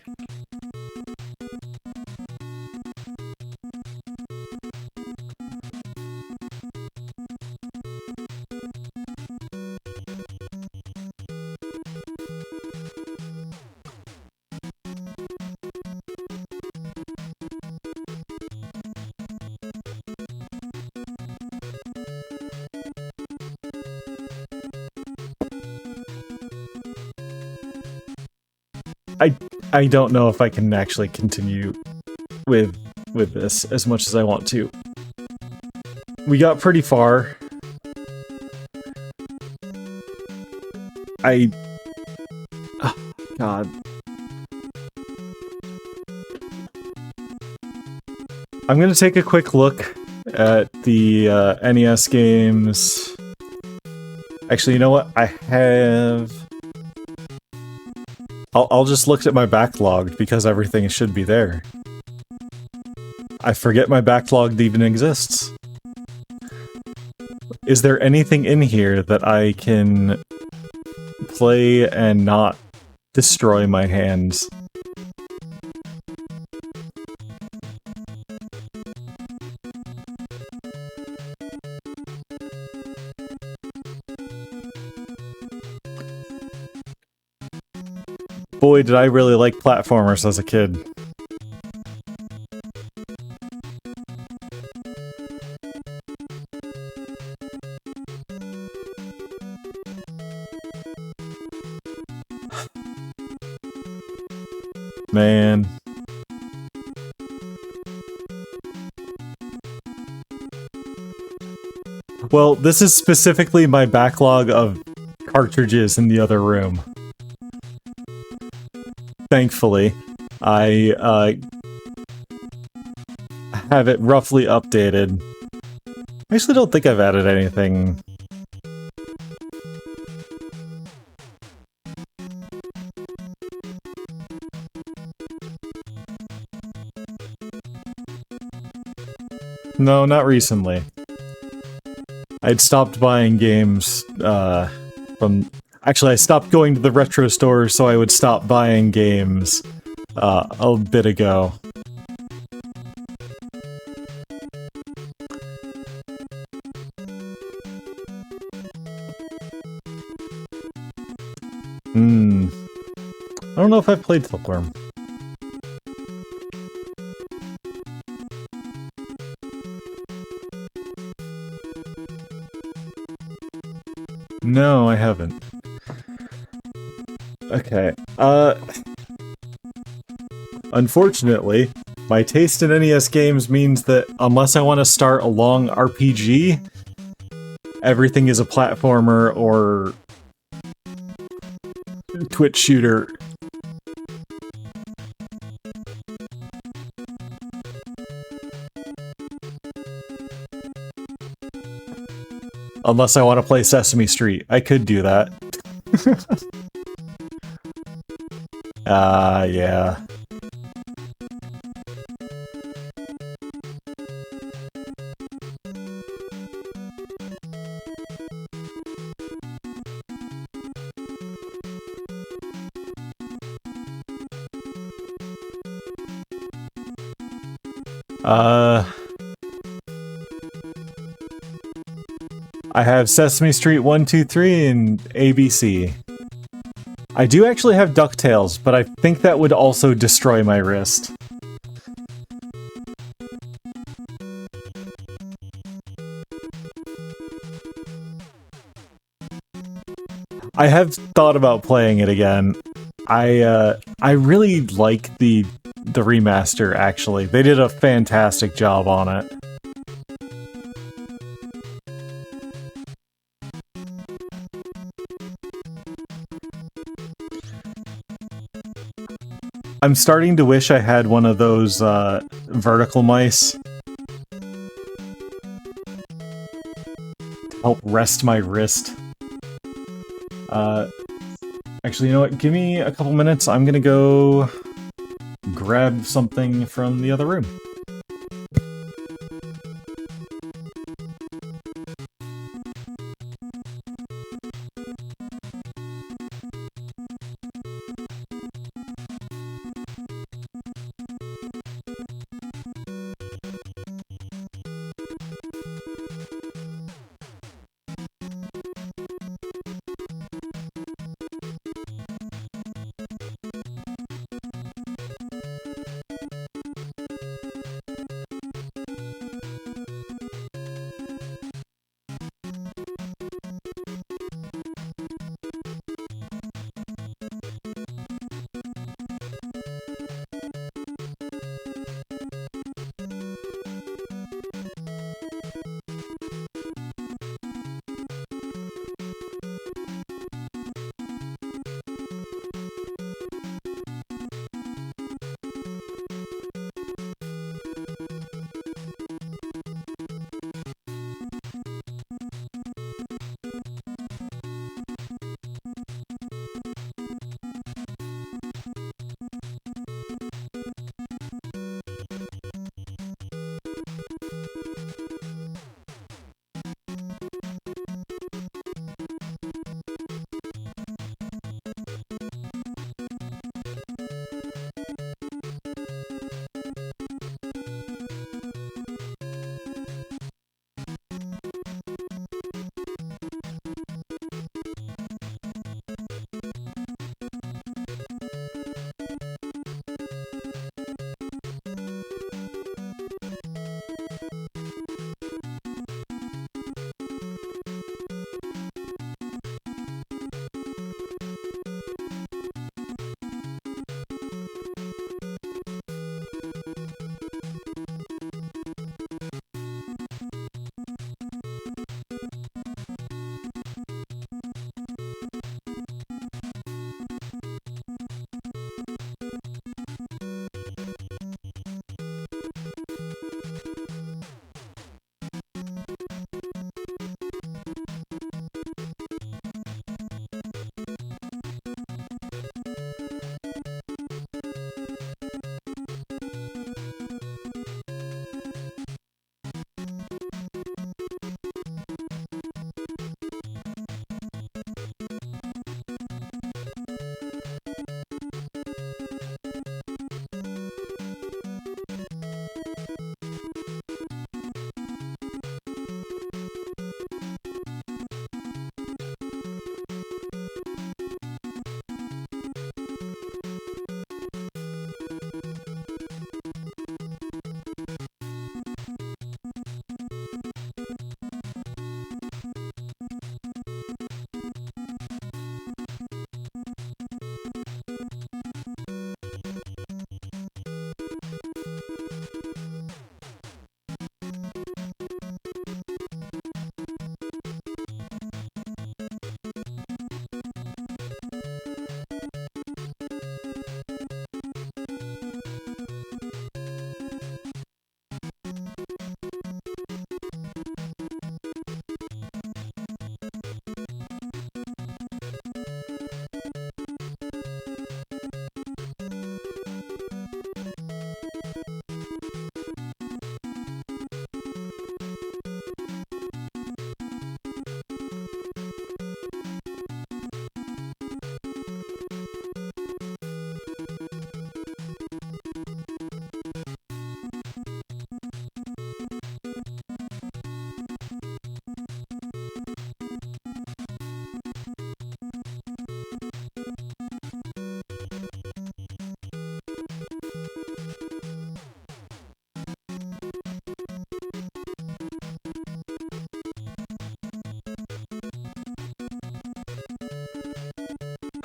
I don't know if I can actually continue with this as much as I want to. We got pretty far. Oh, God. I'm gonna take a quick look at the NES games. Actually, you know what? I have... I'll just look at my backlog, because everything should be there. I forget my backlog even exists. Is there anything in here that I can play and not destroy my hands? Boy, did I really like platformers as a kid. Man. Well, this is specifically my backlog of cartridges in the other room. Thankfully, I have it roughly updated. I actually don't think I've added anything. No, not recently. I'd stopped buying games, from... Actually, I stopped going to the retro store so I would stop buying games, a bit ago. I don't know if I've played Silkworm. No, I haven't. Okay, unfortunately, my taste in NES games means that unless I want to start a long RPG, everything is a platformer or twitch shooter. Unless I want to play Sesame Street. I could do that. Yeah. I have Sesame Street 1, 2, 3, and ABC. I do actually have DuckTales, but I think that would also destroy my wrist. I have thought about playing it again. I really like the remaster, actually. They did a fantastic job on it. I'm starting to wish I had one of those, vertical mice to help rest my wrist. Actually, you know what? Give me a couple minutes. I'm gonna go grab something from the other room.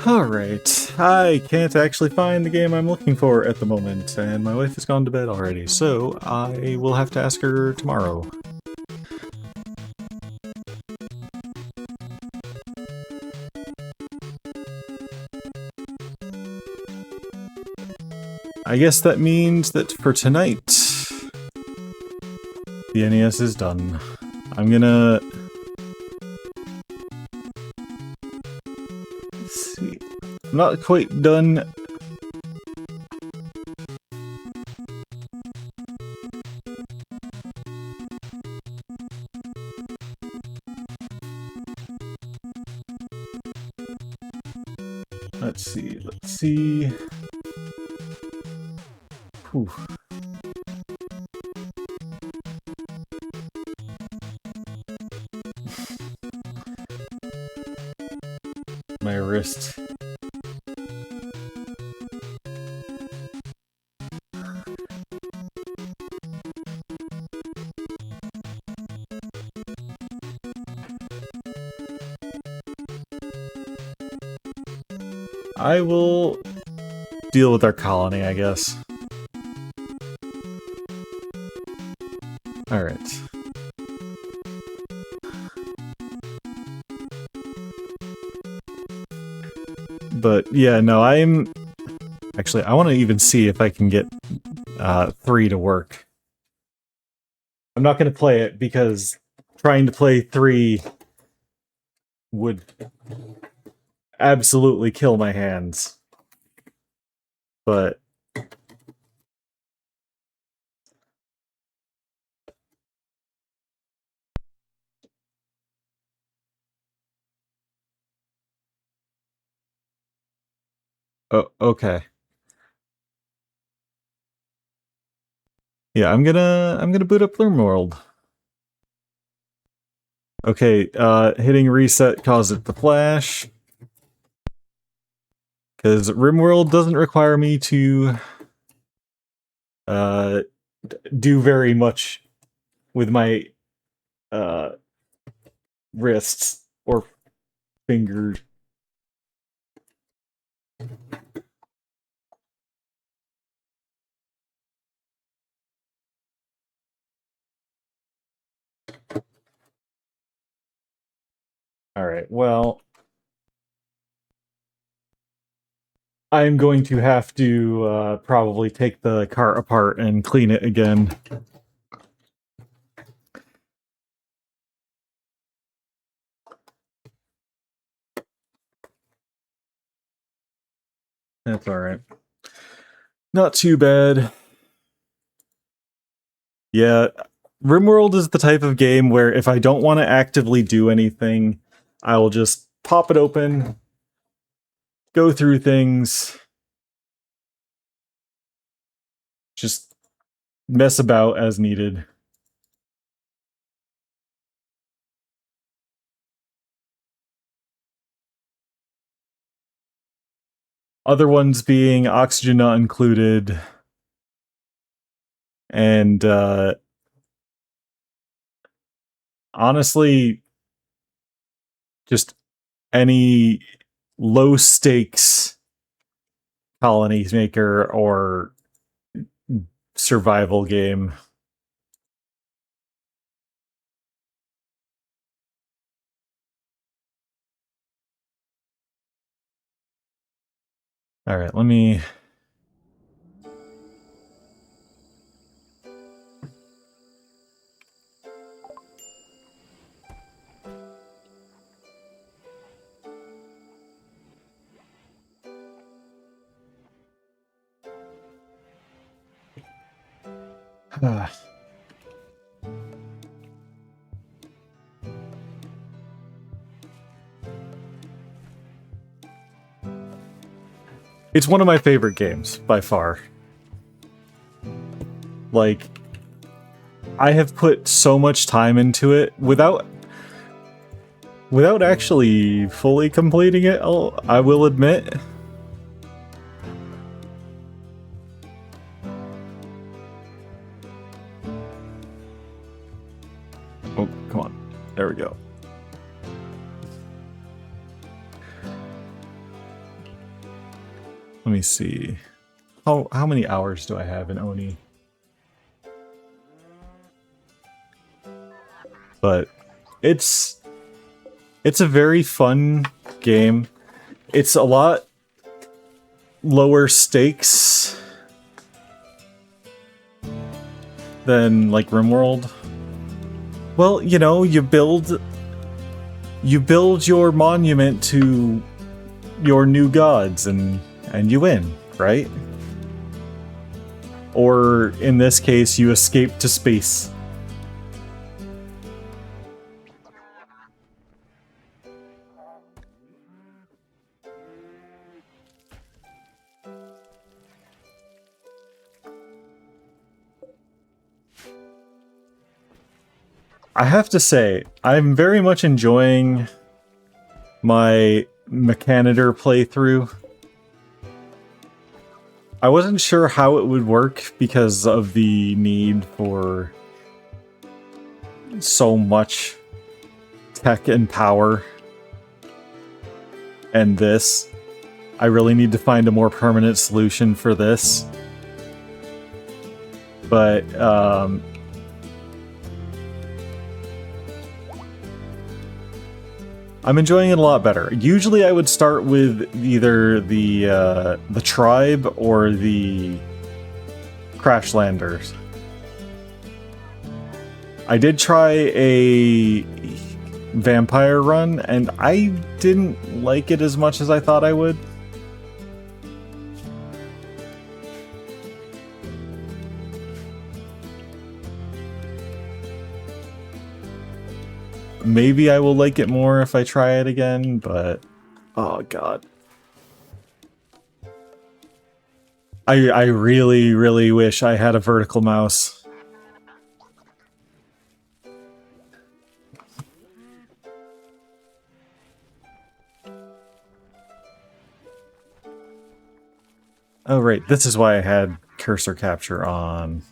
Alright, I can't actually find the game I'm looking for at the moment, and my wife has gone to bed already, so I will have to ask her tomorrow. I guess that means that for tonight, the NES is done. I'm gonna... Let's see. I'm not quite done. Let's see. Whew. My wrist. I will deal with our colony, I guess. Alright. But yeah, no, I'm... Actually, I want to even see if I can get 3 to work. I'm not going to play it because trying to play 3 would absolutely kill my hands. But... Oh, okay. Yeah, I'm gonna boot up RimWorld. Okay, hitting reset caused it to flash. Because RimWorld doesn't require me to do very much with my wrists or fingers. Alright, well... I'm going to have to probably take the cart apart and clean it again. That's alright. Not too bad. Yeah, RimWorld is the type of game where if I don't want to actively do anything, I will just pop it open, go through things, just mess about as needed. Other ones being Oxygen Not Included, and honestly, just any low-stakes colonies maker or survival game. Alright, let me... It's one of my favorite games, by far. Like, I have put so much time into it without actually fully completing it, I will admit. Oh, come on. There we go. Let me see. How many hours do I have in Oni? But it's a very fun game. It's a lot lower stakes than like RimWorld. Well, you know, you build your monument to your new gods and you win, right? Or in this case, you escape to space. I have to say, I'm very much enjoying my Mechanitor playthrough. I wasn't sure how it would work because of the need for so much tech and power. And this, I really need to find a more permanent solution for this. But, I'm enjoying it a lot better. Usually I would start with either the tribe or the Crashlanders. I did try a vampire run, and I didn't like it as much as I thought I would. Maybe I will like it more if I try it again, but... oh god. I really, really wish I had a vertical mouse. Oh right, this is why I had cursor capture on.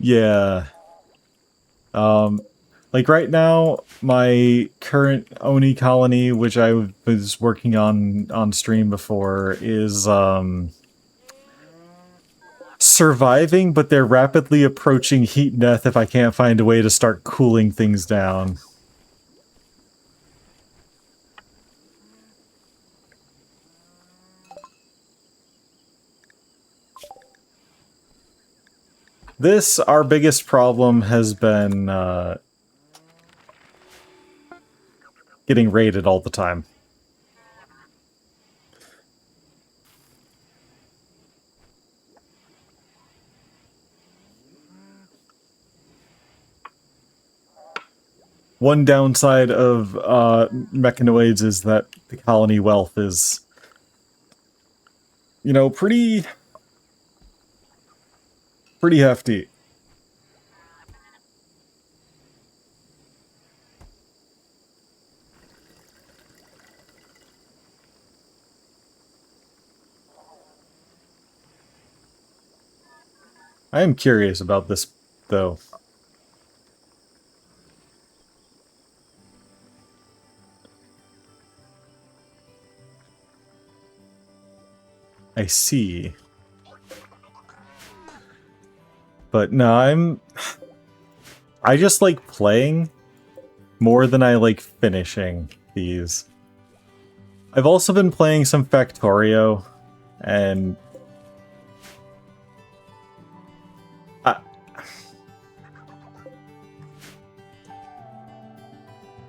Yeah. Like right now, my current Oni colony, which I was working on stream before, is surviving, but they're rapidly approaching heat death if I can't find a way to start cooling things down. This, our biggest problem has been getting raided all the time. One downside of mechanoids is that the colony wealth is, you know, pretty hefty. I am curious about this, though. I see. But no, I just like playing more than I like finishing these. I've also been playing some Factorio, and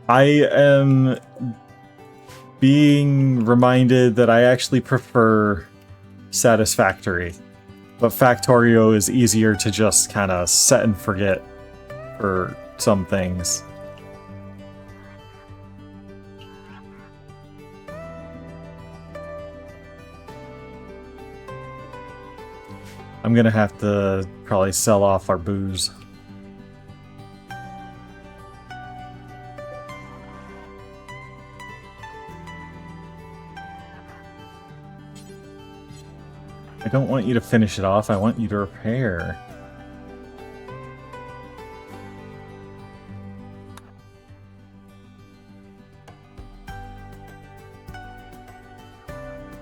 I am being reminded that I actually prefer Satisfactory. But Factorio is easier to just kind of set and forget for some things. I'm gonna have to probably sell off our booze. I don't want you to finish it off, I want you to repair.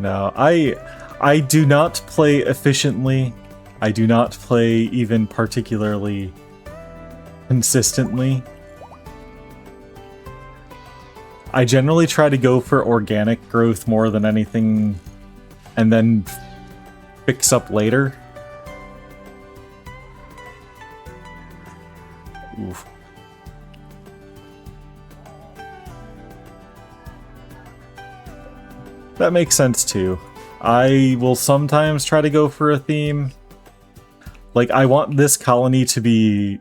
No, I do not play efficiently. I do not play even particularly consistently. I generally try to go for organic growth more than anything, and then fix up later. Oof. That makes sense too. I will sometimes try to go for a theme. Like, I want this colony to be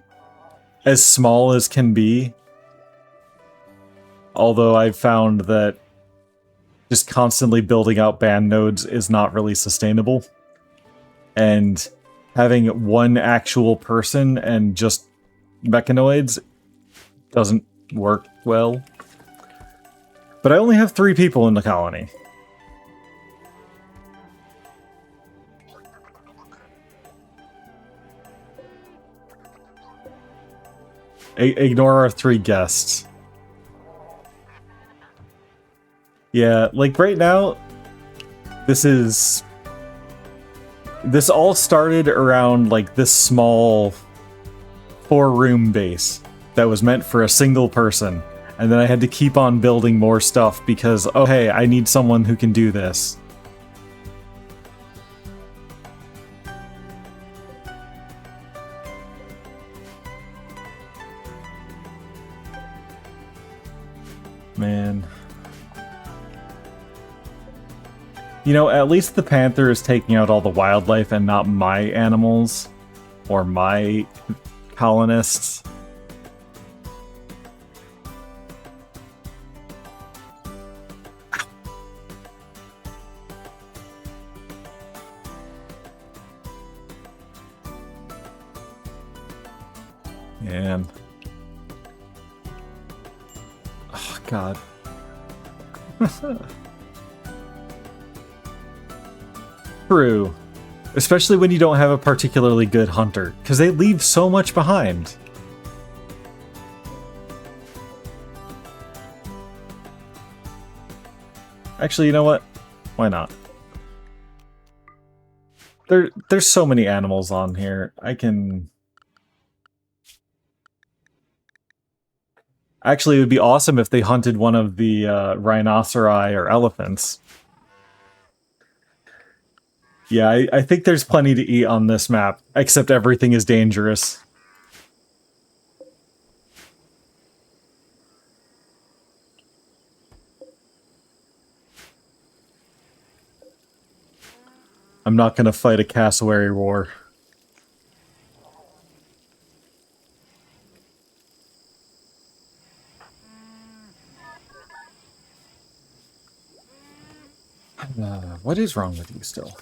as small as can be. Although I've found that just constantly building out band nodes is not really sustainable. And having one actual person and just mechanoids doesn't work well. But I only have 3 people in the colony. Ignore our 3 guests. Yeah, like right now, this all started around like this small 4-room base that was meant for a single person. And then I had to keep on building more stuff because, oh hey, I need someone who can do this. Man. You know, at least the panther is taking out all the wildlife and not my animals. Or my colonists. Man. Oh, God. True. Especially when you don't have a particularly good hunter, because they leave so much behind. Actually, you know what? Why not? There's so many animals on here. I can... Actually, it would be awesome if they hunted one of the rhinoceri or elephants. Yeah, I think there's plenty to eat on this map, except everything is dangerous. I'm not gonna fight a cassowary war. What is wrong with you still?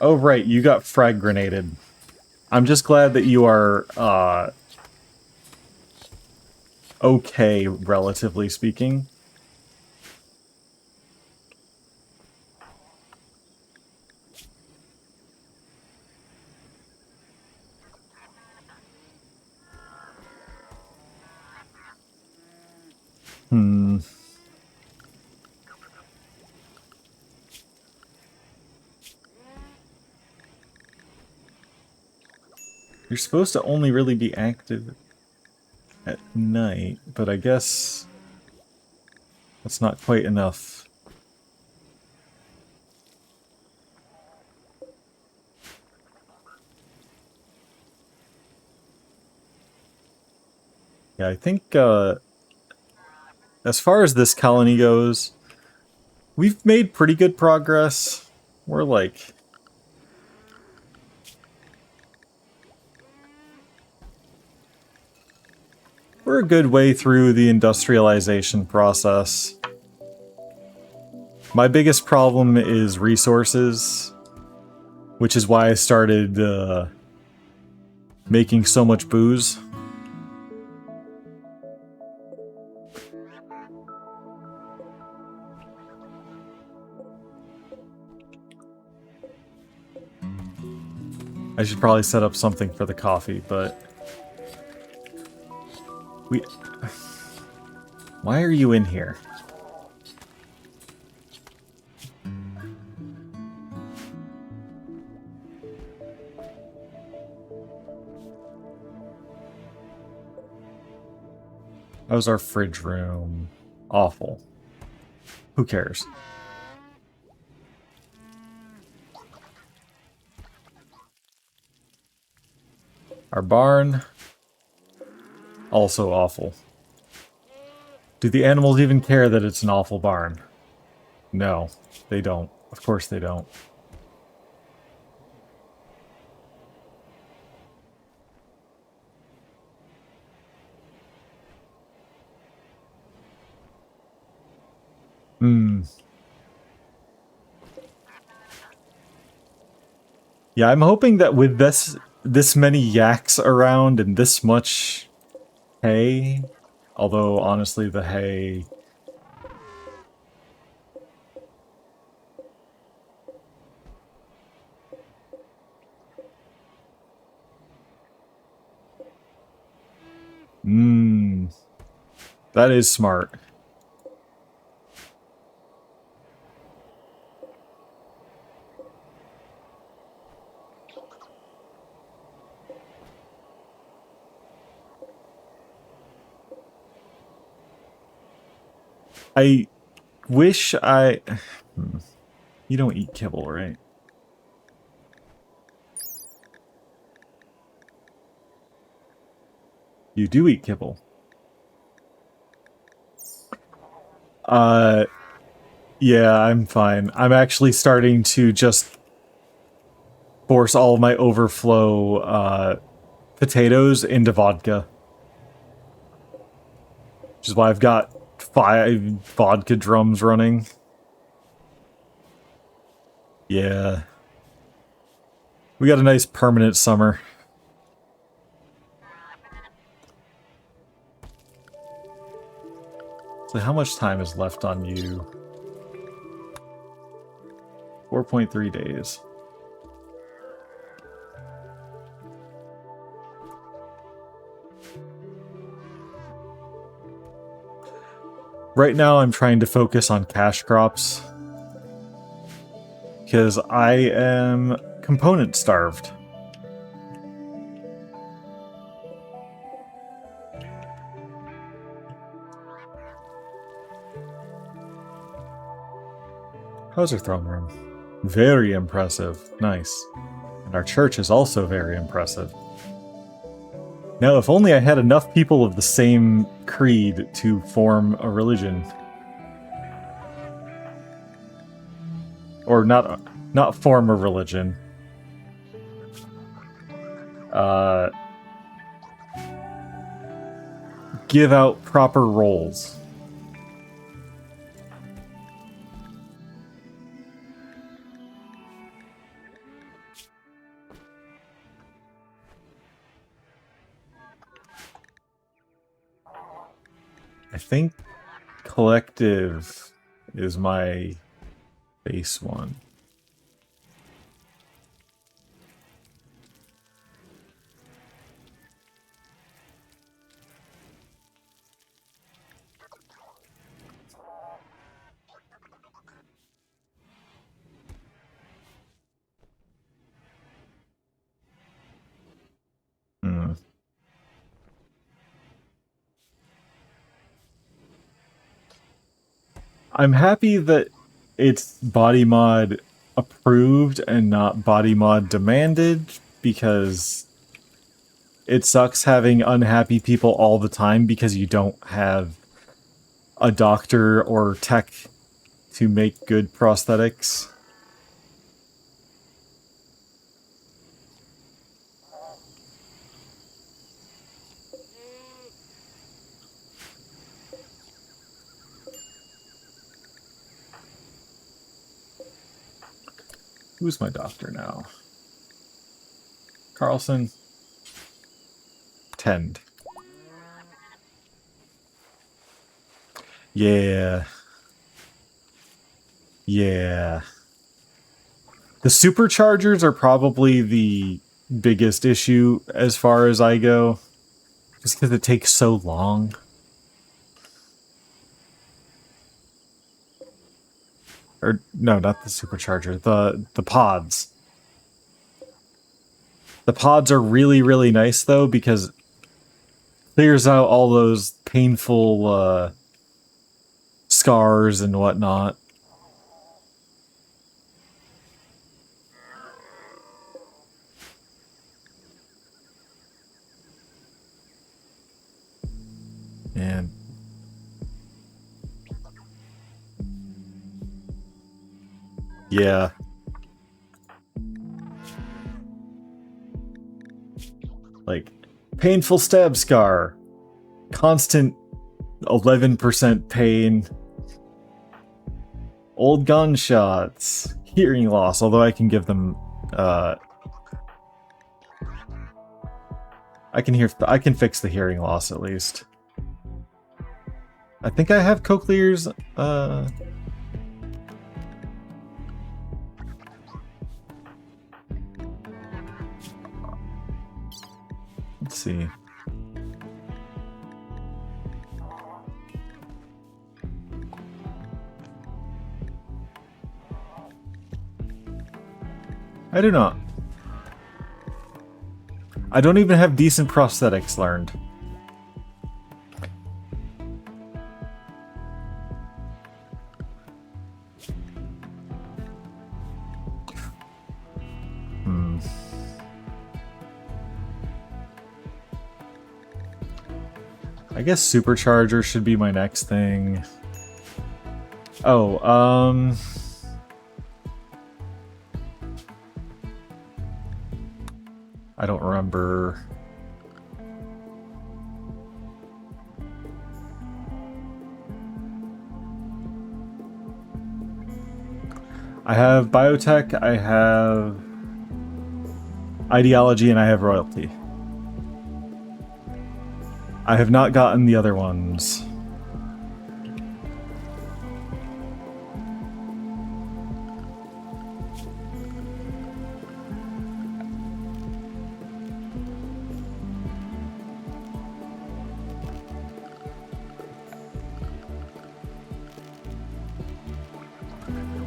Oh, right, you got frag grenaded. I'm just glad that you are, okay, relatively speaking. Hmm. You're supposed to only really be active at night, but I guess that's not quite enough. Yeah, I think, as far as this colony goes, we've made pretty good progress. We're like... We're a good way through the industrialization process. My biggest problem is resources, which is why I started making so much booze. I should probably set up something for the coffee, but... Why are you in here? How's our fridge room? Awful. Who cares? Our barn, also awful. Do the animals even care that it's an awful barn? No, they don't. Of course they don't. Hmm. Yeah, I'm hoping that with this many yaks around and this much hay, although honestly the hay... Mmm. That is smart. I wish I... You don't eat kibble, right? You do eat kibble. Yeah, I'm fine. I'm actually starting to just force all of my overflow, potatoes into vodka. Which is why I've got 5 vodka drums running. Yeah. We got a nice permanent summer. So how much time is left on you? 4.3 days. Right now I'm trying to focus on cash crops. Because I am component starved. How's our throne room? Very impressive. Nice. And our church is also very impressive. Now, if only I had enough people of the same creed to form a religion. Or not form a religion. Give out proper roles. I think collective is my base one. Hmm. I'm happy that it's body mod approved and not body mod demanded, because it sucks having unhappy people all the time because you don't have a doctor or tech to make good prosthetics. Who's my doctor now? Carlson? Tend. Yeah. Yeah. The superchargers are probably the biggest issue as far as I go. Just because it takes so long. Or, no, not the supercharger. The pods. The pods are really, really nice, though, because Clears out all those painful scars and whatnot. And yeah. Like, painful stab scar. Constant 11% pain. Old gunshots. Hearing loss, although I can give them, I can fix the hearing loss at least. I think I have Cochlear's, let's see. I do not. I don't even have decent prosthetics learned. I guess supercharger should be my next thing. Oh, I don't remember. I have biotech, I have ideology, and I have royalty. I have not gotten the other ones.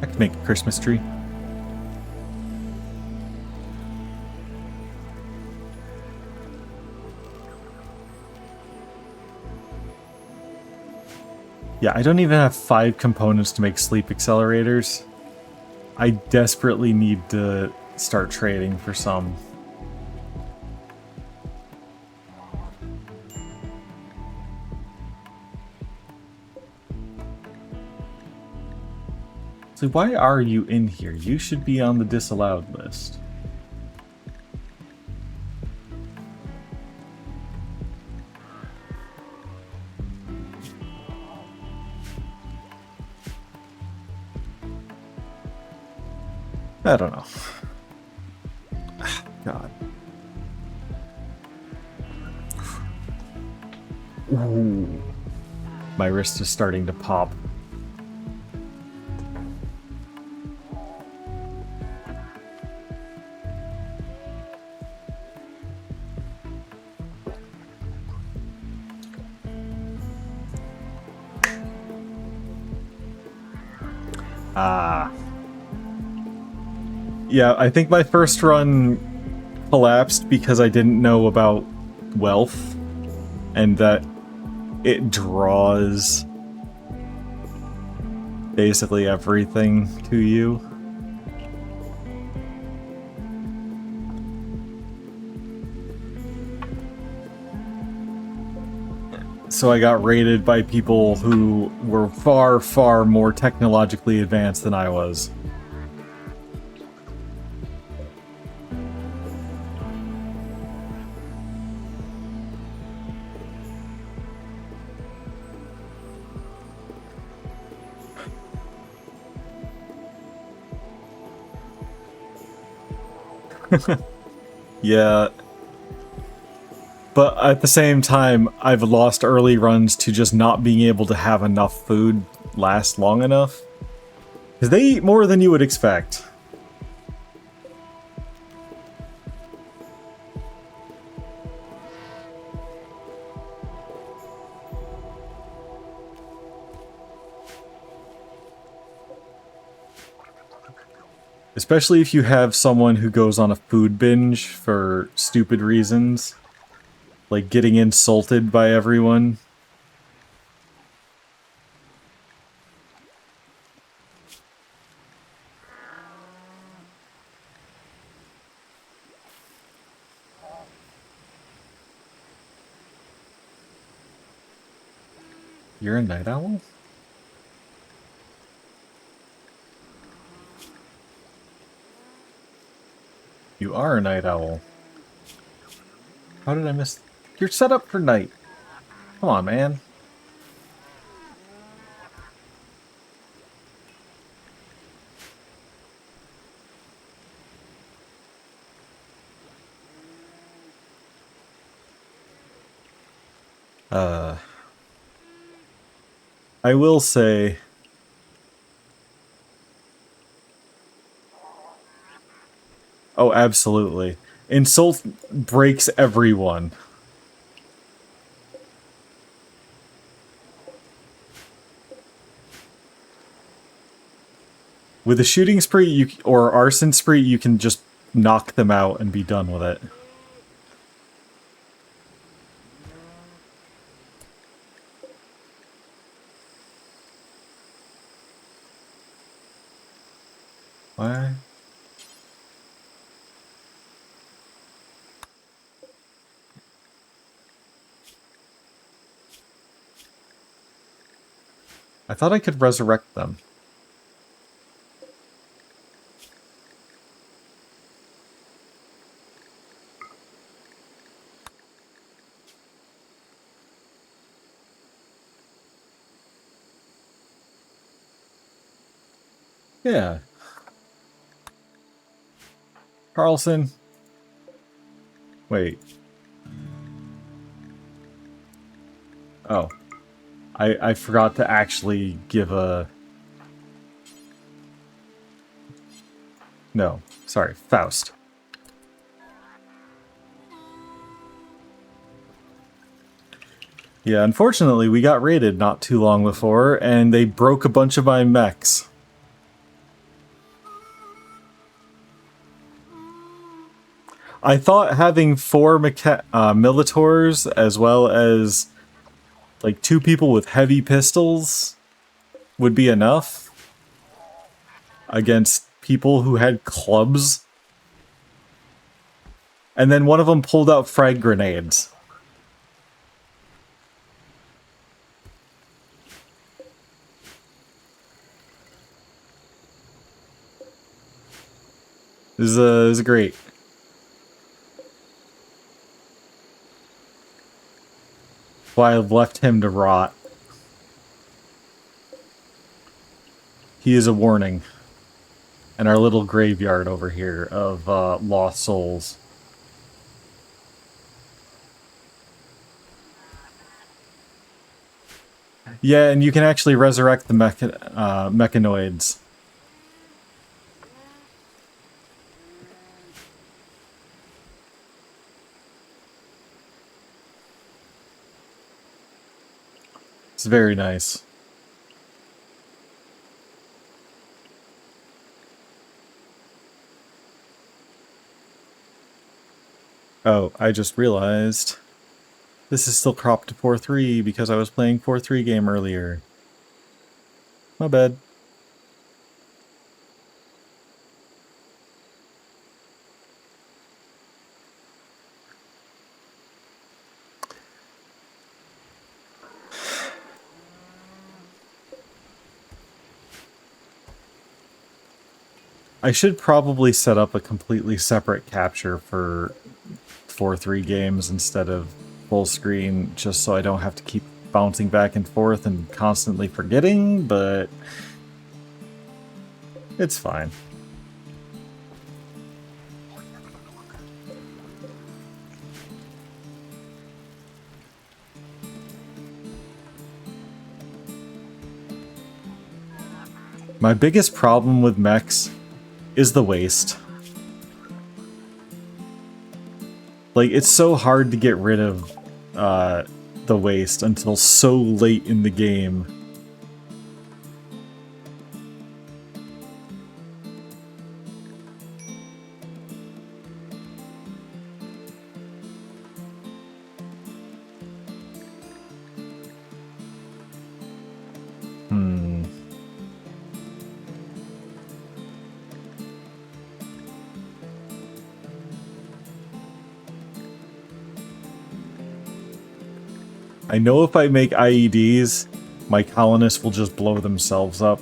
I could make a Christmas tree. Yeah, I don't even have 5 components to make sleep accelerators. I desperately need to start trading for some. So why are you in here? You should be on the disallowed list. I don't know. God. Ooh. My wrist is starting to pop. Ah. Yeah, I think my first run collapsed because I didn't know about wealth and that it draws basically everything to you. So I got raided by people who were far, far more technologically advanced than I was. Yeah. But at the same time, I've lost early runs to just not being able to have enough food last long enough. Because they eat more than you would expect. Especially if you have someone who goes on a food binge for stupid reasons. like getting insulted by everyone. You're a night owl? You are a night owl. How did I miss? You're set up for night. Come on, man. I will say... Oh, absolutely. Insult breaks everyone. With a shooting spree or arson spree, you can just knock them out and be done with it. Why? I thought I could resurrect them. Yeah. Carlson. Wait. Oh. I forgot to actually give a... No. Sorry. Faust. Yeah, unfortunately, we got raided not too long before, and they broke a bunch of my mechs. I thought having 4 Militors, as well as, like, 2 people with heavy pistols would be enough against people who had clubs. And then one of them pulled out frag grenades. This is great. Why I've left him to rot. He is a warning. And our little graveyard over here of lost souls. Yeah, and you can actually resurrect the mechanoids. It's very nice. Oh, I just realized this is still cropped to 4:3 because I was playing 4:3 game earlier. My bad. I should probably set up a completely separate capture for 4:3 games instead of full screen, just so I don't have to keep bouncing back and forth and constantly forgetting, but it's fine. My biggest problem with mechs is the waste. Like, it's so hard to get rid of the waste until so late in the game. I know if I make IEDs, my colonists will just blow themselves up.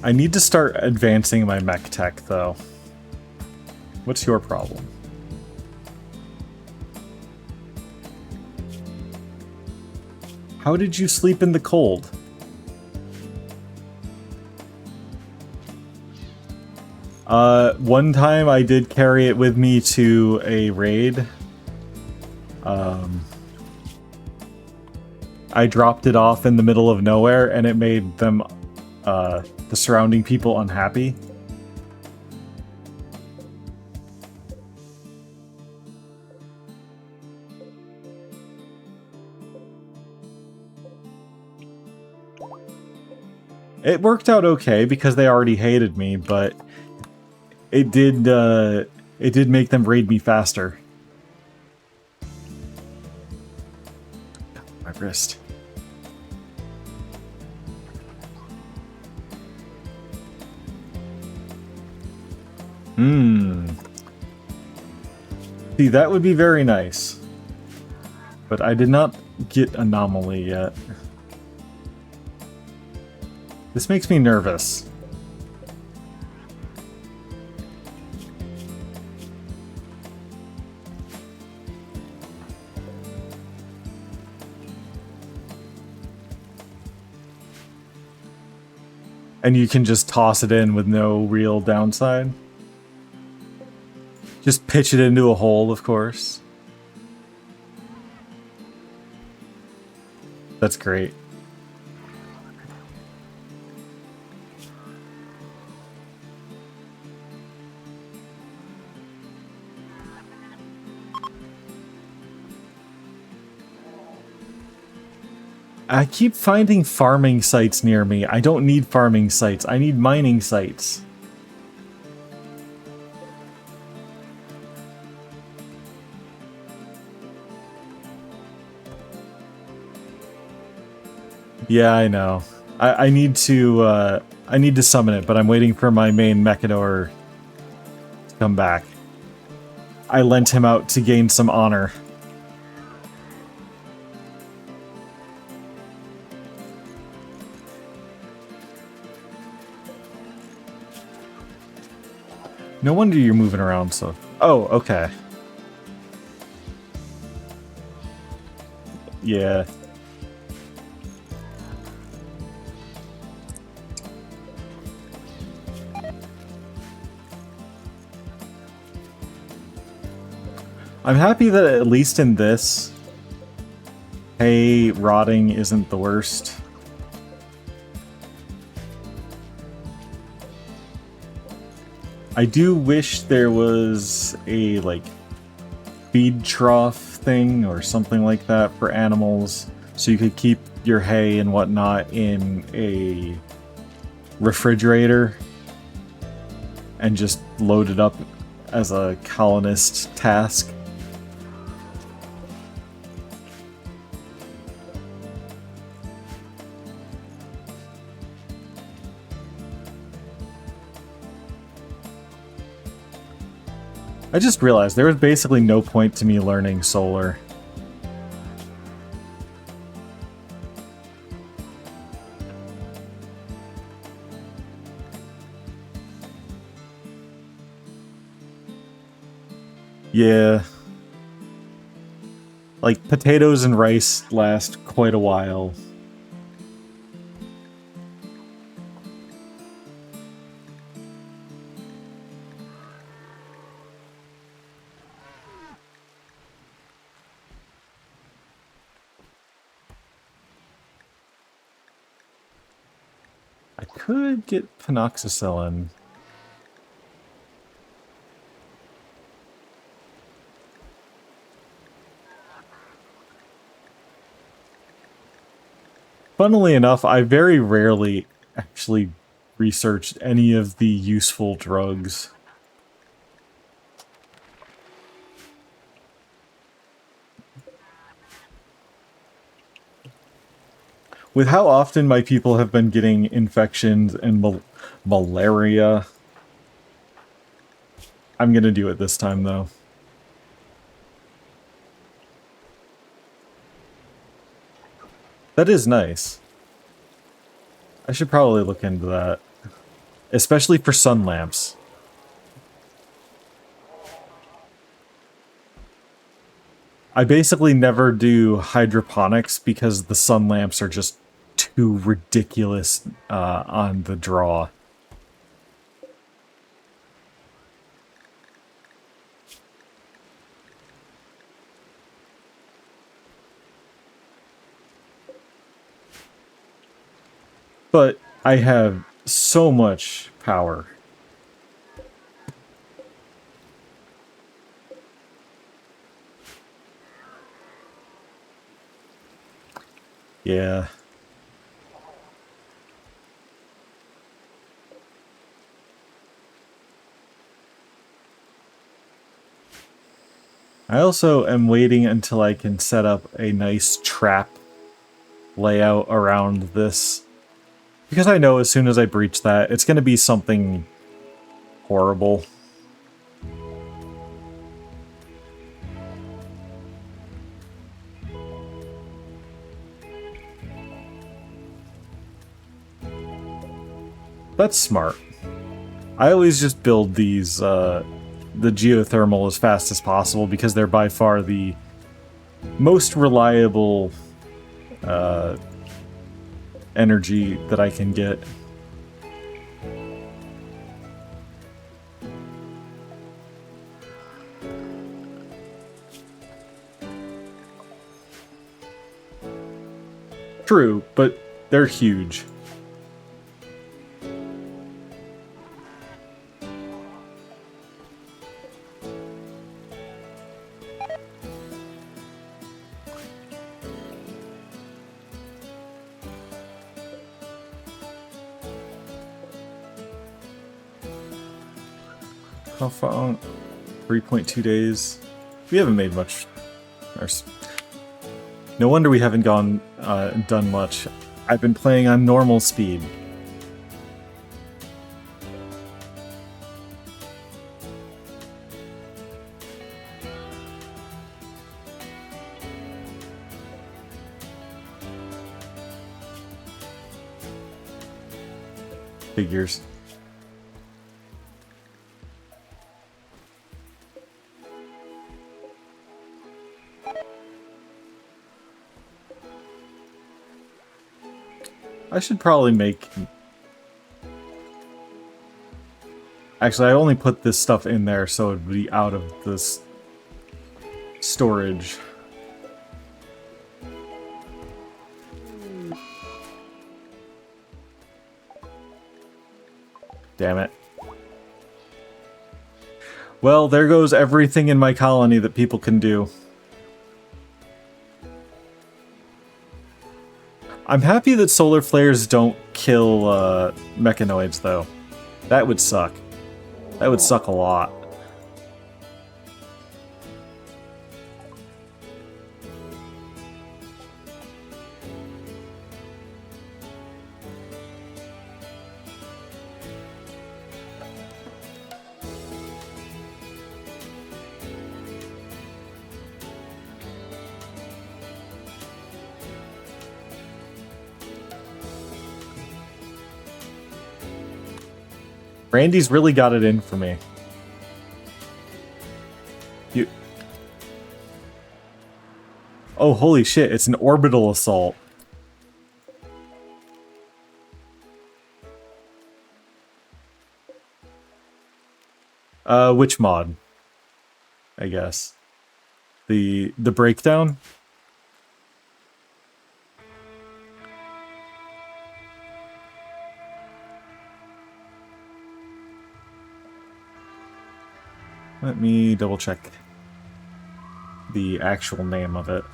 I need to start advancing my mech tech, though. What's your problem? How did you sleep in the cold? One time I did carry it with me to a raid. I dropped it off in the middle of nowhere, and it made them, the surrounding people unhappy. It worked out okay because they already hated me, but it did make them raid me faster. My wrist. See, that would be very nice. But I did not get Anomaly yet. This makes me nervous. And you can just toss it in with no real downside. Just pitch it into a hole, of course. That's great. I keep finding farming sites near me. I don't need farming sites. I need mining sites. Yeah, I know. I need to summon it, but I'm waiting for my main Mechador to come back. I lent him out to gain some honor. No wonder you're moving around so... Oh, okay. Yeah. I'm happy that at least in this, hay rotting isn't the worst. I do wish there was a, like, feed trough thing or something like that for animals, so you could keep your hay and whatnot in a refrigerator and just load it up as a colonist task. I just realized there was basically no point to me learning solar. Yeah. Like, potatoes and rice last quite a while. I could get penoxycillin. Funnily enough, I very rarely actually researched any of the useful drugs. With how often my people have been getting infections and malaria, I'm gonna do it this time, though. That is nice. I should probably look into that. Especially for sun lamps. I basically never do hydroponics because the sun lamps are just too ridiculous on the draw. But I have so much power. Yeah. I also am waiting until I can set up a nice trap layout around this. Because I know as soon as I breach that, it's going to be something horrible. That's smart. I always just build these, the geothermal as fast as possible because they're by far the most reliable energy that I can get. True, but they're huge. How far? 3.2 days. We haven't made much. No wonder we haven't done much. I've been playing on normal speed. Figures. I should probably make... Actually, I only put this stuff in there so it would be out of this storage. Damn it. Well, there goes everything in my colony that people can do. I'm happy that solar flares don't kill mechanoids, though. That would suck. That would suck a lot. Randy's really got it in for me. Oh, holy shit, it's an orbital assault. Which mod? I guess. The breakdown? Let me double check the actual name of it.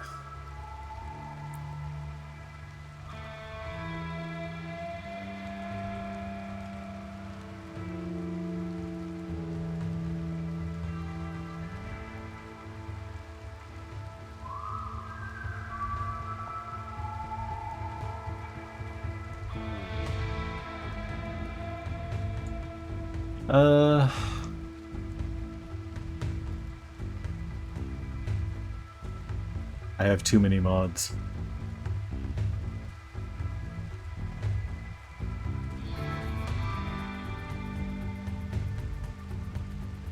I have too many mods.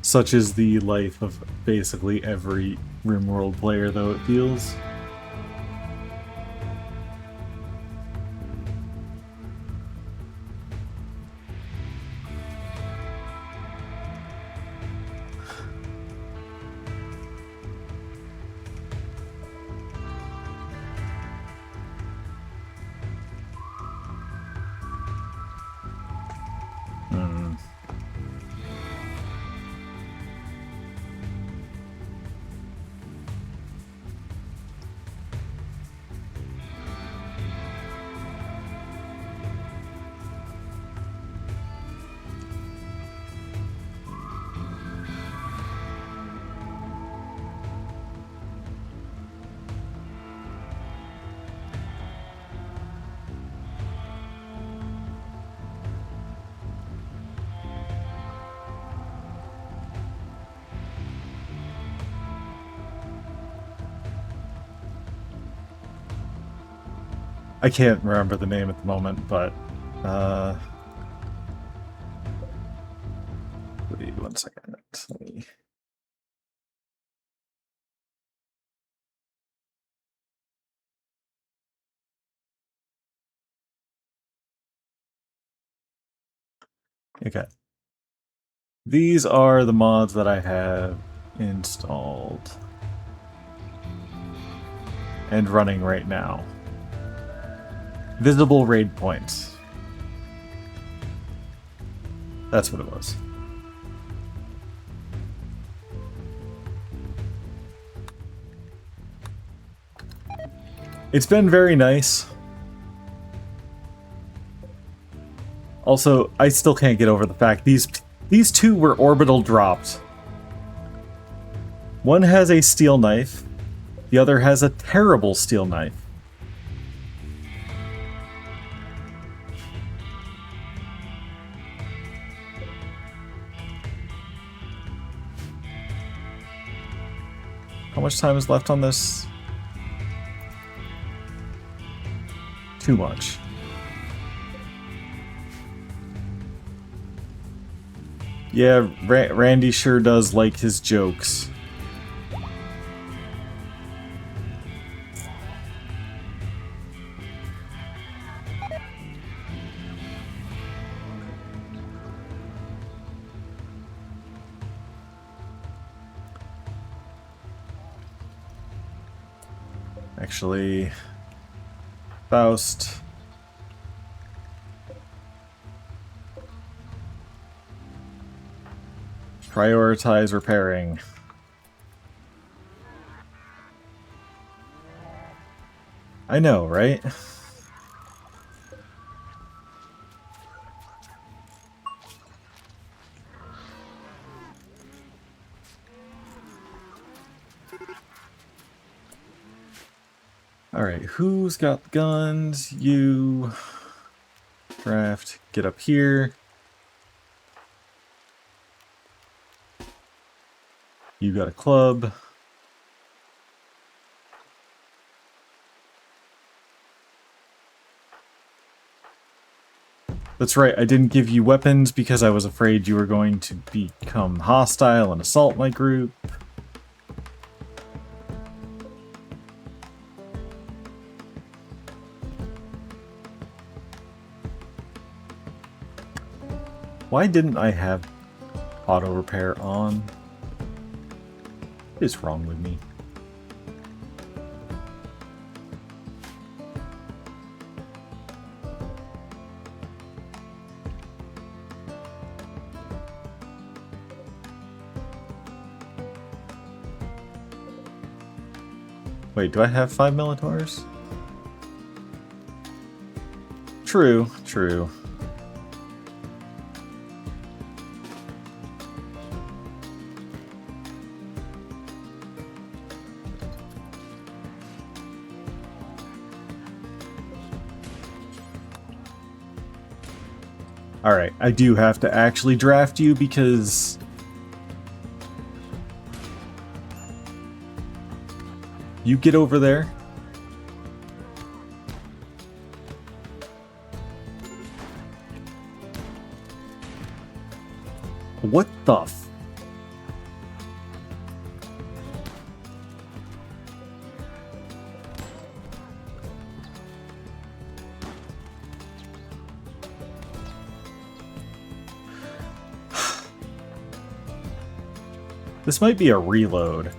Such is the life of basically every RimWorld player, though, it feels. I can't remember the name at the moment, but wait 1 second. Let me... Okay. These are the mods that I have installed and running right now. Visible raid points. That's what it was. It's been very nice. Also, I still can't get over the fact these two were orbital dropped. One has a steel knife, the other has a terrible steel knife. How much time is left on this? Too much. Yeah, Randy sure does like his jokes. Actually, Faust. Prioritize repairing. I know, right? Alright, who's got guns? You. Craft. Get up here. You got a club. That's right, I didn't give you weapons because I was afraid you were going to become hostile and assault my group. Why didn't I have auto repair on? What is wrong with me? Wait, do I have 5 Minotaurs? True, true. Alright, I do have to actually draft you because... You get over there. What the f... This might be a reload.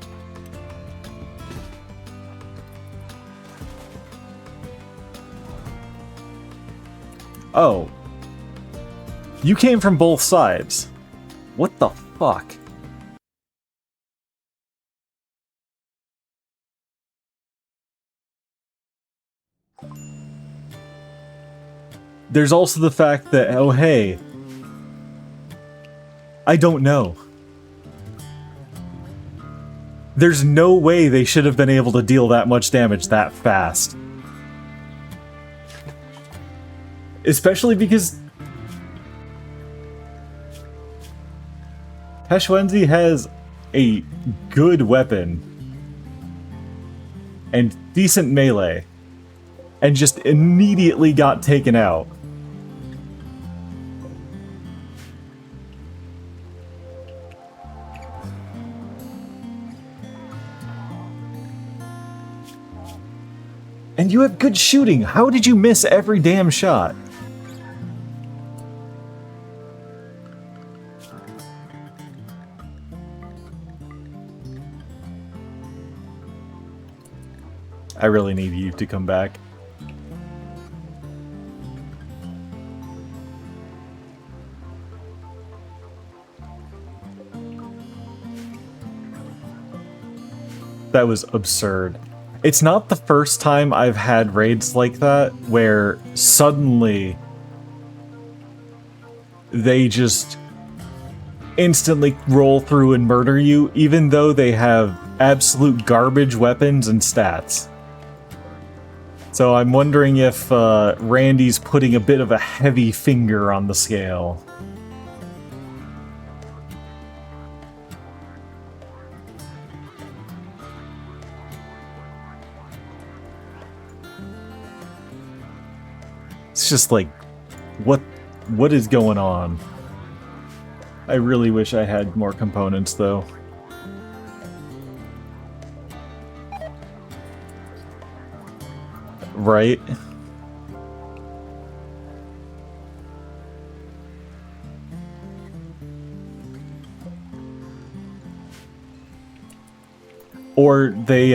Oh. You came from both sides. What the fuck? There's also the fact that, oh hey, I don't know. There's no way they should have been able to deal that much damage that fast. Especially because Peshwenzi has a good weapon and decent melee, and just immediately got taken out. And you have good shooting. How did you miss every damn shot? I really need you to come back. That was absurd. It's not the first time I've had raids like that, where suddenly they just instantly roll through and murder you, even though they have absolute garbage weapons and stats. So I'm wondering if Randy's putting a bit of a heavy finger on the scale. It's just like, what is going on? I really wish I had more components, though. Right? Or they,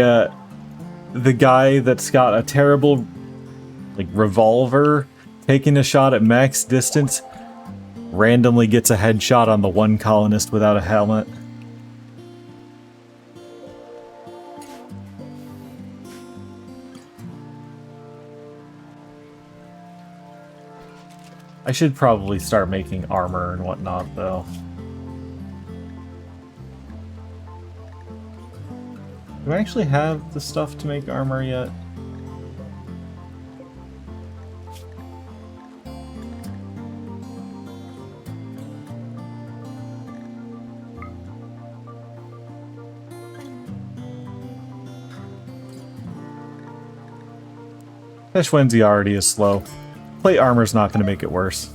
the guy that's got a terrible, like, revolver taking a shot at max distance randomly gets a headshot on the one colonist without a helmet. I should probably start making armor and whatnot, though. Do I actually have the stuff to make armor yet? Peshwenzi already is slow. Plate armor's not going to make it worse.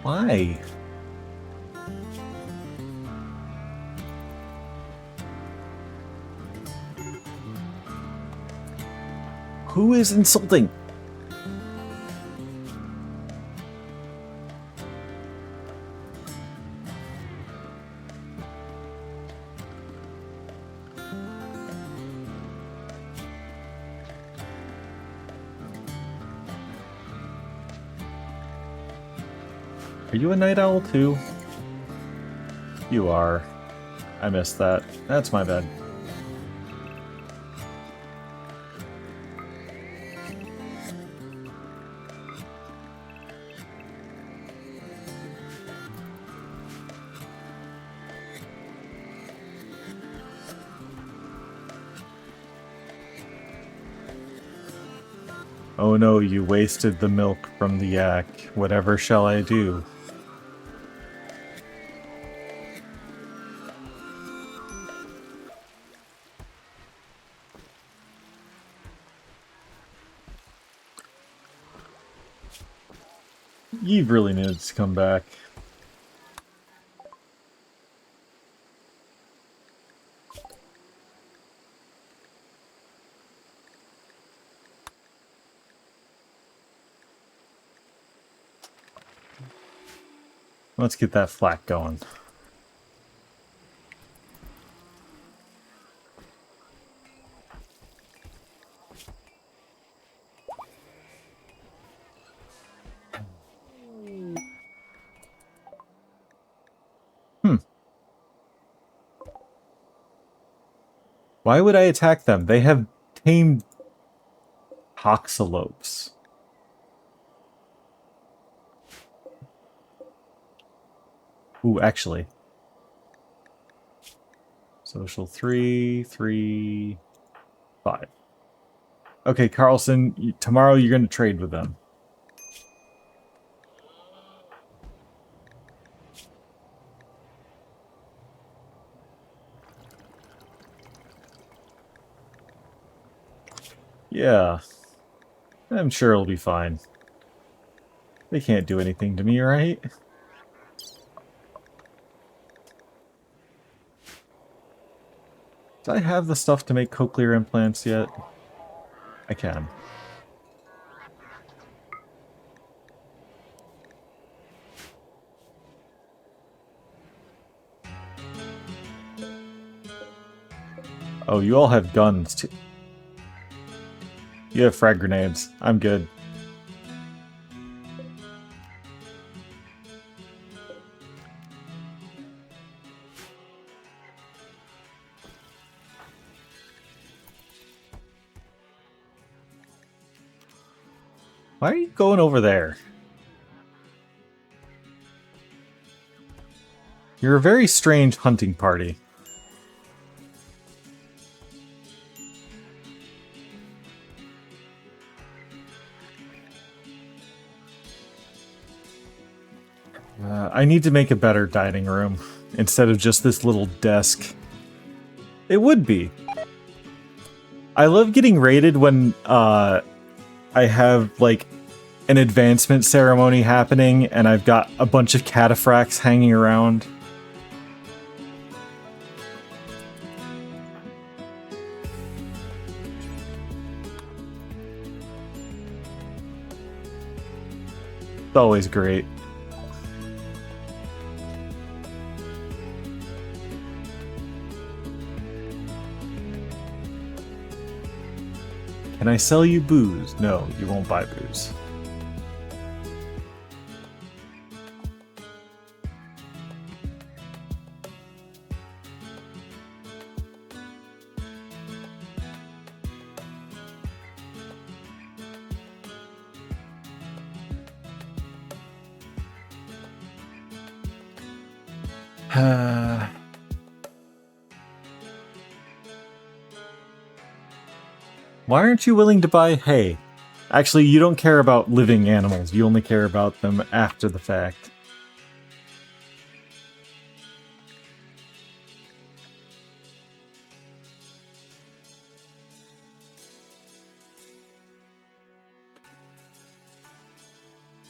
Why? Who is insulting? Are you a night owl too? You are. I missed that. That's my bad. Oh no, you wasted the milk from the yak. Whatever shall I do? You really needed to come back. Let's get that flak going. Why would I attack them? They have tamed Toxalopes. Ooh, actually. Social 3, 3, 5. Okay, Carlson, tomorrow you're going to trade with them. Yeah. I'm sure it'll be fine. They can't do anything to me, right? Do I have the stuff to make cochlear implants yet? I can. Oh, you all have guns too. You have frag grenades. I'm good. Why are you going over there? You're a very strange hunting party. I need to make a better dining room instead of just this little desk. It would be. I love getting raided when I have like an advancement ceremony happening and I've got a bunch of cataphracts hanging around. It's always great. Can I sell you booze? No, you won't buy booze. Why aren't you willing to buy hay? Actually, you don't care about living animals. You only care about them after the fact.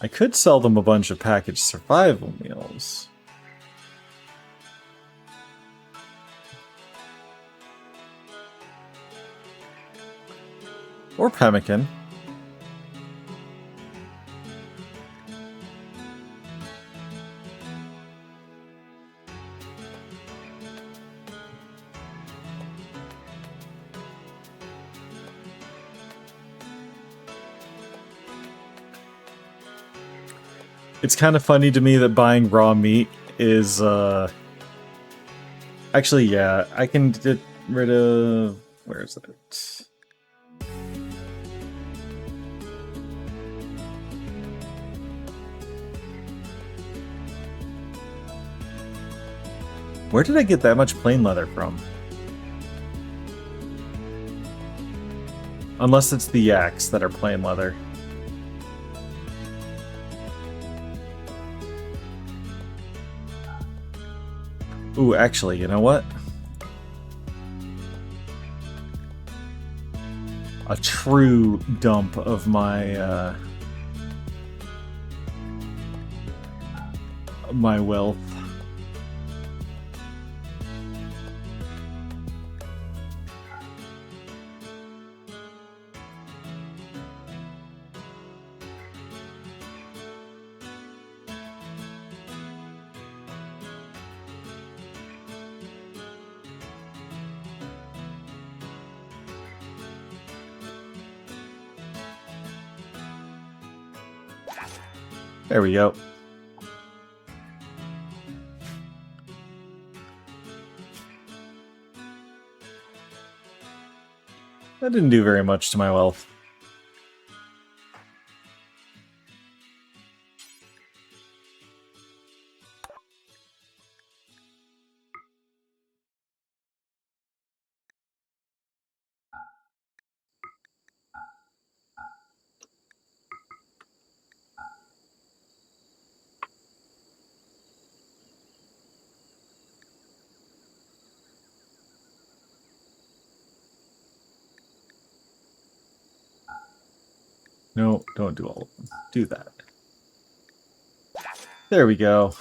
I could sell them a bunch of packaged survival meals. Or pemmican. It's kind of funny to me that buying raw meat is, actually, yeah, I can get rid of... Where is it? Where did I get that much plain leather from? Unless it's the yaks that are plain leather. Ooh, actually, you know what? A true dump of my, my wealth. There we go. That didn't do very much to my wealth. No, don't do all of them. Do that. There we go.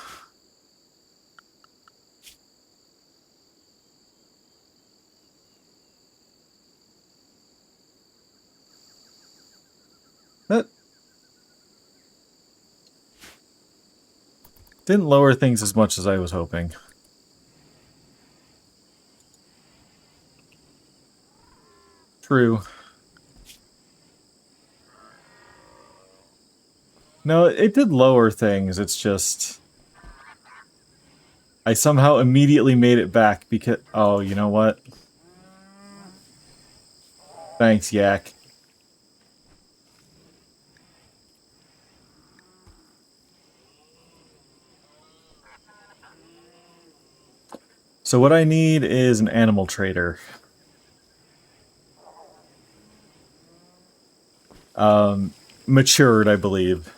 That didn't lower things as much as I was hoping. True. No, it did lower things, it's just... I somehow immediately made it back because... Oh, you know what? Thanks, Yak. So what I need is an animal trader. Matured, I believe.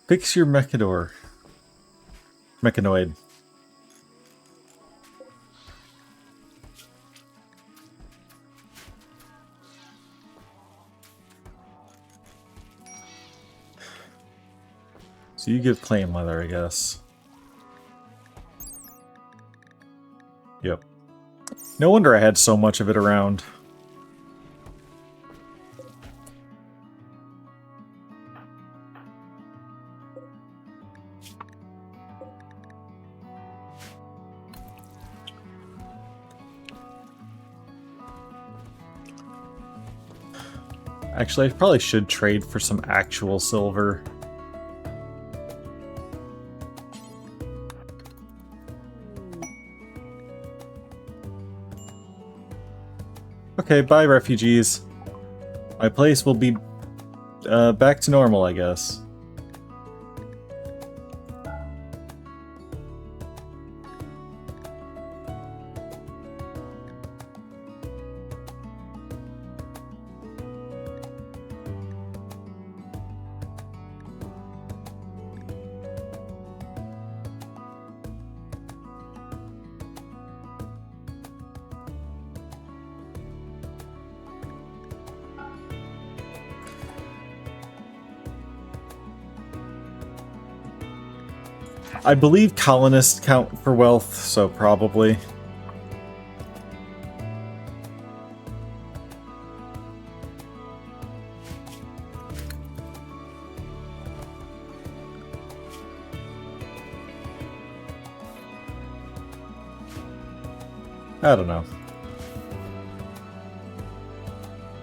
Fix your Mechanoid. So you give plain leather, I guess. Yep. No wonder I had so much of it around. Actually, I probably should trade for some actual silver. Okay, bye, refugees. My place will be back to normal, I guess. I believe colonists count for wealth, so probably. I don't know.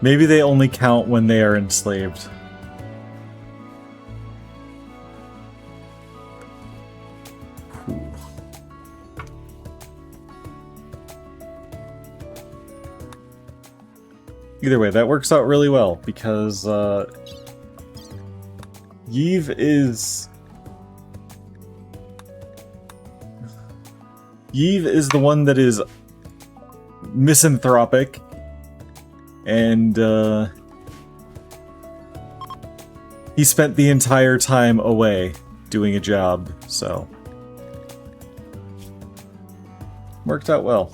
Maybe they only count when they are enslaved. Either way, that works out really well, because, Yves is... Yves is the one that is misanthropic, and, he spent the entire time away doing a job, so... Worked out well.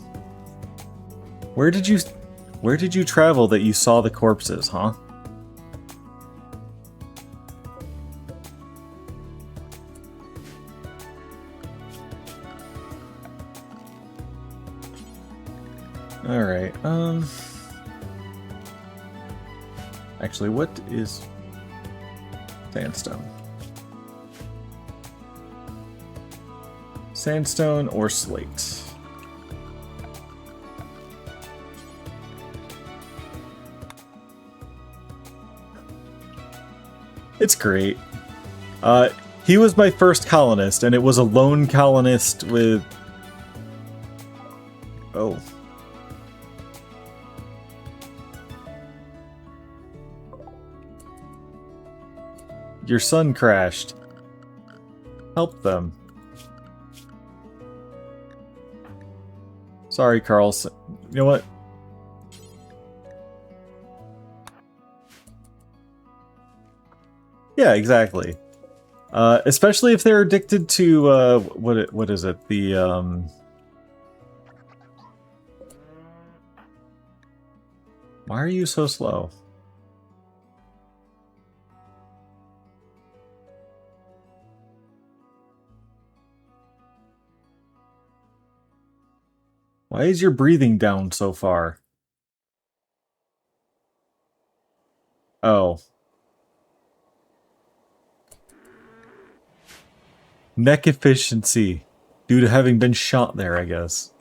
Where did you travel that you saw the corpses, huh? Alright, actually, what is sandstone? Sandstone or slate? It's great. He was my first colonist, and it was a lone colonist with... Oh. Your son crashed. Help them. Sorry, Carlson. You know what? Yeah, exactly. Especially if they're addicted to, what is it? The, Why are you so slow? Why is your breathing down so far? Oh. Neck efficiency. Due to having been shot there, I guess.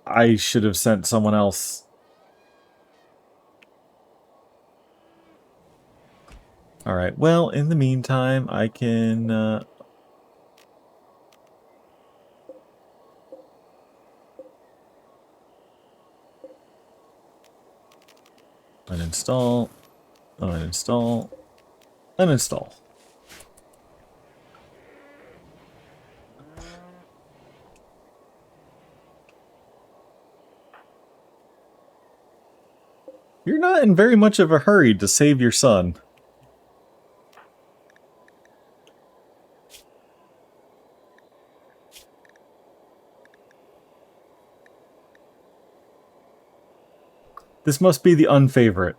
I should have sent someone else. Alright, well, in the meantime, I can, uninstall, uninstall, uninstall. You're not in very much of a hurry to save your son. This must be the unfavorite.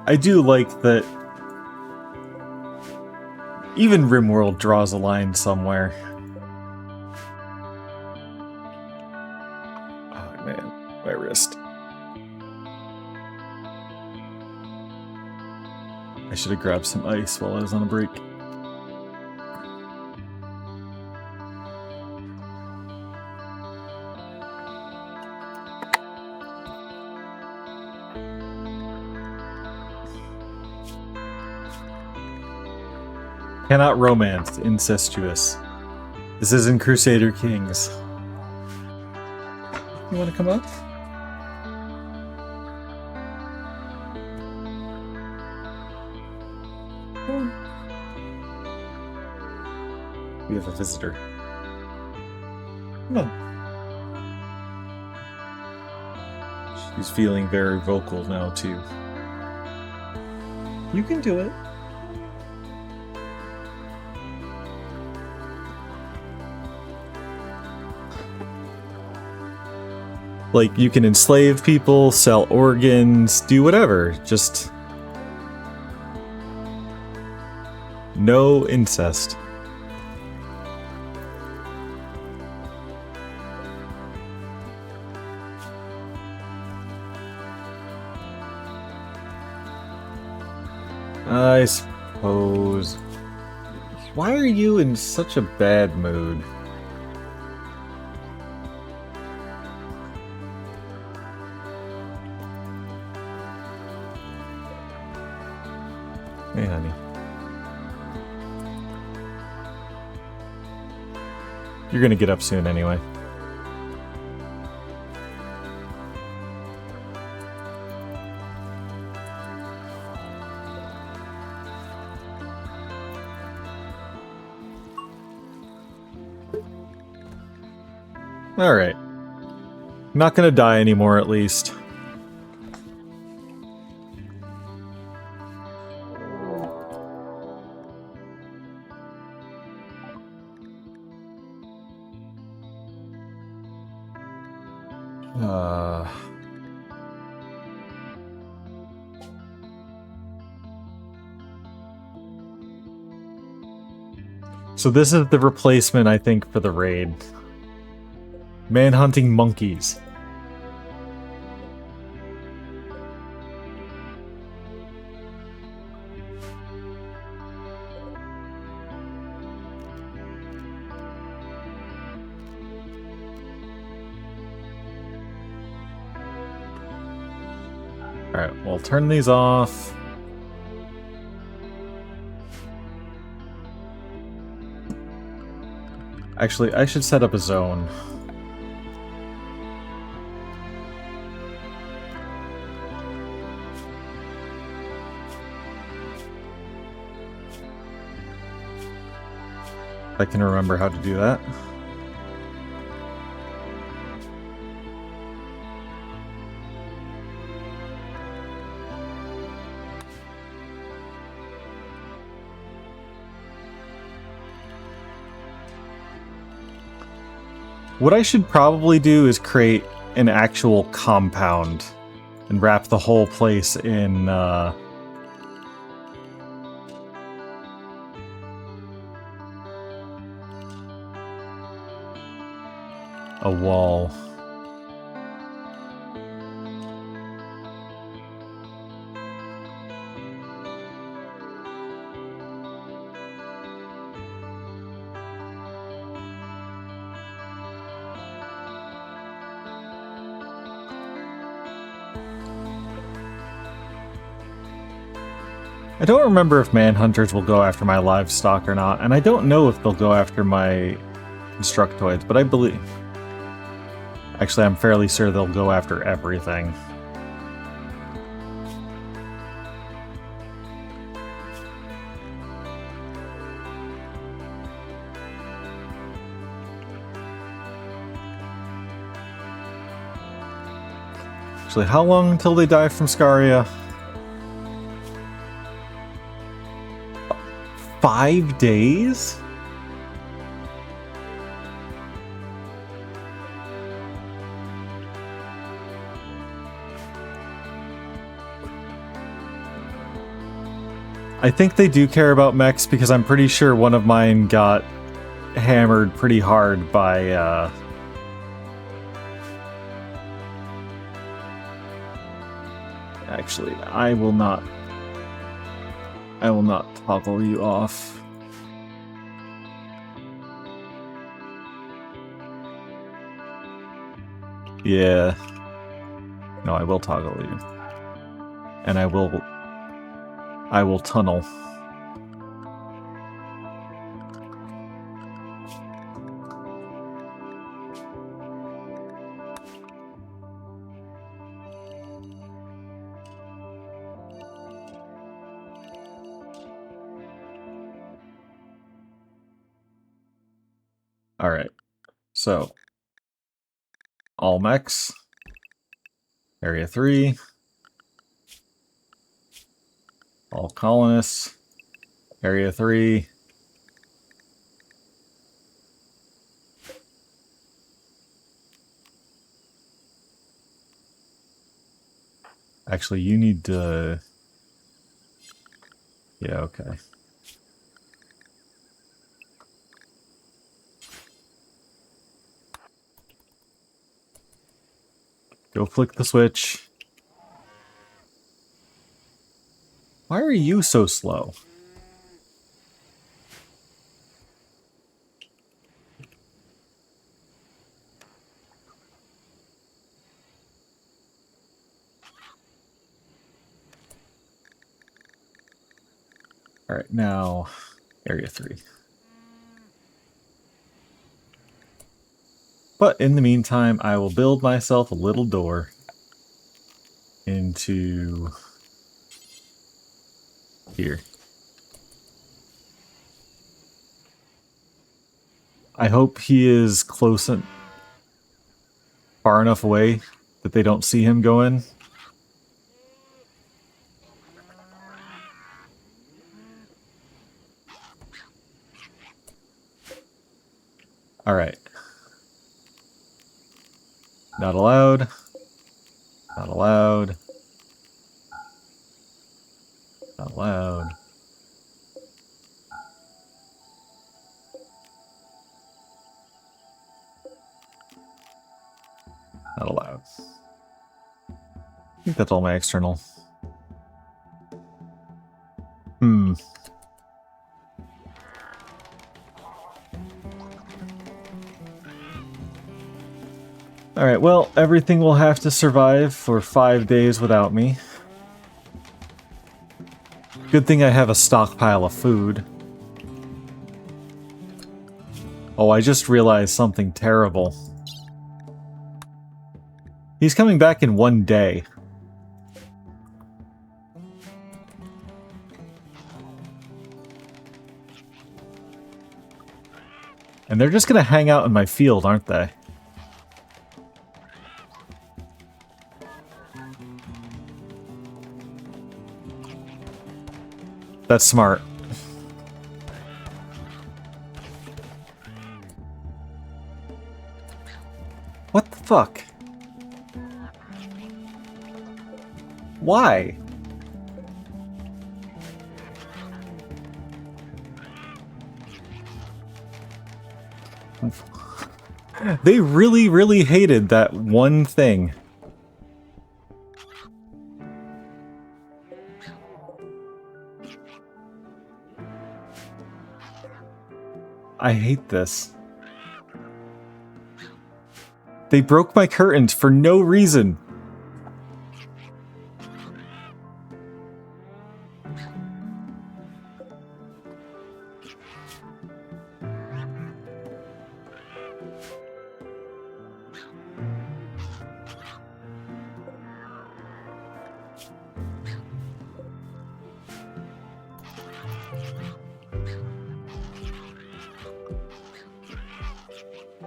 I do like that even RimWorld draws a line somewhere. Oh man, my wrist. I should have grabbed some ice while I was on a break. Cannot romance, incestuous. This isn't Crusader Kings. You want to come up? We have a visitor. Come on. She's feeling very vocal now, too. You can do it. Like, you can enslave people, sell organs, do whatever. Just... no incest. suppose... Why are you in such a bad mood? Hey, honey. You're gonna get up soon anyway. Alright. Not gonna die anymore, at least. So this is the replacement, I think, for the raid. Manhunting monkeys. Alright, we'll turn these off. Actually, I should set up a zone. I can remember how to do that. What I should probably do is create an actual compound and wrap the whole place in a wall. I don't remember if manhunters will go after my livestock or not, and I don't know if they'll go after my constructoids, but I believe... Actually, I'm fairly sure they'll go after everything. Actually, how long until they die from Scaria? 5 days? I think they do care about mechs because I'm pretty sure one of mine got hammered pretty hard by, Actually, I will not toggle you off. Yeah. No, I will toggle you. And I will tunnel. Alright, so all mechs, area 3, all colonists, area 3, actually you need to, yeah, okay. Go flick the switch. Why are you so slow? Alright, now Area 3. But in the meantime, I will build myself a little door into here. I hope he is close and far enough away that they don't see him go in. Alright. Not allowed. Not allowed. Not allowed. Not allowed. I think that's all my external. Alright, well, everything will have to survive for 5 days without me. Good thing I have a stockpile of food. Oh, I just realized something terrible. He's coming back in 1 day. And they're just gonna hang out in my field, aren't they? That's smart. What the fuck? Why? They really, really hated that one thing. I hate this. They broke my curtains for no reason.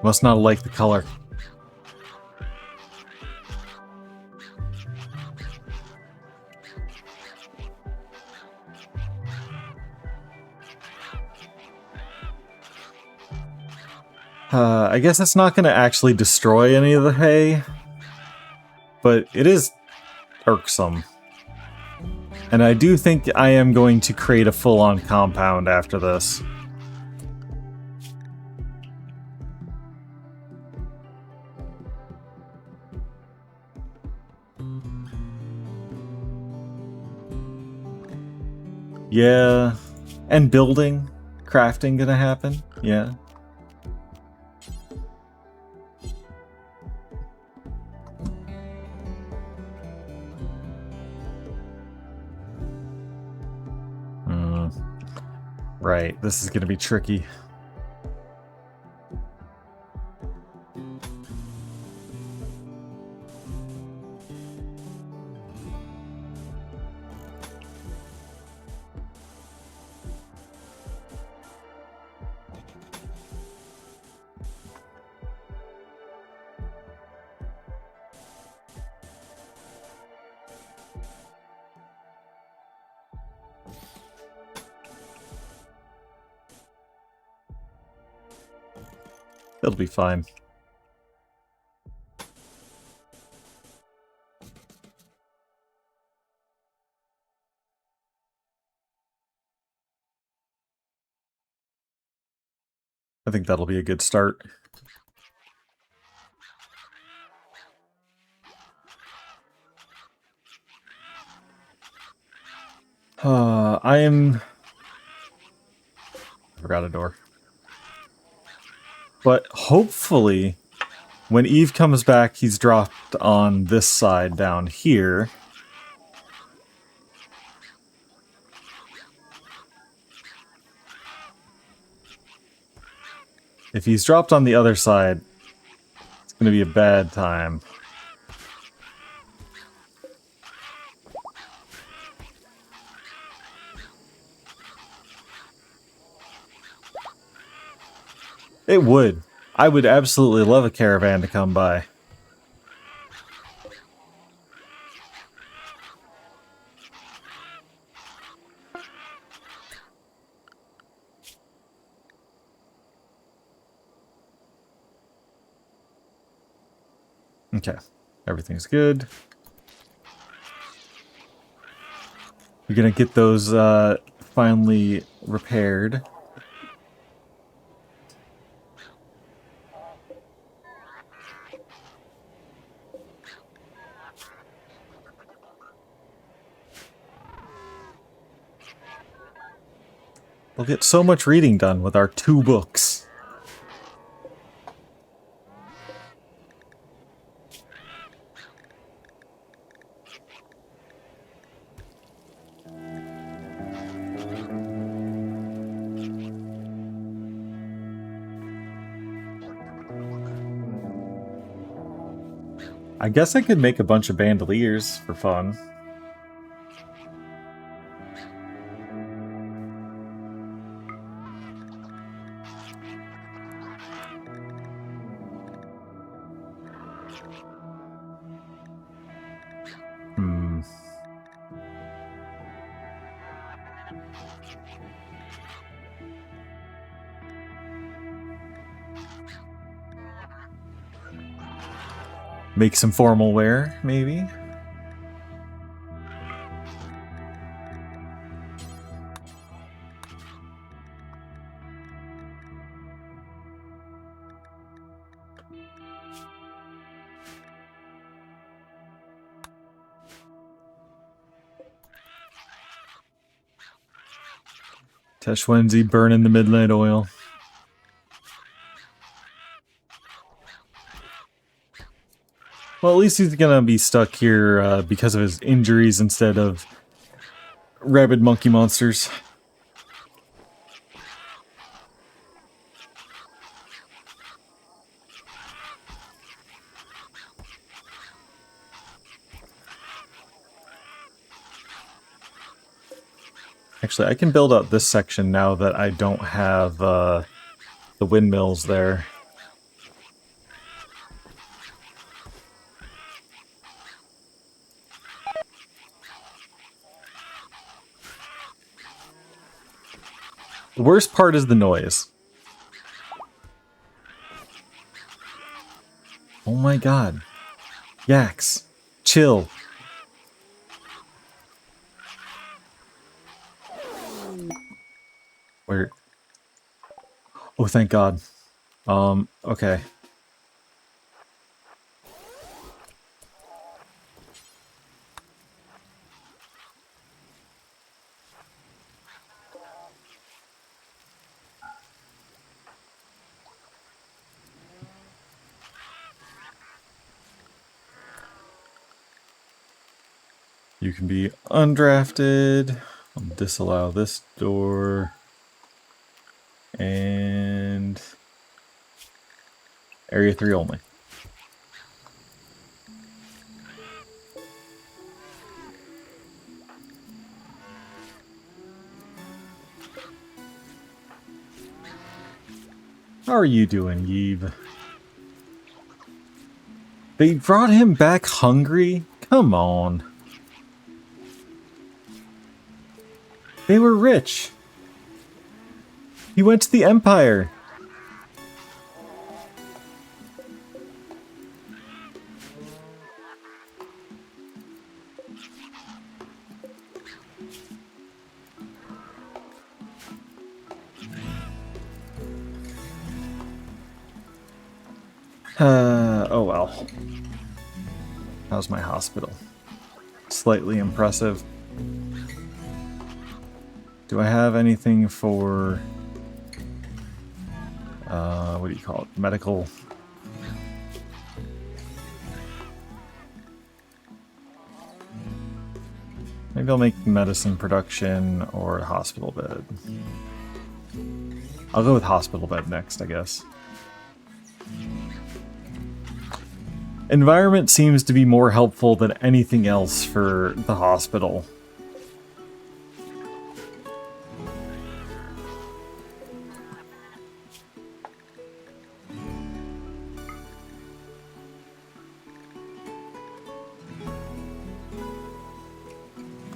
Must not like the color. I guess it's not going to actually destroy any of the hay, but it is irksome. And I do think I am going to create a full-on compound after this. Yeah, and building, crafting gonna happen, yeah. Right, this is gonna be tricky. It'll be fine. I think that'll be a good start. I forgot a door. But hopefully, when Eve comes back, he's dropped on this side down here. If he's dropped on the other side, it's going to be a bad time. It would. I would absolutely love a caravan to come by. Okay, everything's good. We're gonna get those finally repaired. We'll get so much reading done with our 2 books. I guess I could make a bunch of bandoliers for fun. Make some formal wear, maybe? Teshwenzi burning the midnight oil. Well, at least he's gonna be stuck here because of his injuries instead of rabid monkey monsters. Actually, I can build out this section now that I don't have the windmills there. The worst part is the noise. Oh my god. Yaks, chill. Where? Oh, thank god. Okay. You can be undrafted. I'll disallow this door. And Area 3 only. How are you doing, Yves? They brought him back hungry? Come on. They were rich. He went to the Empire. Oh well. How's my hospital? Slightly impressive. Do I have anything for... what do you call it? Medical... Maybe I'll make medicine production or a hospital bed. I'll go with hospital bed next, I guess. Environment seems to be more helpful than anything else for the hospital.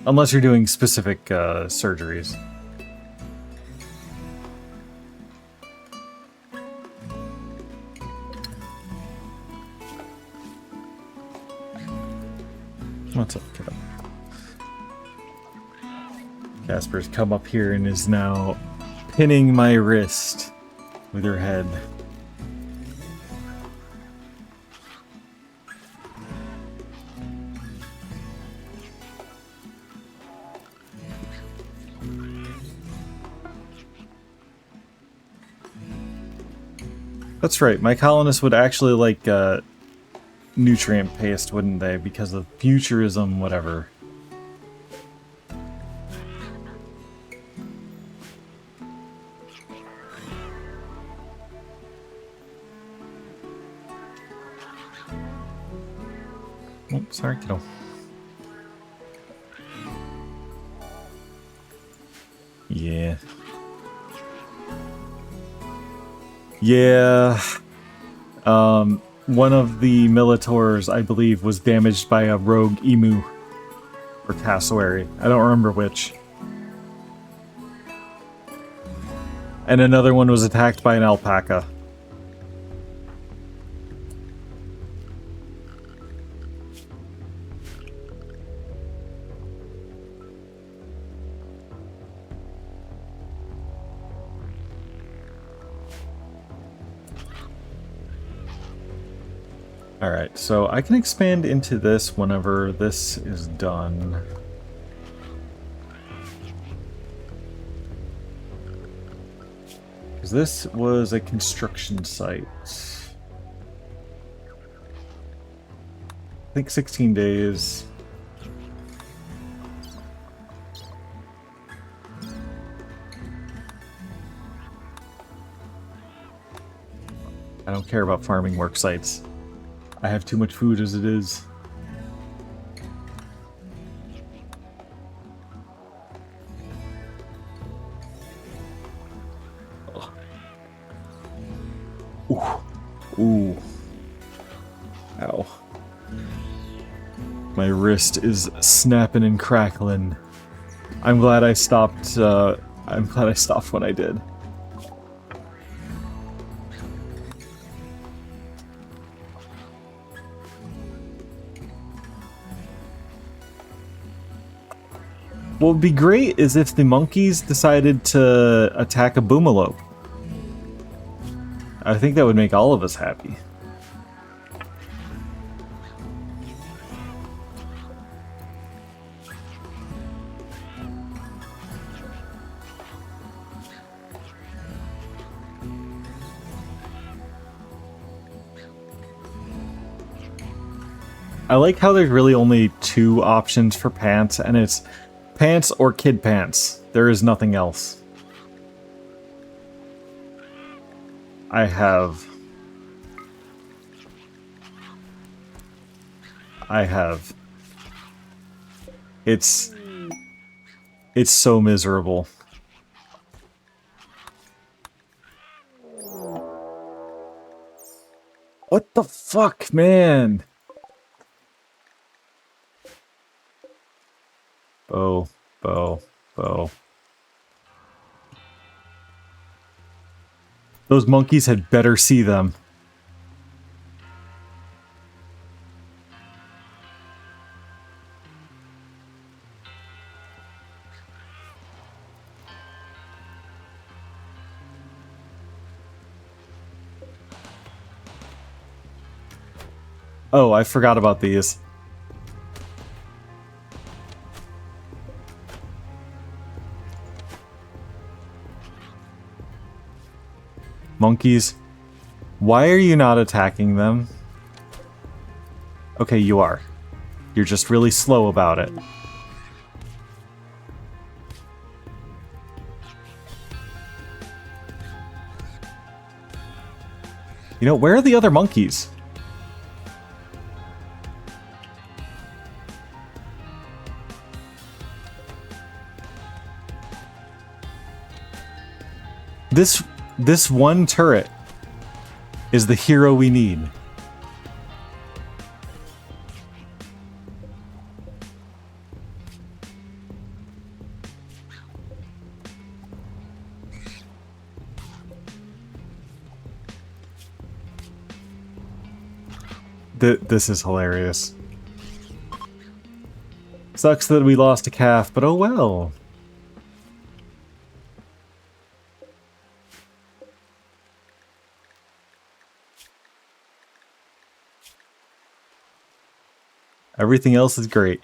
Unless you're doing specific surgeries. What's up, kiddo? Casper's come up here and is now pinning my wrist with her head. That's right, my colonists would actually like nutrient paste, wouldn't they? Because of futurism, whatever. Oh, sorry, kiddo. Yeah. Yeah. One of the Militors, I believe, was damaged by a rogue emu. Or cassowary. I don't remember which. And another one was attacked by an alpaca. Alright, so I can expand into this whenever this is done. Because this was a construction site. I think 16 days. I don't care about farming work sites. I have too much food as it is. Ooh. Ooh. Ow. My wrist is snapping and crackling. I'm glad I stopped, when I did. What would be great is if the monkeys decided to attack a boomalope. I think that would make all of us happy. I like how there's really only two options for pants, and it's pants or kid pants. There is nothing else. I have. It's so miserable. What the fuck, man? Bow. Those monkeys had better see them. Oh, I forgot about these. Monkeys, why are you not attacking them? Okay, you are. You're just really slow about it. You know, where are the other monkeys? This one turret is the hero we need. This is hilarious. Sucks that we lost a calf, but oh well. Everything else is great.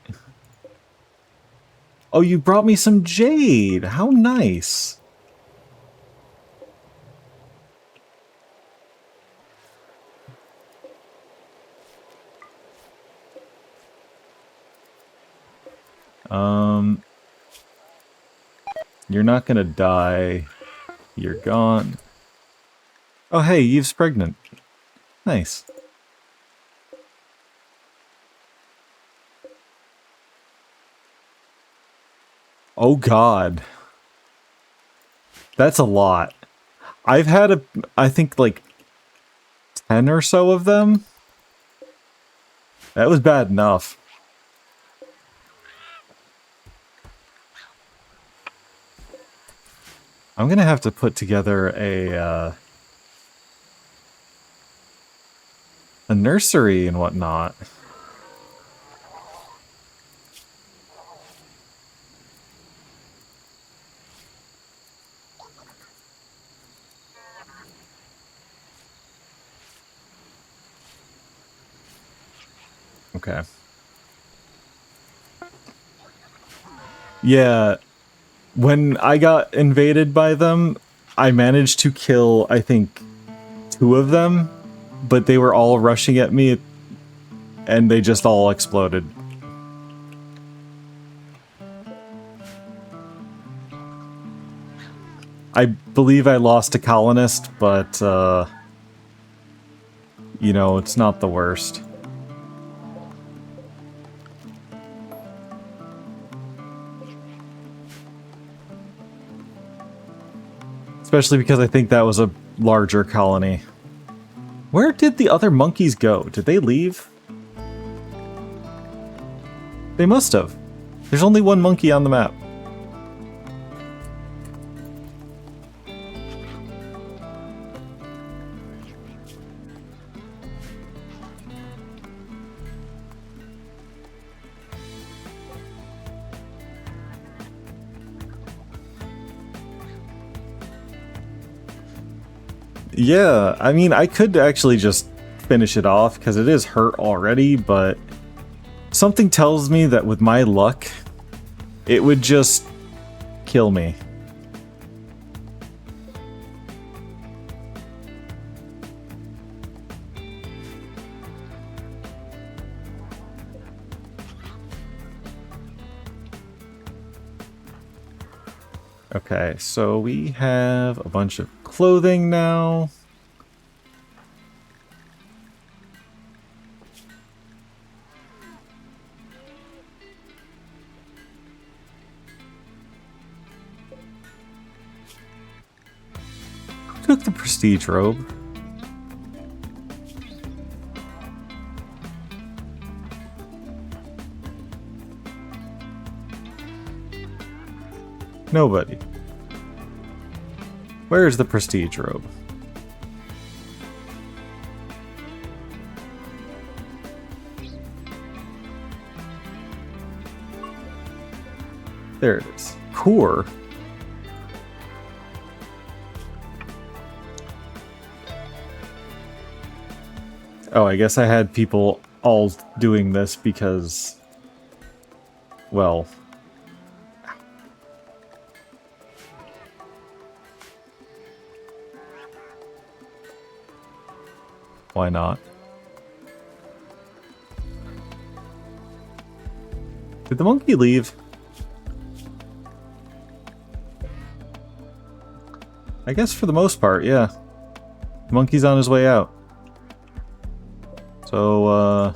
Oh, you brought me some jade! How nice! You're not gonna die. You're gone. Oh hey, Eve's pregnant. Nice. Oh god. That's a lot. I've had I think like 10 or so of them. That was bad enough. I'm gonna have to put together a nursery and whatnot. Okay. Yeah. When I got invaded by them, I managed to kill, I think, 2 of them, but they were all rushing at me, and they just all exploded. I believe I lost a colonist, but, you know, it's not the worst. Especially because I think that was a larger colony. Where did the other monkeys go? Did they leave? They must have. There's only one monkey on the map. Yeah, I mean, I could actually just finish it off because it is hurt already, but something tells me that with my luck, it would just kill me. Okay, so we have a bunch of clothing now. Who took the prestige robe? Nobody. Where is the prestige robe? There it is. Core. Oh, I guess I had people all doing this because, well, why not? Did the monkey leave? I guess for the most part, yeah. The monkey's on his way out. So,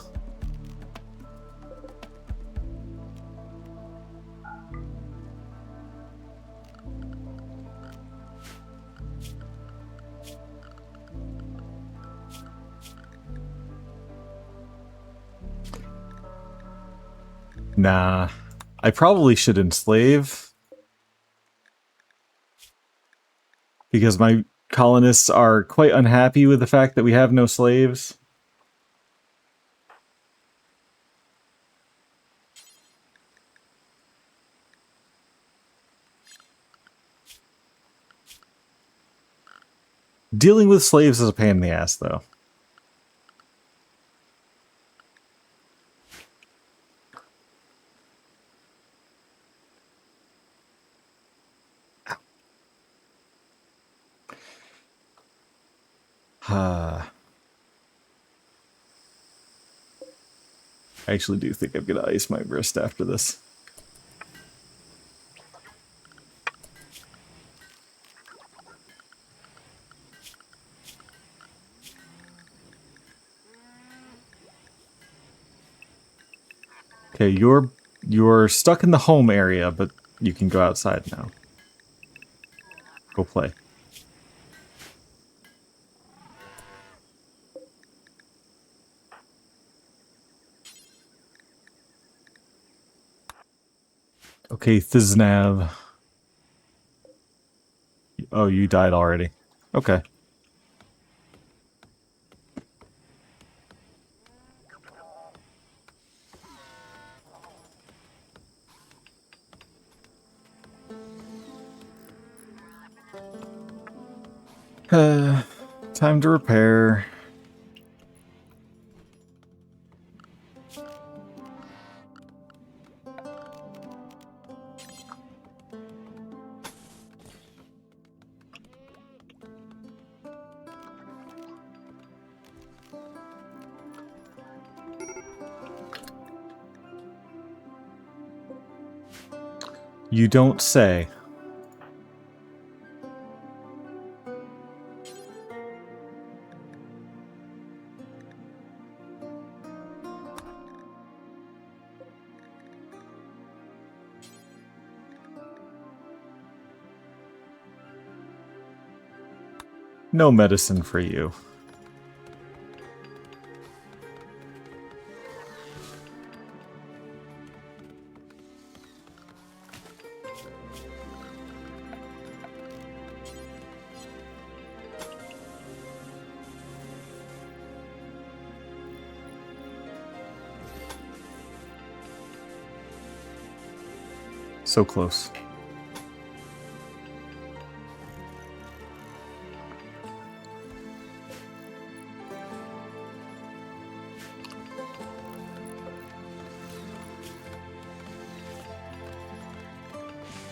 nah. I probably should enslave. Because my colonists are quite unhappy with the fact that we have no slaves. Dealing with slaves is a pain in the ass, though. I actually do think I'm gonna ice my wrist after this. Okay, you're stuck in the home area, but you can go outside now. Go play. Okay, Thiznav. Oh, you died already. Okay. Time to repair. You don't say. No medicine for you. So close.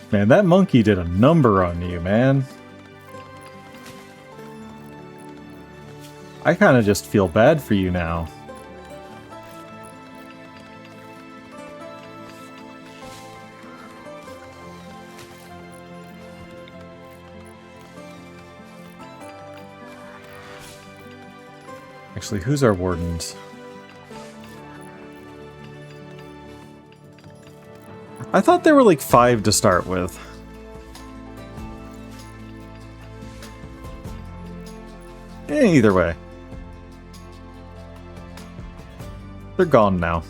Man, that monkey did a number on you, man. I kind of just feel bad for you now. Actually, who's our wardens? I thought there were like 5 to start with. Either way. They're gone now.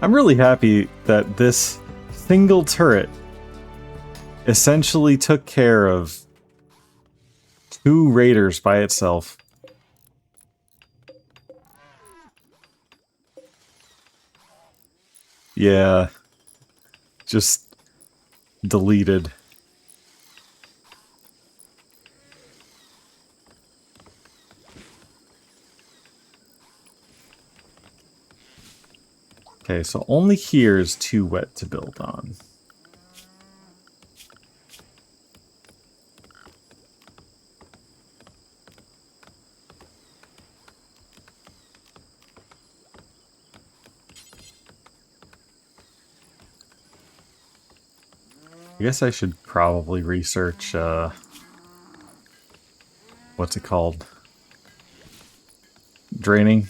I'm really happy that this single turret essentially took care of 2 raiders by itself. Yeah. Just deleted. Okay, so only here is too wet to build on. guess I should probably research, what's it called? Draining.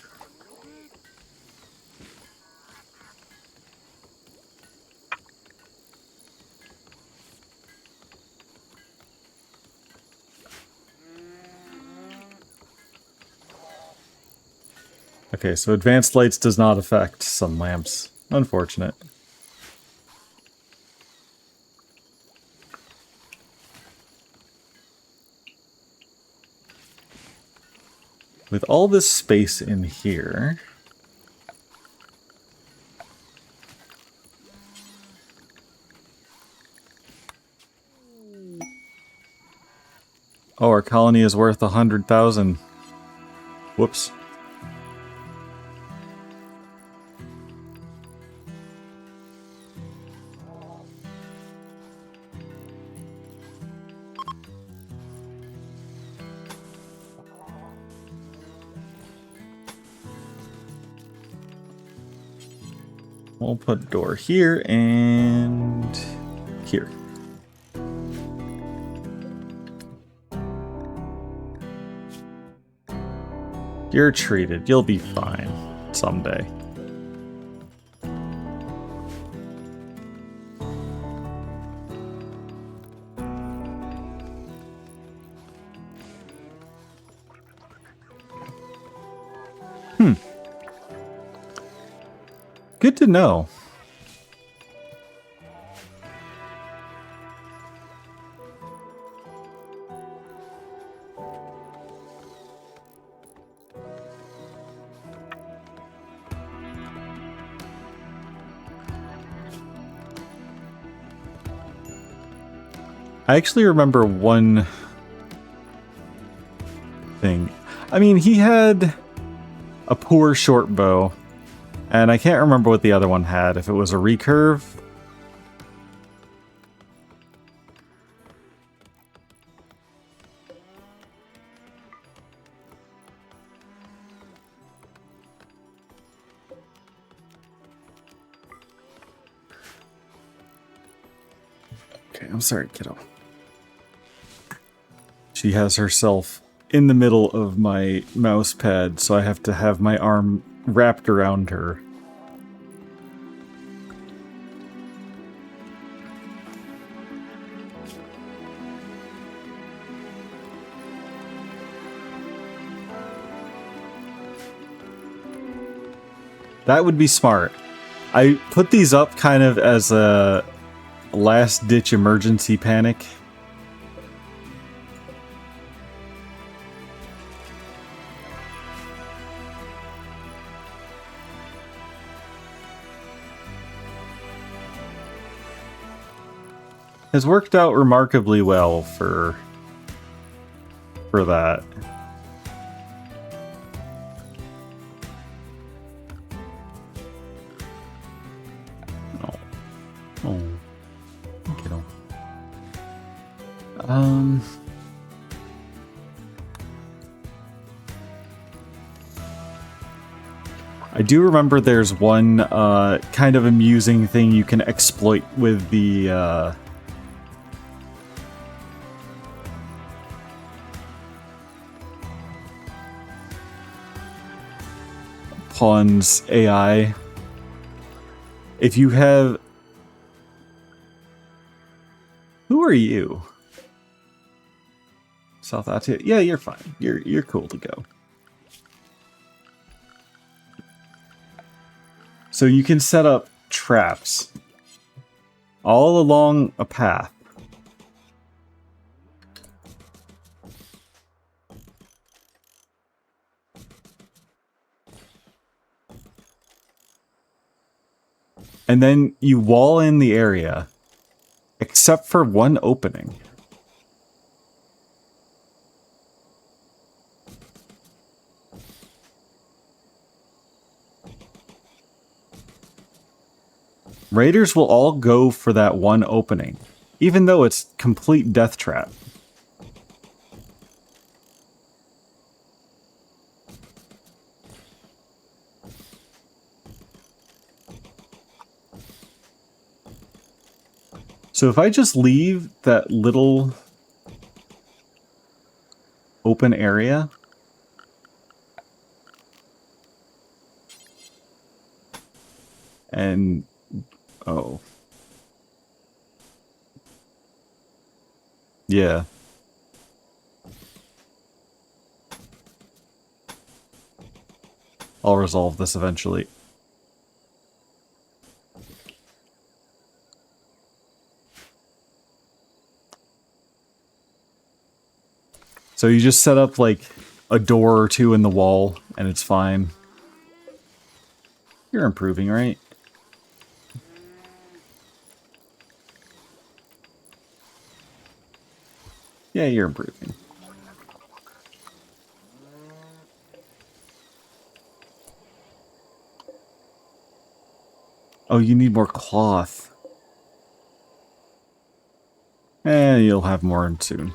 Okay, so advanced lights does not affect sun lamps. Unfortunate. With all this space in here... Oh, our colony is worth 100,000. Whoops. We'll put a door here and here. You're treated. You'll be fine someday. Good to know. I actually remember one thing. I mean, he had a poor short bow, and I can't remember what the other one had, if it was a recurve. Okay, I'm sorry, kiddo. She has herself in the middle of my mouse pad, so I have to have my arm wrapped around her. That would be smart. I put these up kind of as a last-ditch emergency panic. Has worked out remarkably well for that. Oh, kiddo. I do remember there's one kind of amusing thing you can exploit with the Pawn's AI. If you have... Who are you? South Atia? Yeah, you're fine. You're cool to go. So you can set up traps all along a path. And then you wall in the area, except for one opening. Raiders will all go for that one opening, even though it's complete death trap. So if I just leave that little open area, and oh, yeah. I'll resolve this eventually. So you just set up like a door or two in the wall and it's fine. You're improving, right? Yeah, you're improving. Oh, you need more cloth. You'll have more soon.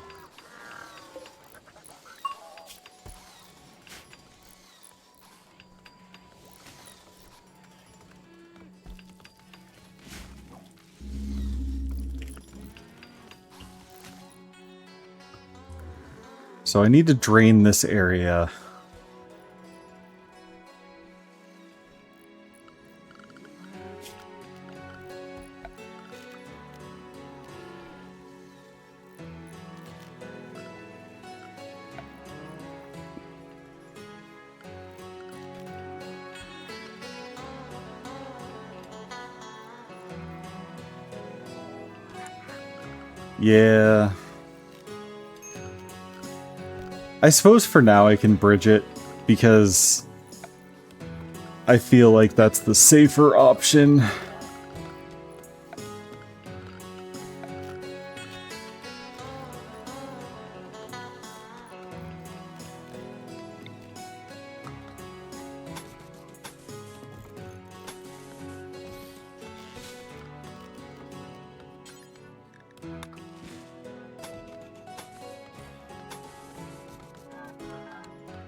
So I need to drain this area. Yeah. I suppose for now I can bridge it, because I feel like that's the safer option.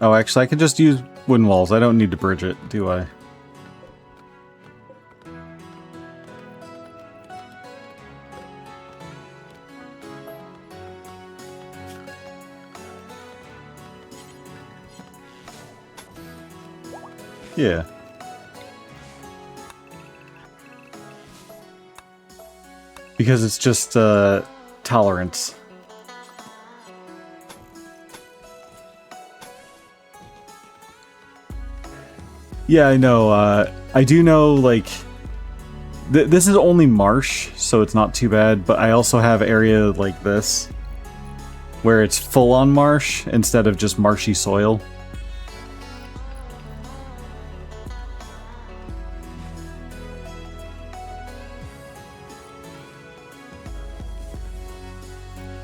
Oh, actually, I can just use wooden walls. I don't need to bridge it, do I? Yeah. Because it's just, tolerance. Yeah, I know. I do know, like, this is only marsh, so it's not too bad, but I also have area like this, where it's full-on marsh instead of just marshy soil.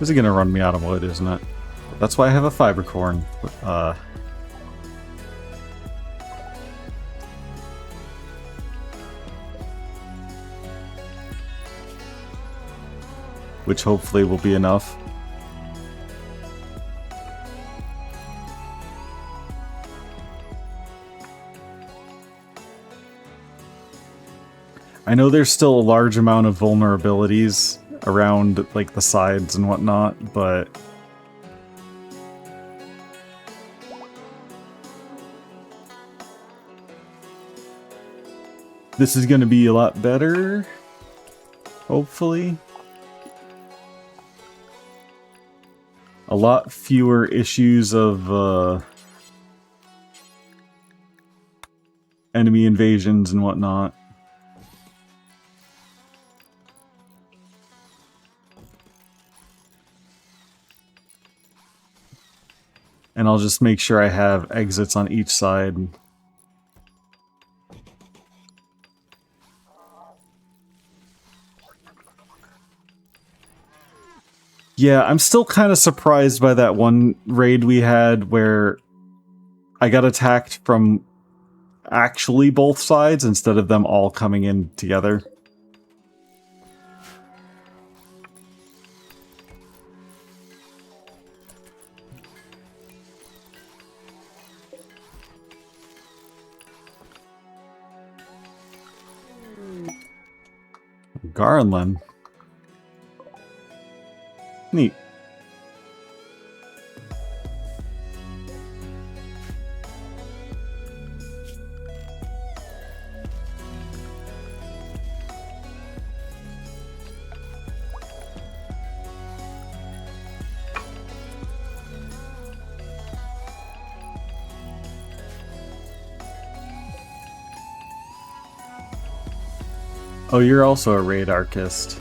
This is gonna run me out of wood, isn't it? That's why I have a fiber corn. Which hopefully will be enough. I know there's still a large amount of vulnerabilities around, like, the sides and whatnot, but this is going to be a lot better, hopefully. A lot fewer issues of enemy invasions and whatnot. And I'll just make sure I have exits on each side. Yeah, I'm still kind of surprised by that one raid we had where I got attacked from actually both sides instead of them all coming in together. Garland. Neat. Oh, you're also a raid archist.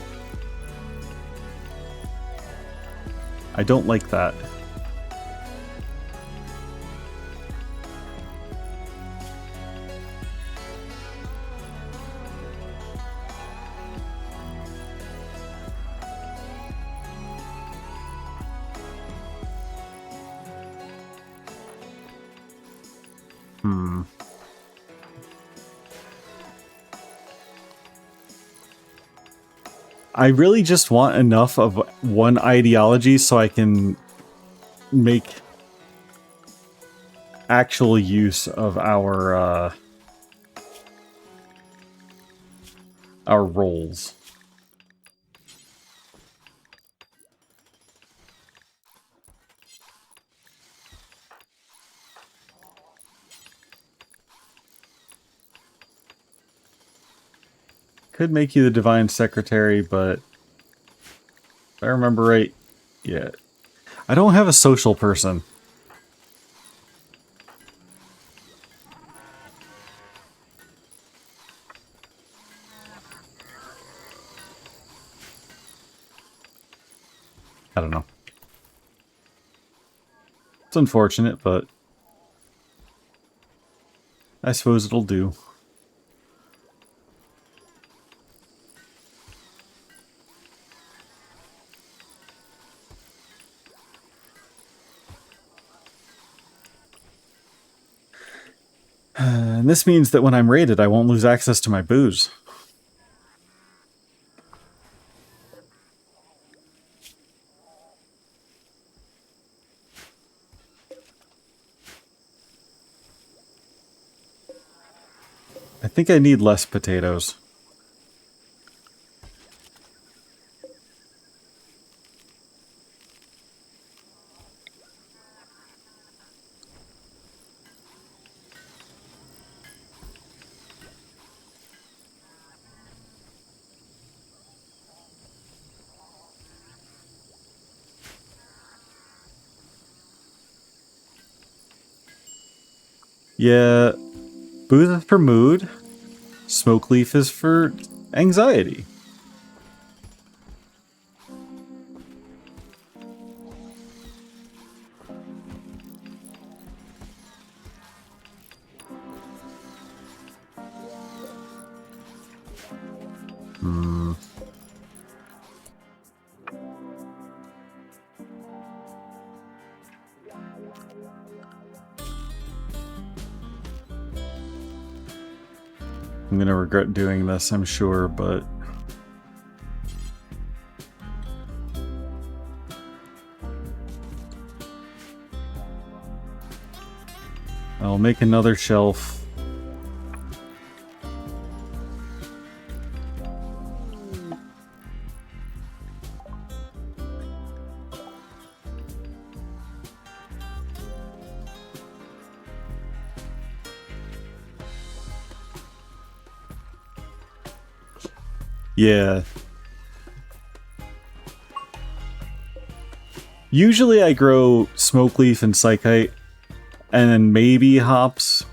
I don't like that. I really just want enough of one ideology so I can make actual use of our roles. Could make you the Divine Secretary, but if I remember right, yeah. I don't have a social person. I don't know. It's unfortunate, but I suppose it'll do. And this means that when I'm raided, I won't lose access to my booze. I think I need less potatoes. Yeah, booze is for mood. Smoke leaf is for anxiety. I'm gonna regret doing this, I'm sure, but... I'll make another shelf. Yeah. Usually I grow smoke leaf and psychite, and then maybe hops.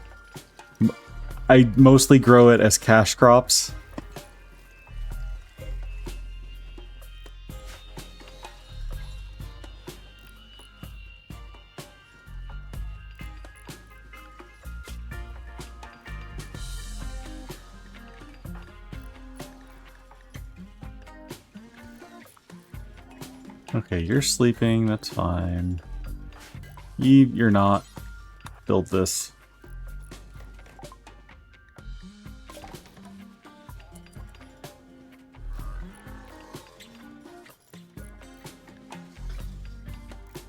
I mostly grow it as cash crops. Okay, you're sleeping, that's fine. You're not. Build this.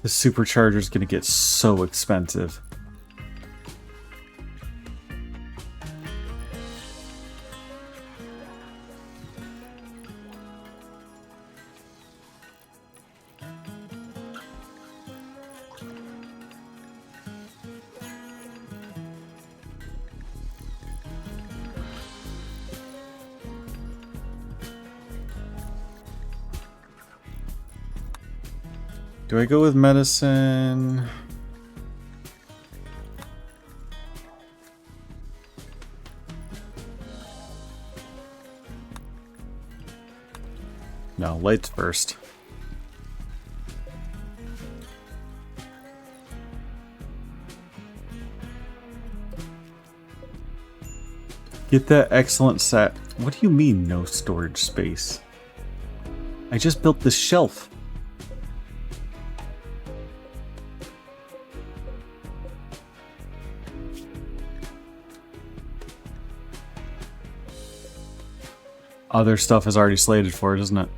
The supercharger's gonna get so expensive. Do I go with medicine? No, lights first. Get that excellent set. What do you mean, no storage space? I just built this shelf. Other stuff is already slated for it, isn't it?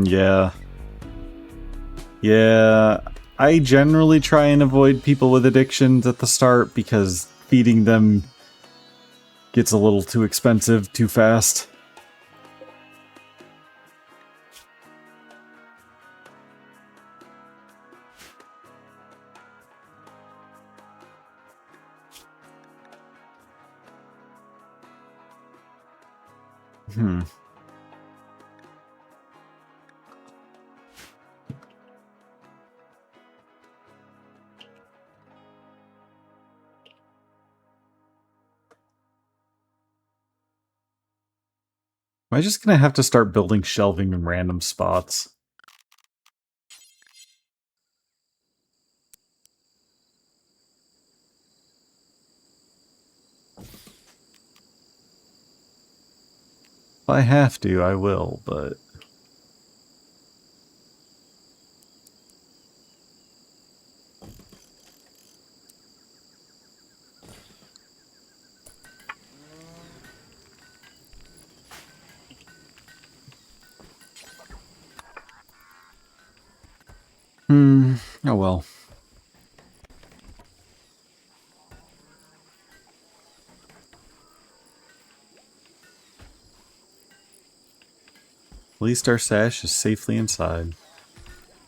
Yeah. Yeah. I generally try and avoid people with addictions at the start because feeding them gets a little too expensive too fast. Am I just gonna have to start building shelving in random spots? If I have to, I will, but... oh well. At least our sash is safely inside.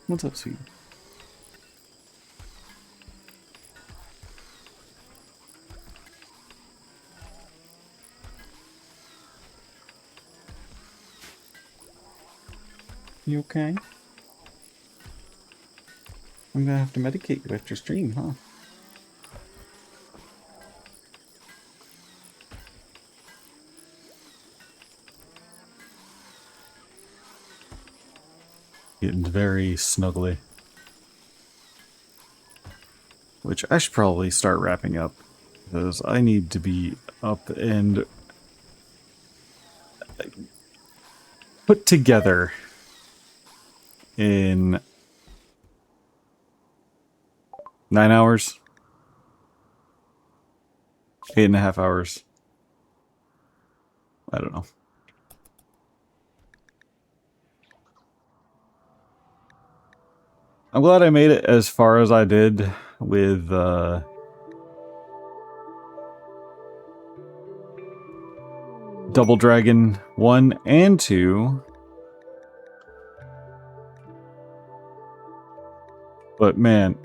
What's up, sweet? You okay? I'm gonna have to medicate you after stream, huh? Getting very snuggly. Which I should probably start wrapping up, because I need to be up and put together in 9 hours. 8.5 hours. I don't know. I'm glad I made it as far as I did with Double Dragon 1 and 2. But man,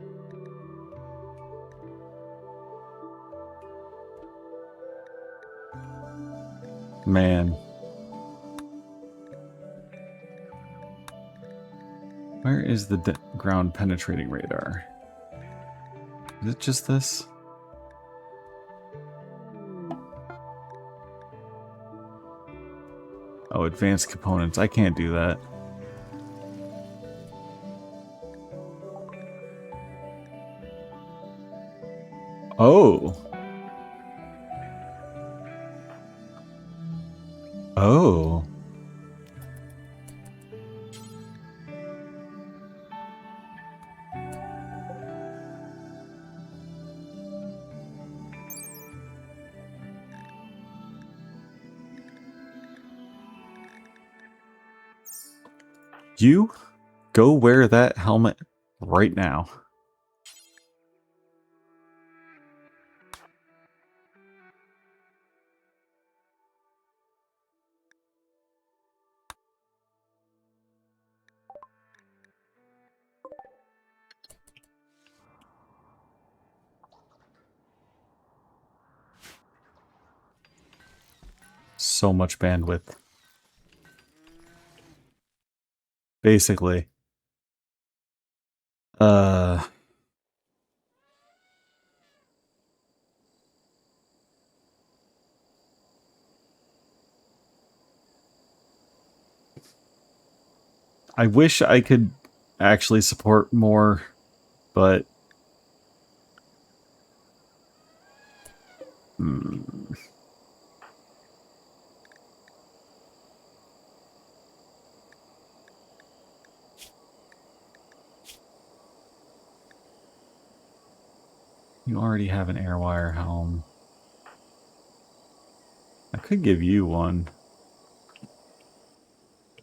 where is the ground penetrating radar? Is it just this? Oh, advanced components. I can't do that. Oh. Oh. You go wear that helmet right now. so much bandwidth. Basically. I wish I could actually support more, but you already have an Airwire helm. I could give you one.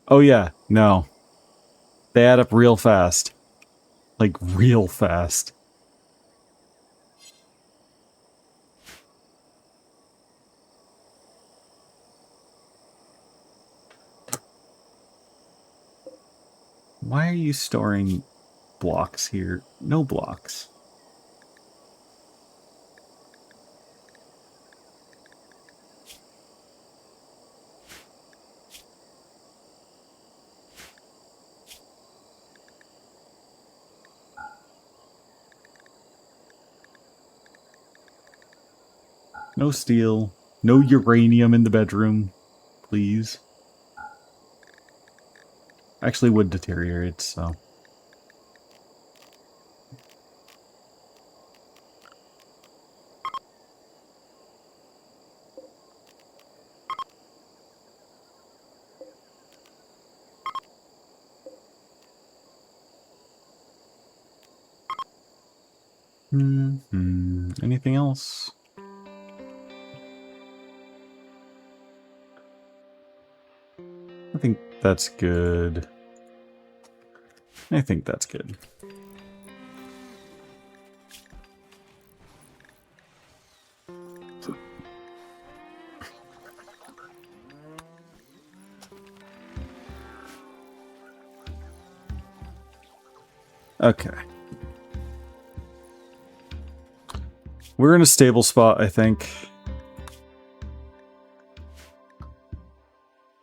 Oh yeah, no. They add up real fast. Like, real fast. Why are you storing blocks here? No blocks. No steel. No uranium in the bedroom. Please. Actually would deteriorate, so... Anything else? I think that's good. I think that's good. Okay. We're in a stable spot, I think.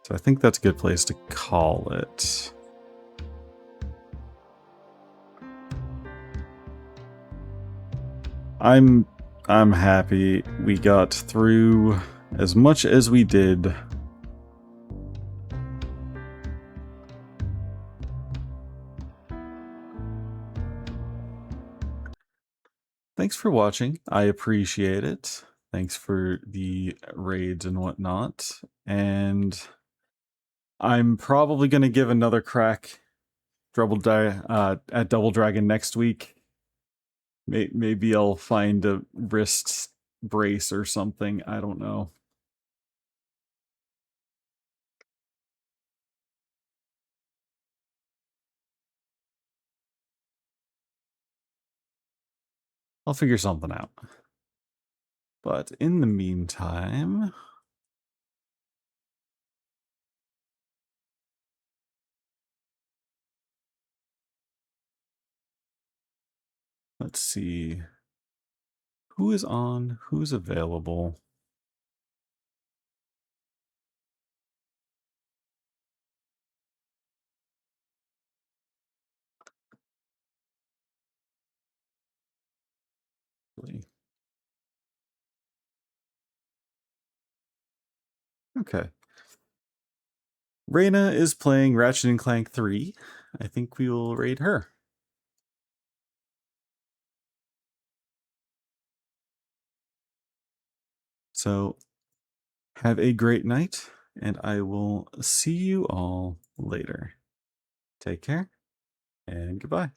So I think that's a good place to call it. I'm happy we got through as much as we did. Thanks for watching. I appreciate it. Thanks for the raids and whatnot. And I'm probably going to give another crack at Double Dragon next week. Maybe I'll find a wrist brace or something. I don't know. I'll figure something out. But in the meantime... let's see. Who is on? Who's available? Okay. Reyna is playing Ratchet and Clank 3. I think we will raid her. So, have a great night, and I will see you all later. Take care, and goodbye.